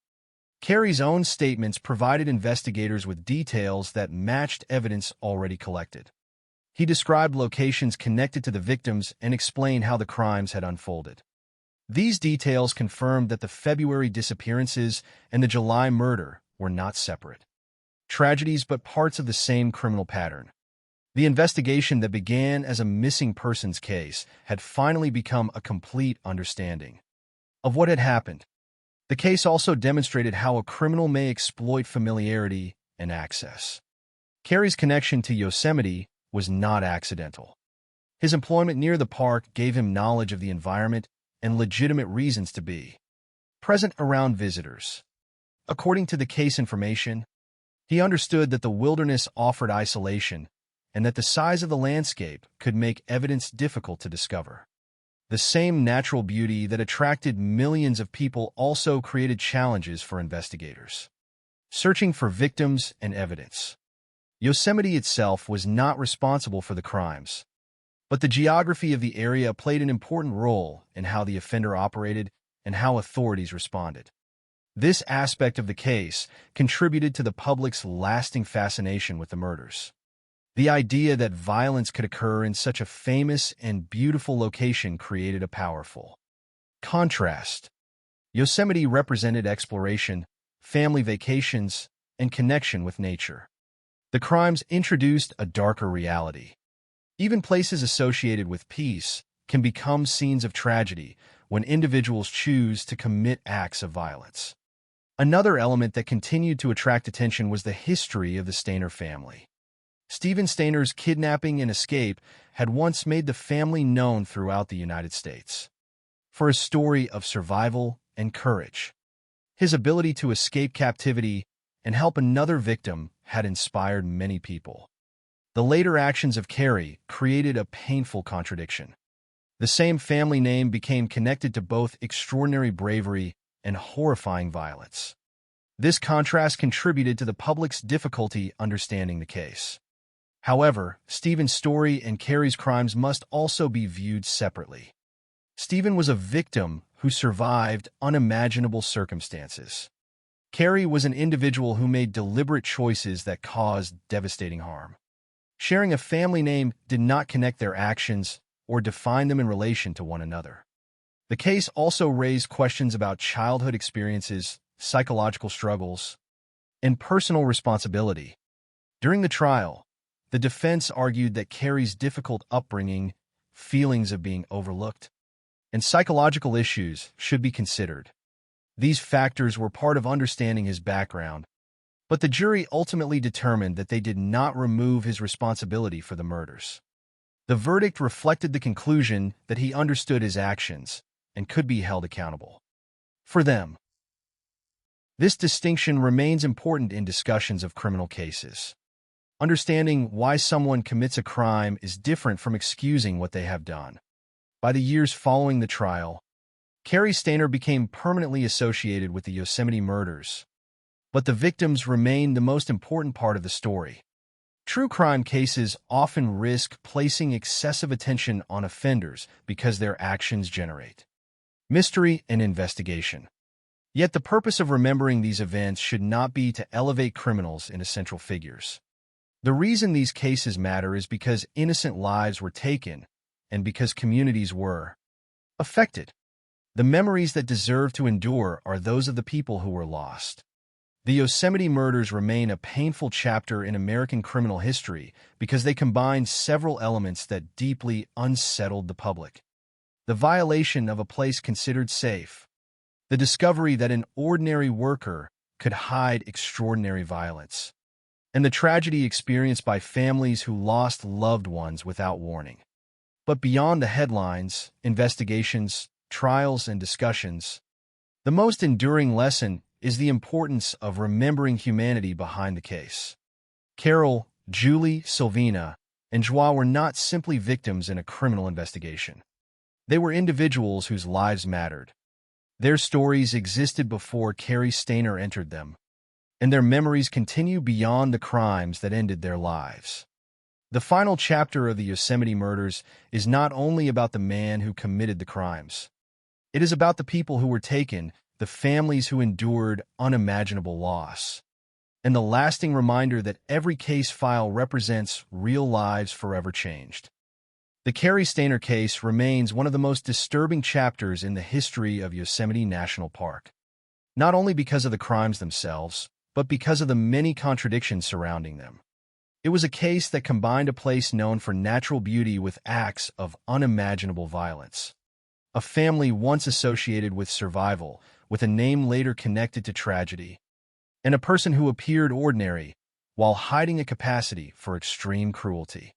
Cary's own statements provided investigators with details that matched evidence already collected. He described locations connected to the victims and explained how the crimes had unfolded. These details confirmed that the February disappearances and the July murder were not separate tragedies but parts of the same criminal pattern. The investigation that began as a missing persons case had finally become a complete understanding of what had happened. The case also demonstrated how a criminal may exploit familiarity and access. Cary's connection to Yosemite was not accidental. His employment near the park gave him knowledge of the environment and legitimate reasons to be present around visitors. According to the case information, he understood that the wilderness offered isolation and that the size of the landscape could make evidence difficult to discover. The same natural beauty that attracted millions of people also created challenges for investigators searching for victims and evidence. Yosemite itself was not responsible for the crimes, but the geography of the area played an important role in how the offender operated and how authorities responded. This aspect of the case contributed to the public's lasting fascination with the murders. The idea that violence could occur in such a famous and beautiful location created a powerful contrast. Yosemite represented exploration, family vacations, and connection with nature. The crimes introduced a darker reality. Even places associated with peace can become scenes of tragedy when individuals choose to commit acts of violence. Another element that continued to attract attention was the history of the Stainer family. Stephen Stainer's kidnapping and escape had once made the family known throughout the United States for a story of survival and courage. His ability to escape captivity and help another victim had inspired many people. The later actions of Carrie created a painful contradiction. The same family name became connected to both extraordinary bravery and horrifying violence. This contrast contributed to the public's difficulty understanding the case. However, Stephen's story and Carrie's crimes must also be viewed separately. Stephen was a victim who survived unimaginable circumstances. Carrie was an individual who made deliberate choices that caused devastating harm. Sharing a family name did not connect their actions or define them in relation to one another. The case also raised questions about childhood experiences, psychological struggles, and personal responsibility. During the trial, the defense argued that Carrie's difficult upbringing, feelings of being overlooked, and psychological issues should be considered. These factors were part of understanding his background, but the jury ultimately determined that they did not remove his responsibility for the murders. The verdict reflected the conclusion that he understood his actions and could be held accountable for them. This distinction remains important in discussions of criminal cases. Understanding why someone commits a crime is different from excusing what they have done. By the years following the trial, Carrie Stainer became permanently associated with the Yosemite murders, but the victims remained the most important part of the story. True crime cases often risk placing excessive attention on offenders because their actions generate mystery and investigation. Yet the purpose of remembering these events should not be to elevate criminals into central figures. The reason these cases matter is because innocent lives were taken and because communities were affected. The memories that deserve to endure are those of the people who were lost. The Yosemite murders remain a painful chapter in American criminal history because they combine several elements that deeply unsettled the public. The violation of a place considered safe, the discovery that an ordinary worker could hide extraordinary violence, and the tragedy experienced by families who lost loved ones without warning. But beyond the headlines, investigations, trials, and discussions, the most enduring lesson is the importance of remembering humanity behind the case. Carol, Julie, Sylvina, and Joie were not simply victims in a criminal investigation. They were individuals whose lives mattered. Their stories existed before Carrie Stainer entered them, and their memories continue beyond the crimes that ended their lives. The final chapter of the Yosemite murders is not only about the man who committed the crimes. It is about the people who were taken, the families who endured unimaginable loss, and the lasting reminder that every case file represents real lives forever changed. The Carrie Stainer case remains one of the most disturbing chapters in the history of Yosemite National Park, not only because of the crimes themselves, but because of the many contradictions surrounding them. It was a case that combined a place known for natural beauty with acts of unimaginable violence. A family once associated with survival, with a name later connected to tragedy, and a person who appeared ordinary while hiding a capacity for extreme cruelty.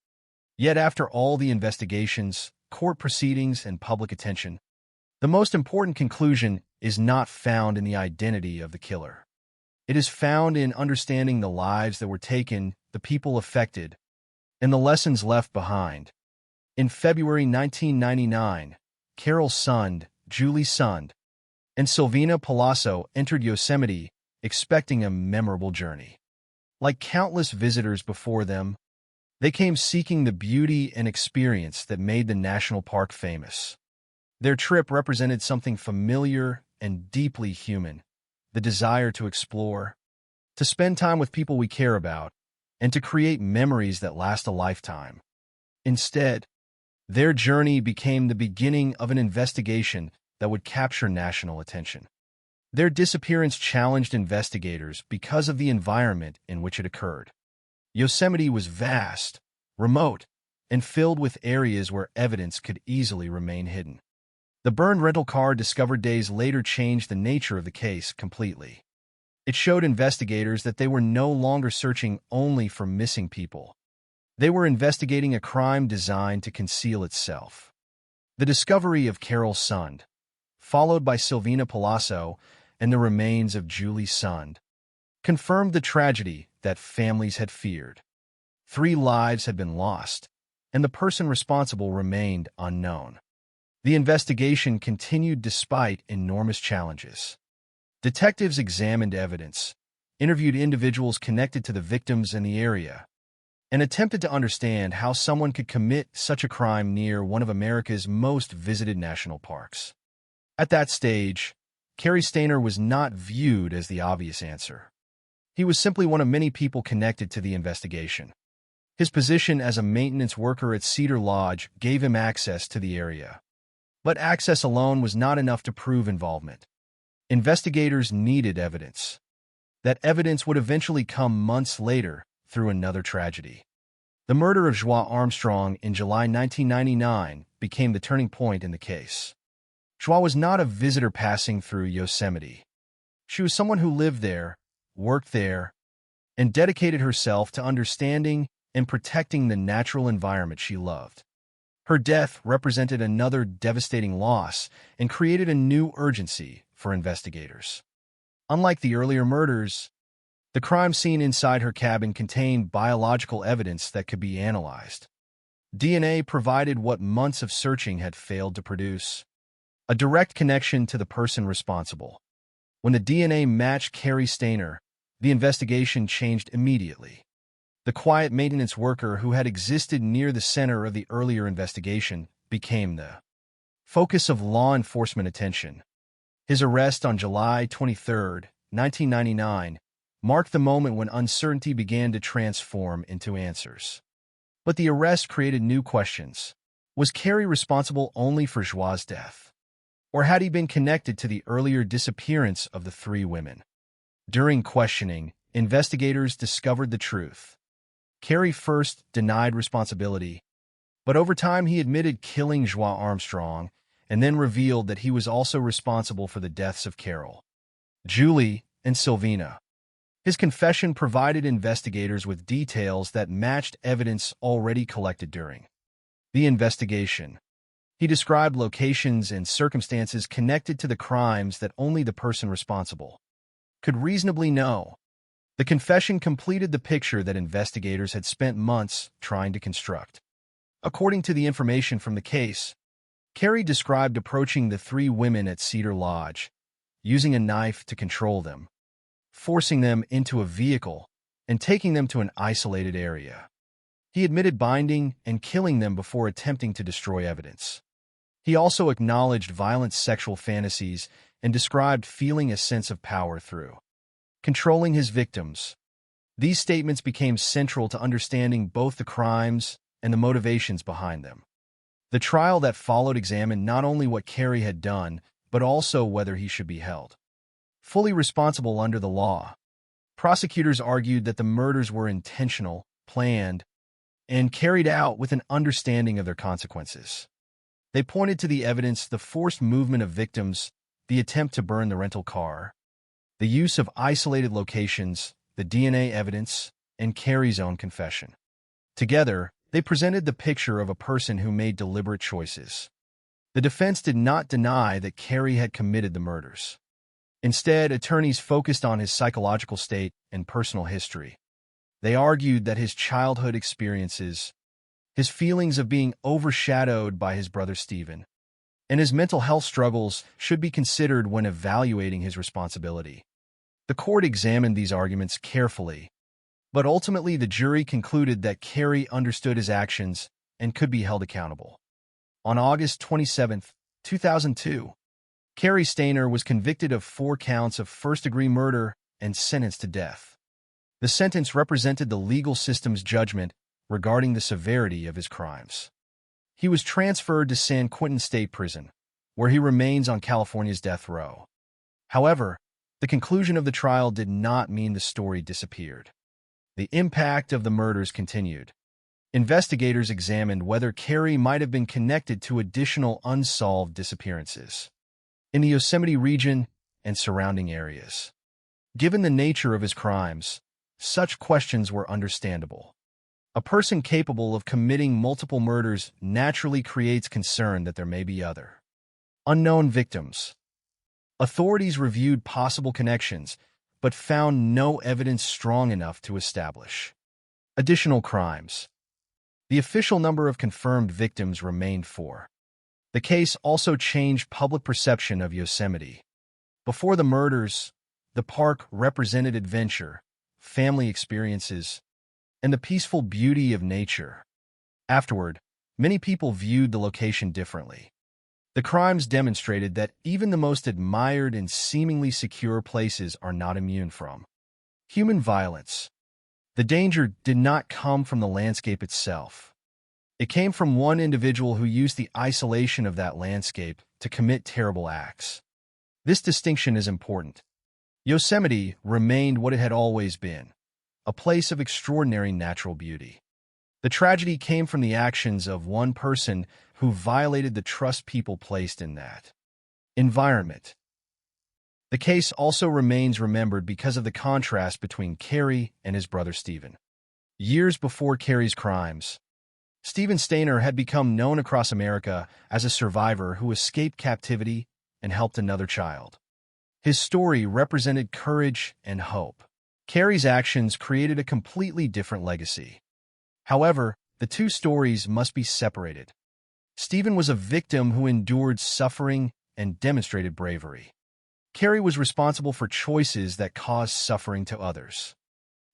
Yet after all the investigations, court proceedings, and public attention, the most important conclusion is not found in the identity of the killer. It is found in understanding the lives that were taken, the people affected, and the lessons left behind. In February 1999, Carol Sund, Julie Sund, and Sylvina Palazzo entered Yosemite, expecting a memorable journey. Like countless visitors before them, they came seeking the beauty and experience that made the national park famous. Their trip represented something familiar and deeply human, the desire to explore, to spend time with people we care about, and to create memories that last a lifetime. Instead, their journey became the beginning of an investigation that would capture national attention. Their disappearance challenged investigators because of the environment in which it occurred. Yosemite was vast, remote, and filled with areas where evidence could easily remain hidden. The burned rental car discovered days later changed the nature of the case completely. It showed investigators that they were no longer searching only for missing people. They were investigating a crime designed to conceal itself. The discovery of Carol Sund, followed by Silvina Palazzo and the remains of Julie Sund, confirmed the tragedy that families had feared. 3 lives had been lost, and the person responsible remained unknown. The investigation continued despite enormous challenges. Detectives examined evidence, interviewed individuals connected to the victims in the area, and attempted to understand how someone could commit such a crime near one of America's most visited national parks. At that stage, Cary Stayner was not viewed as the obvious answer. He was simply one of many people connected to the investigation. His position as a maintenance worker at Cedar Lodge gave him access to the area. But access alone was not enough to prove involvement. Investigators needed evidence. That evidence would eventually come months later through another tragedy. The murder of Joie Armstrong in July 1999 became the turning point in the case. Joie was not a visitor passing through Yosemite. She was someone who lived there, worked there, and dedicated herself to understanding and protecting the natural environment she loved. Her death represented another devastating loss and created a new urgency for investigators. Unlike the earlier murders, the crime scene inside her cabin contained biological evidence that could be analyzed. DNA provided what months of searching had failed to produce: a direct connection to the person responsible. When the DNA matched Cary Stayner, the investigation changed immediately. The quiet maintenance worker who had existed near the center of the earlier investigation became the focus of law enforcement attention. His arrest on July 23, 1999, marked the moment when uncertainty began to transform into answers. But the arrest created new questions. Was Cary responsible only for Joie's death? Or had he been connected to the earlier disappearance of the 3 women? During questioning, investigators discovered the truth. Cary first denied responsibility, but over time he admitted killing Joie Armstrong and then revealed that he was also responsible for the deaths of Carol, Julie, and Silvina. His confession provided investigators with details that matched evidence already collected during the investigation. He described locations and circumstances connected to the crimes that only the person responsible could reasonably know. The confession completed the picture that investigators had spent months trying to construct. According to the information from the case, Cary described approaching the 3 women at Cedar Lodge, using a knife to control them, forcing them into a vehicle, and taking them to an isolated area. He admitted binding and killing them before attempting to destroy evidence. He also acknowledged violent sexual fantasies and described feeling a sense of power through controlling his victims. These statements became central to understanding both the crimes and the motivations behind them. The trial that followed examined not only what Cary had done, but also whether he should be held fully responsible under the law. Prosecutors argued that the murders were intentional, planned, and carried out with an understanding of their consequences. They pointed to the evidence: the forced movement of victims, the attempt to burn the rental car, the use of isolated locations, the DNA evidence, and Cary's own confession. Together, they presented the picture of a person who made deliberate choices. The defense did not deny that Cary had committed the murders. Instead, attorneys focused on his psychological state and personal history. They argued that his childhood experiences, his feelings of being overshadowed by his brother Stephen, and his mental health struggles should be considered when evaluating his responsibility. The court examined these arguments carefully, but ultimately the jury concluded that Cary understood his actions and could be held accountable. On August 27, 2002, Cary Stayner was convicted of 4 counts of first-degree murder and sentenced to death. The sentence represented the legal system's judgment regarding the severity of his crimes. He was transferred to San Quentin State Prison, where he remains on California's death row. However, the conclusion of the trial did not mean the story disappeared. The impact of the murders continued. Investigators examined whether Cary might have been connected to additional unsolved disappearances in the Yosemite region and surrounding areas. Given the nature of his crimes, such questions were understandable. A person capable of committing multiple murders naturally creates concern that there may be other unknown victims. Authorities reviewed possible connections, but found no evidence strong enough to establish additional crimes. The official number of confirmed victims remained 4. The case also changed public perception of Yosemite. Before the murders, the park represented adventure, family experiences, and the peaceful beauty of nature. Afterward, many people viewed the location differently. The crimes demonstrated that even the most admired and seemingly secure places are not immune from human violence. The danger did not come from the landscape itself. It came from one individual who used the isolation of that landscape to commit terrible acts. This distinction is important. Yosemite remained what it had always been, a place of extraordinary natural beauty. The tragedy came from the actions of one person who violated the trust people placed in that environment. The case also remains remembered because of the contrast between Cary and his brother Stephen. Years before Cary's crimes, Stephen Stainer had become known across America as a survivor who escaped captivity and helped another child. His story represented courage and hope. Cary's actions created a completely different legacy. However, the two stories must be separated. Stephen was a victim who endured suffering and demonstrated bravery. Cary was responsible for choices that caused suffering to others.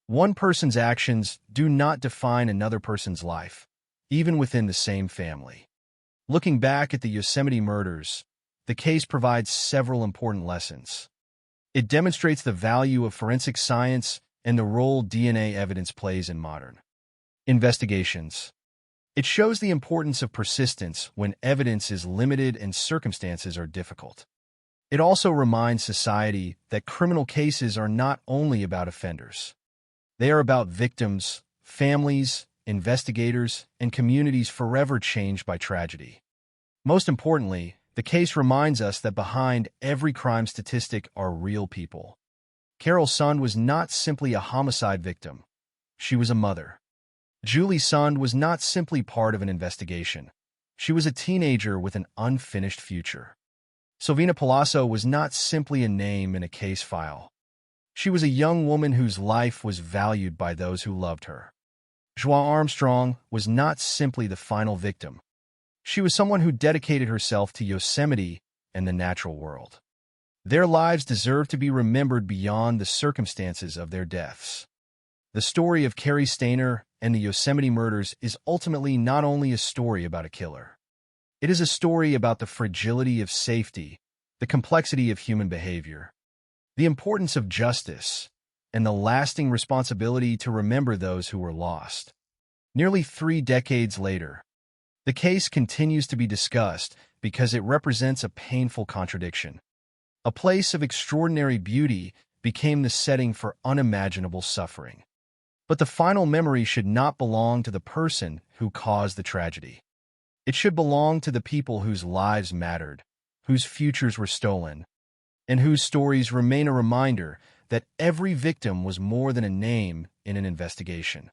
One person's actions do not define another person's life, even within the same family. Looking back at the Yosemite murders, the case provides several important lessons. It demonstrates the value of forensic science and the role DNA evidence plays in modern investigations. It shows the importance of persistence when evidence is limited and circumstances are difficult. It also reminds society that criminal cases are not only about offenders. They are about victims, families, investigators, and communities forever changed by tragedy. Most importantly, the case reminds us that behind every crime statistic are real people. Carol Sund was not simply a homicide victim. She was a mother. Julie Sund was not simply part of an investigation. She was a teenager with an unfinished future. Sylvina Palazzo was not simply a name in a case file. She was a young woman whose life was valued by those who loved her. Joie Armstrong was not simply the final victim. She was someone who dedicated herself to Yosemite and the natural world. Their lives deserve to be remembered beyond the circumstances of their deaths. The story of Cary Stainer and the Yosemite murders is ultimately not only a story about a killer. It is a story about the fragility of safety, the complexity of human behavior, the importance of justice, and the lasting responsibility to remember those who were lost. Nearly 3 decades later, the case continues to be discussed because it represents a painful contradiction. A place of extraordinary beauty became the setting for unimaginable suffering. But the final memory should not belong to the person who caused the tragedy. It should belong to the people whose lives mattered, whose futures were stolen, and whose stories remain a reminder that every victim was more than a name in an investigation.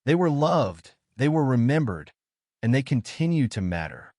They were loved, they were remembered, and they continue to matter.